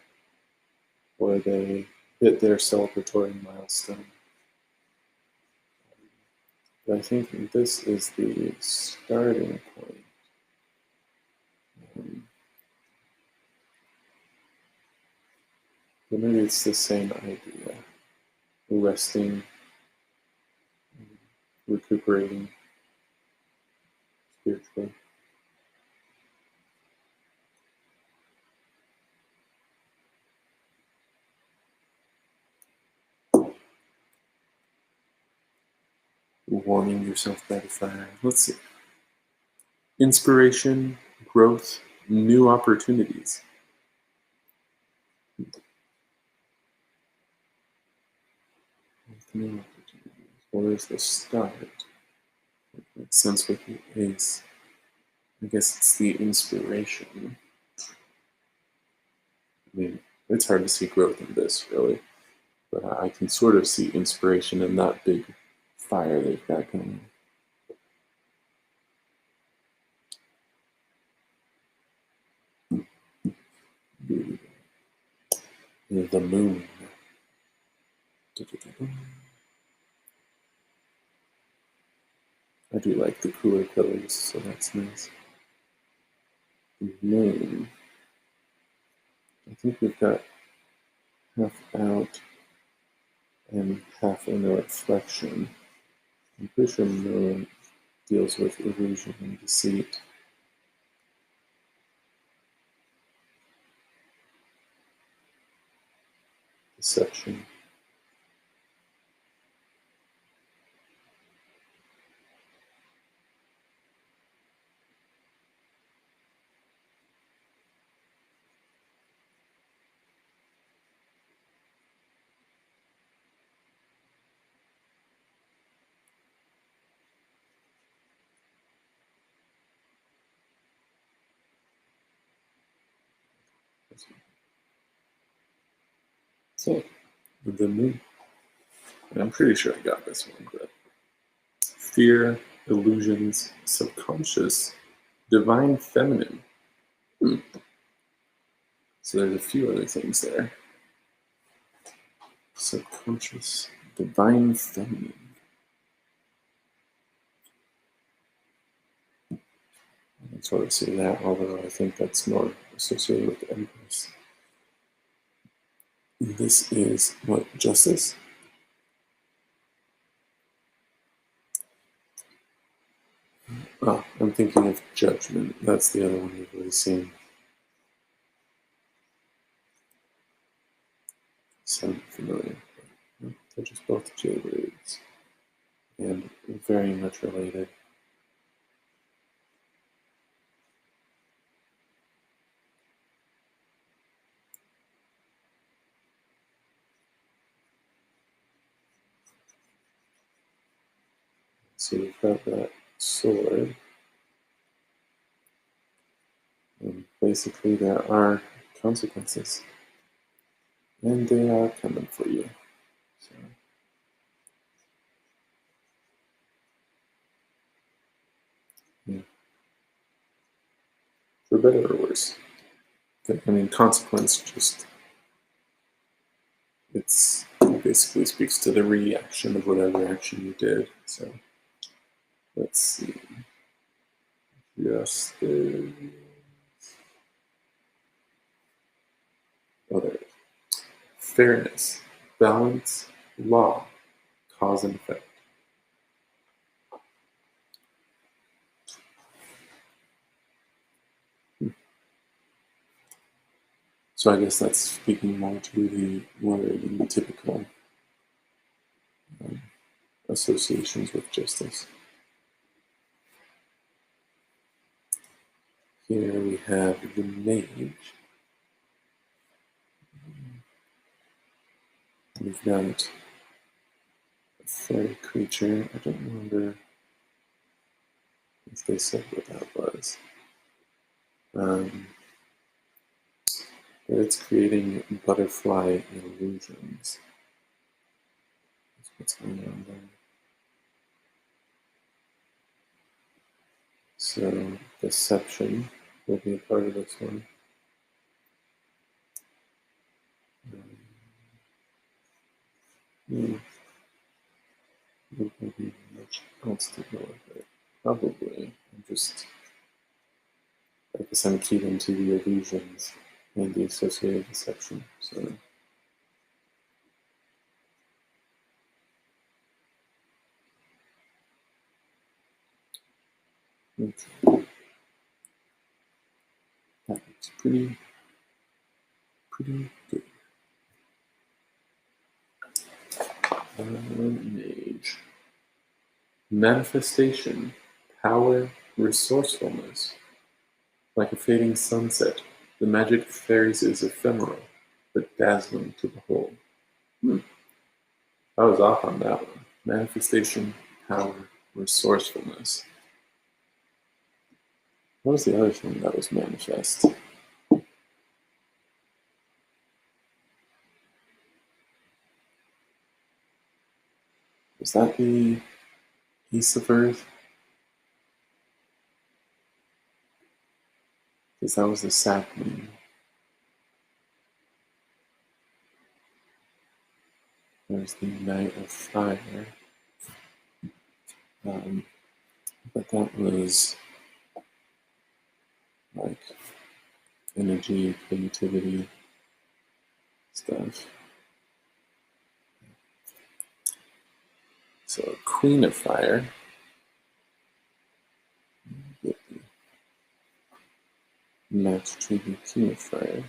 where they hit their celebratory milestone. But I think this is the starting point. But maybe it's the same idea. Resting, recuperating spiritually. Warming yourself by the fire. Let's see. Inspiration, growth, new opportunities. New opportunities. Well, there's the start. It makes sense with the ace. I guess it's the inspiration. I mean, it's hard to see growth in this, really. But I can sort of see inspiration in that big fire they've got going. The moon. I do like the cooler colors, so that's nice. The moon. I think we've got half out and half in a reflection. I'm pretty sure moon deals with illusion and deceit. Deception. So, the moon. And I'm pretty sure I got this one, but fear, illusions, subconscious, divine feminine. So there's a few other things there. Subconscious, divine feminine. I can sort of see that, although I think that's more associated with Empress. This is what, justice? Oh, I'm thinking of judgment. That's the other one we've already seen. Sound familiar. They're just both jailbirds and very much related. So you've got that sword. basically there are consequences, and they are coming for you. So, yeah. For better or worse. I mean, consequence just, it basically speaks to the reaction of whatever action you did. So let's see. Justice. Oh, there it is. Fairness, balance, law, cause and effect. So I guess that's speaking more to the typical associations with justice. Here we have the mage. We've got a fairy creature. I don't remember if they said what that was. But it's creating butterfly illusions. That's what's going on there. So deception will be a part of this one. There will be much else to go with it. Probably. I guess I'm keyed into the illusions and the associated deception. So okay. That looks pretty good. Mage. Manifestation, power, resourcefulness. Like a fading sunset, the magic of fairies is ephemeral, but dazzling to behold. I was off on that one. Manifestation, power, resourcefulness. What was the other thing that was manifest? Was that the Piece of Earth? Because that was the sapling. There's the Night of Fire. But that was like energy, creativity stuff. So Queen of Fire. Match to the King of Fire.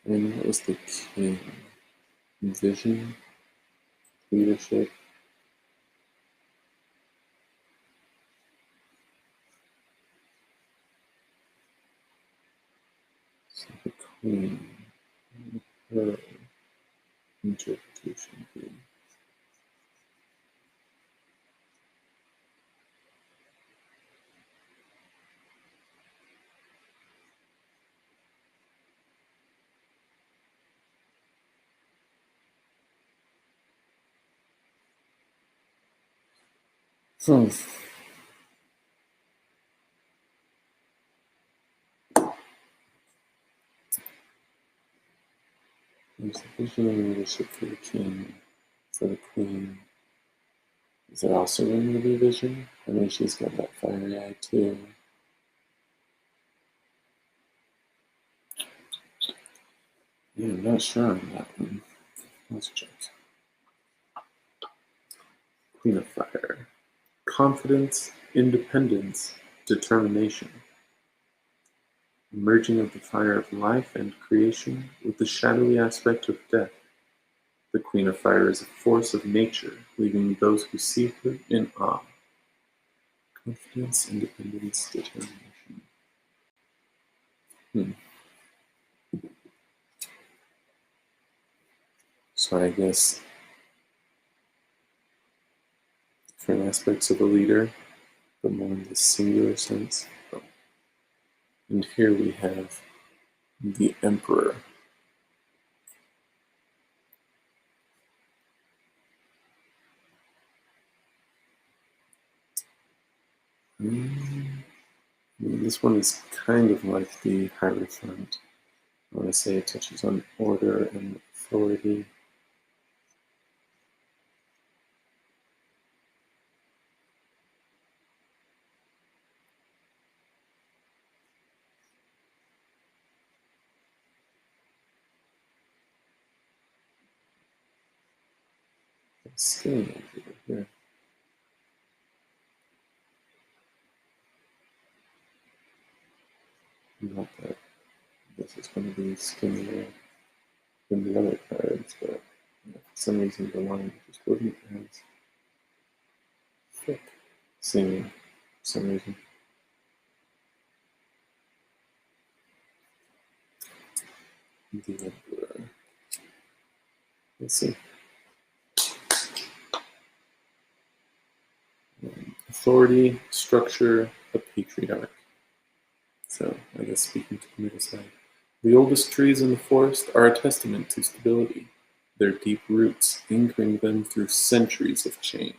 And what was the King? Vision, leadership. So the Queen, her interpretation be. There's the vision and leadership for the King, for the Queen. Is there also going to be vision? I mean, she's got that fiery eye too. Yeah, I'm not sure on that one. Let's check. Queen of Fire. Confidence, independence, determination. Merging of the fire of life and creation with the shadowy aspect of death. The Queen of Fire is a force of nature, leaving those who see her in awe. Confidence, independence, determination. So I guess different aspects of a leader, but more in the singular sense. And here we have the Emperor. This one is kind of like the Hierophant. I want to say it touches on order and authority. Skinny over here. Not that this is going to be skinnier than the other cards, but for some reason the line just wasn't as thick seeming for some reason. The Emperor. Let's see. Authority, structure, a patriarch. So, I guess speaking to the middle side. The oldest trees in the forest are a testament to stability, their deep roots anchoring them through centuries of change.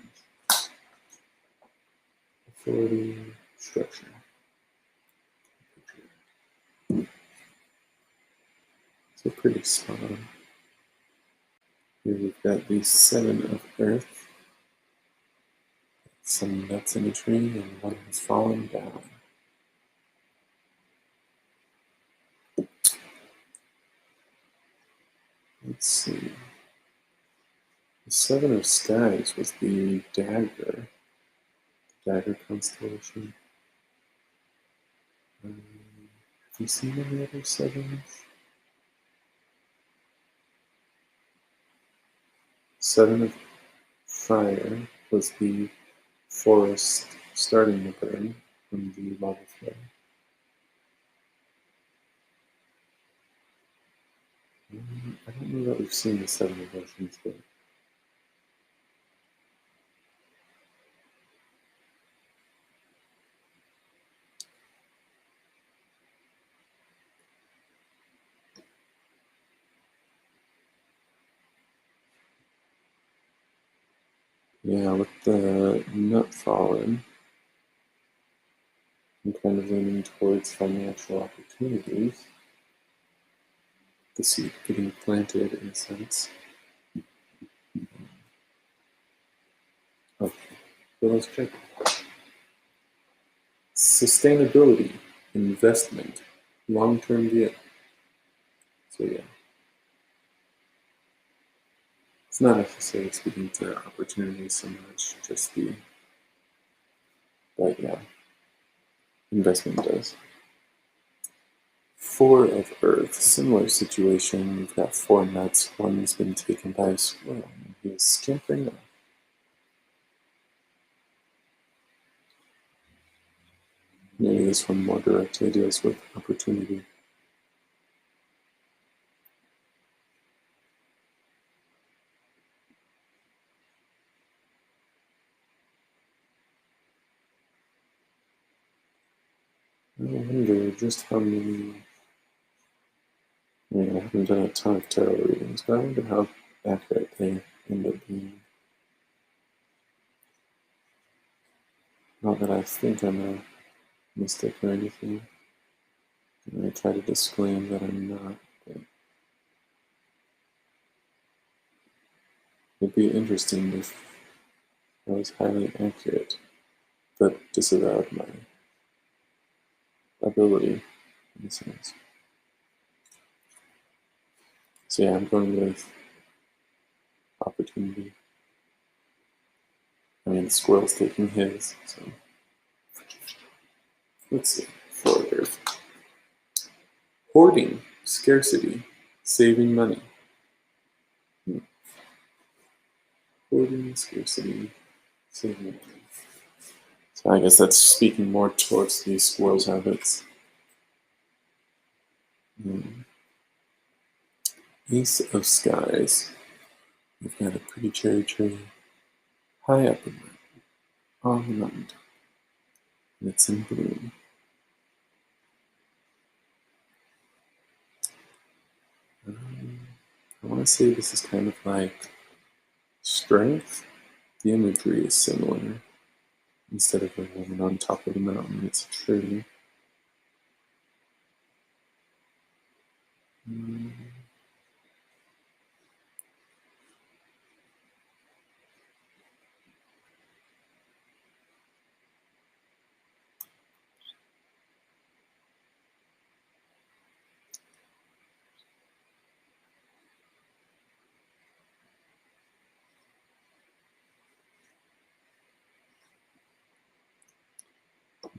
Authority, structure. So pretty spot on. Here we've got the Seven of Earth. Some nuts in a tree and one has fallen down. Let's see. The Seven of Skies was the dagger constellation. Have you seen any other sevens? Seven of Fire was the forest starting to burn from the lava flow. I don't know that we've seen the Seven of Oceans yet. Yeah, with the nut fallen, I'm kind of leaning towards financial opportunities. The seed getting planted in a sense. Okay, so let's check. Sustainability, investment, long-term view. So yeah. It's not necessarily speaking to opportunities so much, just the, but yeah, investment does. Four of Earth, similar situation. We've got four nuts. One's been taken by a squirrel, and he is scampering off. Maybe this one more directly deals with opportunity. I wonder just how many. I haven't done a ton of tarot readings, but I wonder how accurate they end up being. Not that I think I'm a mystic or anything. And I try to disclaim that I'm not, but it'd be interesting if I was highly accurate, but disavowed my ability in a sense. So yeah, I'm going with opportunity. I mean, the squirrel's taking his, so. Let's see. For Earth. Hoarding, scarcity, saving money. Hoarding, scarcity, saving money. So I guess that's speaking more towards the squirrel's habits. Ace of Skies. We've got a pretty cherry tree high up in there. on the mountain. And it's in bloom. I want to say this is kind of like strength. The imagery is similar. Instead of a woman on top of the mountain, it's a tree.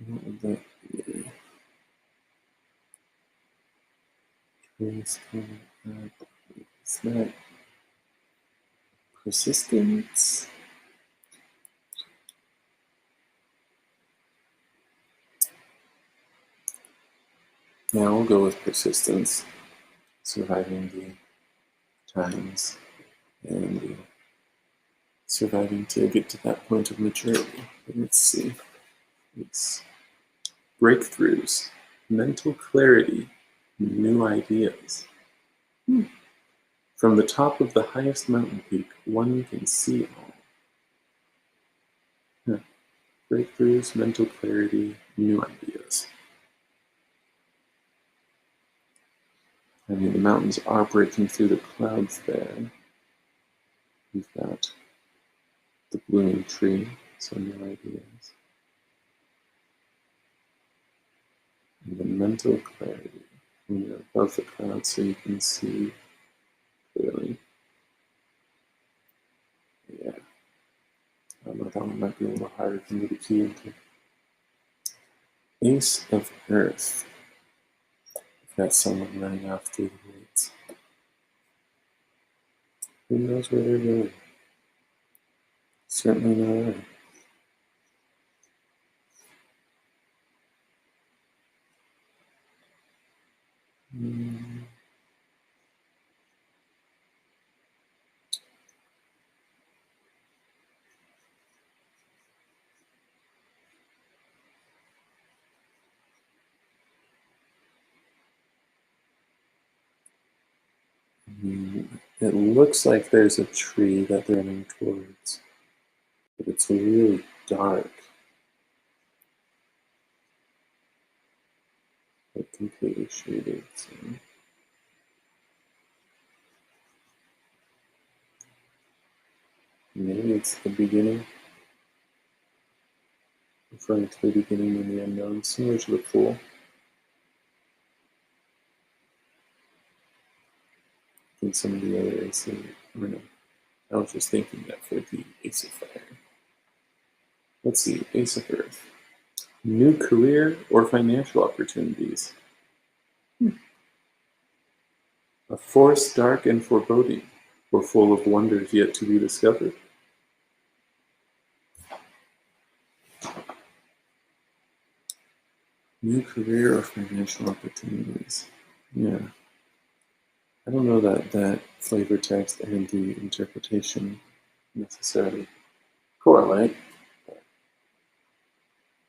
What would that be? Is that persistence? Yeah, we'll go with persistence. Surviving the times and surviving to get to that point of maturity. Let's see. It's breakthroughs, mental clarity, new ideas. From the top of the highest mountain peak, one can see all. Yeah. Breakthroughs, mental clarity, new ideas. I mean, the mountains are breaking through the clouds there. We've got the blooming tree, so new ideas. And the mental clarity. When you're above the clouds so you can see clearly. Yeah. I don't know, that one might be a little harder for me to key into. Ace of Earth. We've got someone running off through the woods. Who knows where they're going? Certainly not I. It looks like there's a tree that they're running towards, but it's really dark. Like completely shaded. So. Maybe it's the beginning. Referring to the beginning and the unknown, similar to the Fool. I think some of the other aces, or no, I was just thinking that for the Ace of Fire. Let's see, Ace of Earth. New career or financial opportunities. A force dark and foreboding, or full of wonders yet to be discovered. New career or financial opportunities. Yeah. I don't know that flavor text and the interpretation necessarily correlate.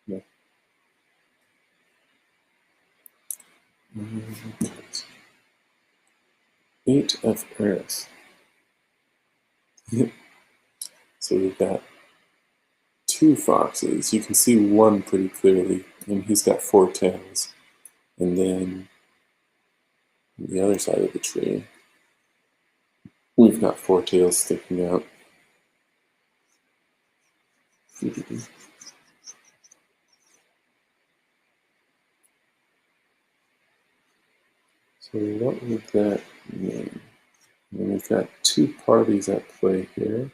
Yeah. Eight of Earth. So we've got two foxes. You can see one pretty clearly, and he's got four tails. And then on the other side of the tree, we've got four tails sticking out. So what would that mean? And we've got two parties at play here.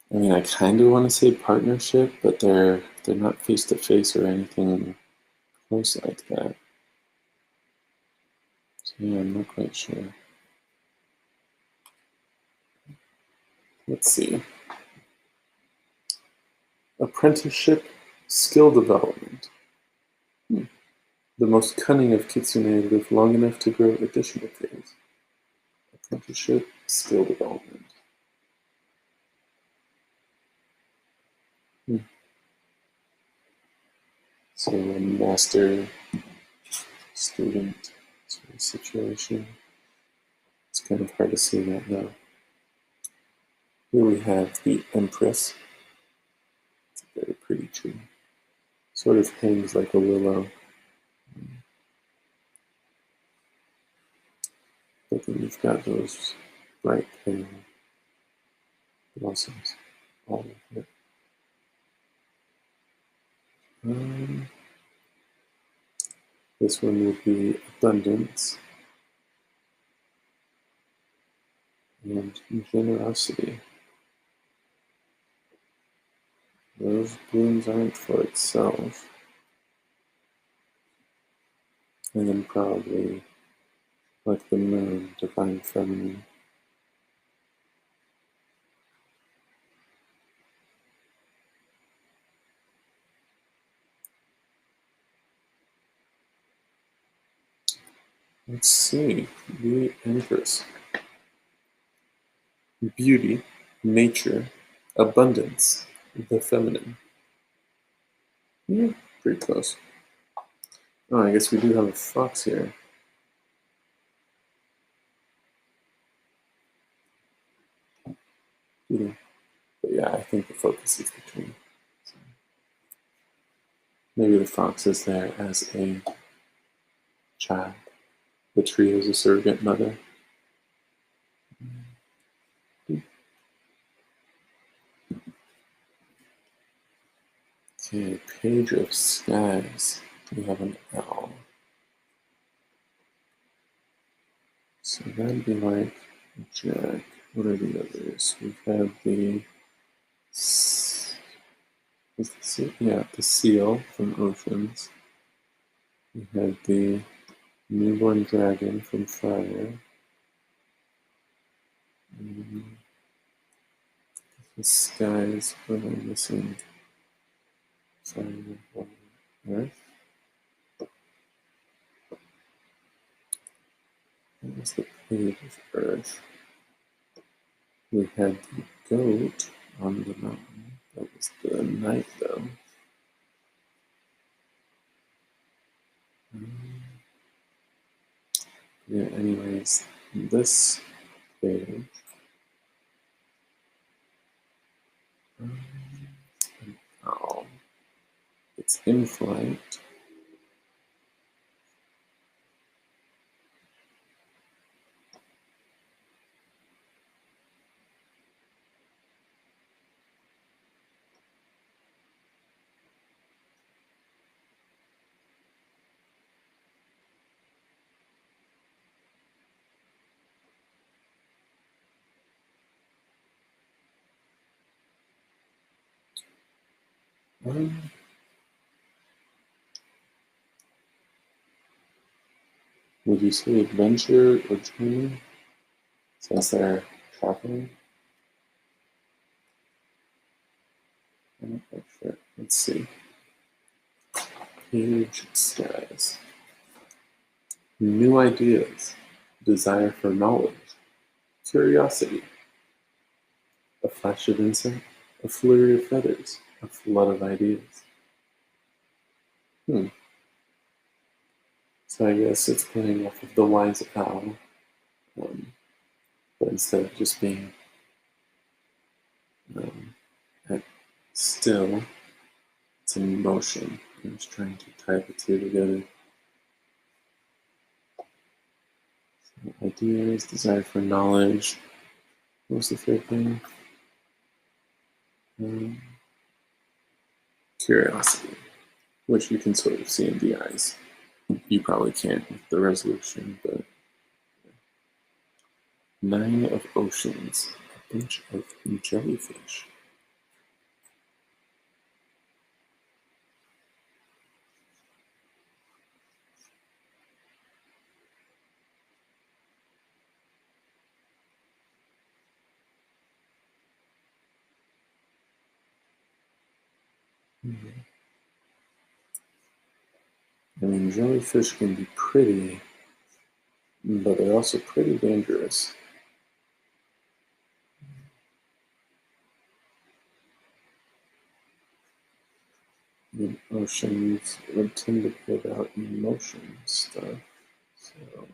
I mean, I kind of want to say partnership, but they're not face to face or anything close like that. Yeah, I'm not quite sure. Let's see. Apprenticeship skill development. The most cunning of kitsune live long enough to grow additional things. Apprenticeship skill development. So a master student sort of situation. It's kind of hard to see that now. Here we have the Empress. It's a very pretty tree. Sort of hangs like a willow. But then you've got those bright pale blossoms all over it. This one would be abundance and generosity. Those blooms aren't for itself. And then probably, like the moon, divine feminine. Let's see, the Empress. Beauty, nature, abundance, the feminine. Yeah, pretty close. Oh, I guess we do have a fox here. Yeah. But yeah, I think the focus is between. So maybe the fox is there as a child. The tree is a surrogate mother. Okay, page of skies. We have an owl. So that'd be like Jack. What are the others? We've had the the seal from Oceans. We had the newborn dragon from Fire. The skies. What am I missing? Fire, water, earth. That was the page of Earth. We had the goat on the mountain. That was the night, though. Yeah, anyways, this page. Oh, it's in flight. Would you say adventure or journey? Since they're traveling? I'm not quite sure. Let's see. Page skies. New ideas. Desire for knowledge. Curiosity. A flash of insight. A flurry of feathers. A flood of ideas. So I guess it's playing off of the wise owl. But instead of just being at still, it's in motion. I'm just trying to tie the two together. So ideas, desire for knowledge. What was the third thing? Curiosity, which you can sort of see in the eyes. You probably can't with the resolution, but 9 of oceans, a bunch of jellyfish. I mean, jellyfish can be pretty, but they're also pretty dangerous. The oceans would tend to put out emotion stuff, so.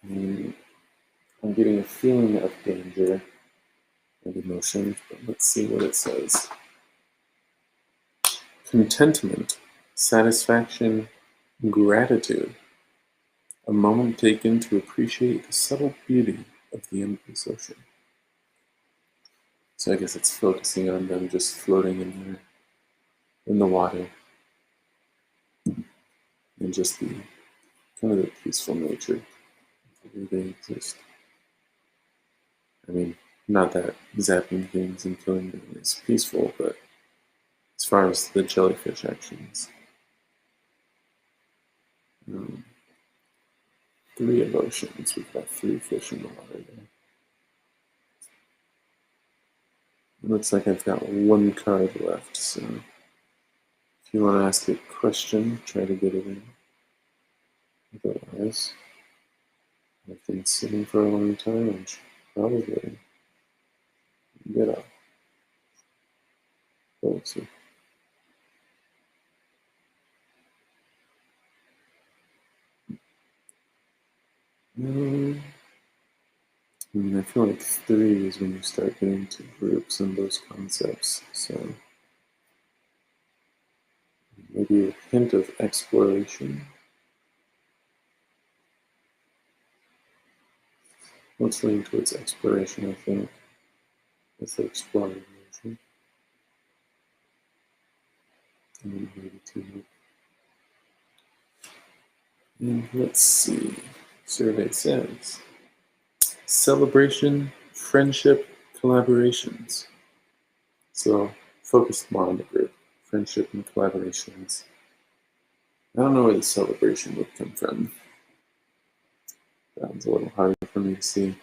I mean, I'm getting a feeling of danger and emotion, but let's see what it says. Contentment, satisfaction, gratitude. A moment taken to appreciate the subtle beauty of the endless ocean. So I guess it's focusing on them just floating in there, in the water, and just the kind of the peaceful nature of where they exist. I mean, not that zapping things and killing them is peaceful, but as far as the jellyfish actions, 3 emotions. We've got 3 fish in the water there. It looks like I've got 1 card left, so if you want to ask a question, try to get it in. Otherwise, I've been sitting for a long time and probably get up. Let's see. I mean, I feel like 3 is when you start getting to groups and those concepts, so maybe a hint of exploration. Let's lean towards exploration, I think. Let's explore emotion. And maybe 2. And let's see. Survey says celebration, friendship, collaborations. So focus more on the group, friendship and collaborations. I don't know where the celebration would come from. That one's a little harder for me to see.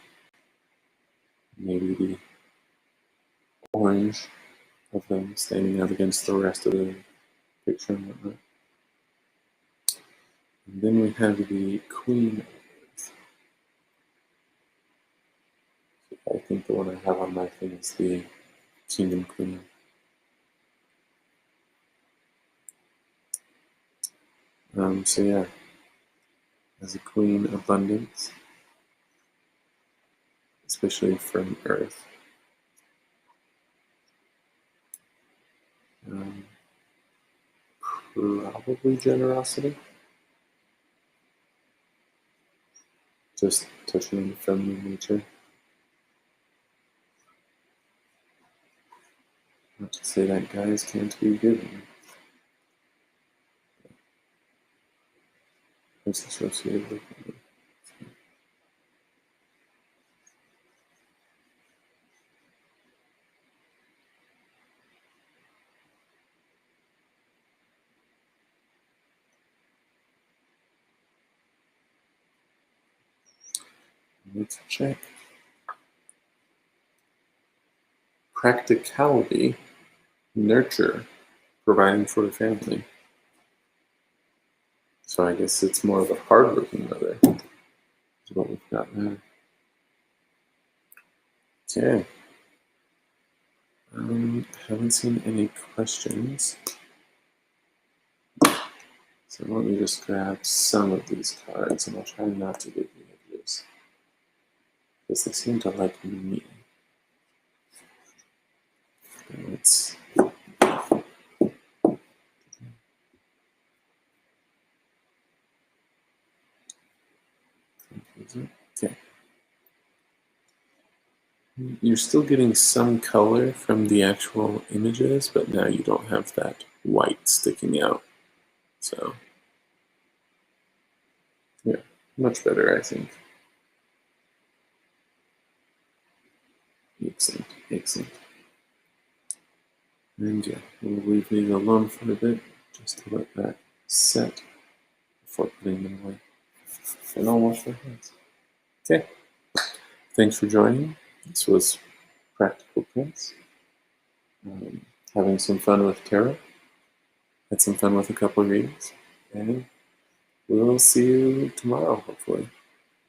Maybe the orange of them standing out against the rest of the picture and whatnot. And then we have the Queen. I think the one I have on my thing is the Kingdom Queen. So yeah, as a queen, abundance, especially from Earth. Probably generosity. Just touching on the feminine nature. Not to say that guys can't be giving. It's associated with women. Let's check. Practicality, nurture, providing for the family. So I guess it's more of a hardworking mother. Is what we've got there. Okay. Haven't seen any questions. So let me just grab some of these cards, and I'll try not to get the edges, because they seem to like me. Let's okay. You're still getting some color from the actual images, but now you don't have that white sticking out. So yeah, much better, I think. Excellent, excellent. And yeah, we'll leave these alone for a bit, just to let that set. before putting them away and I'll wash their hands. Okay, thanks for joining. This was Practical Prince. Having some fun with tarot. Had some fun with a couple readings. And we'll see you tomorrow, hopefully.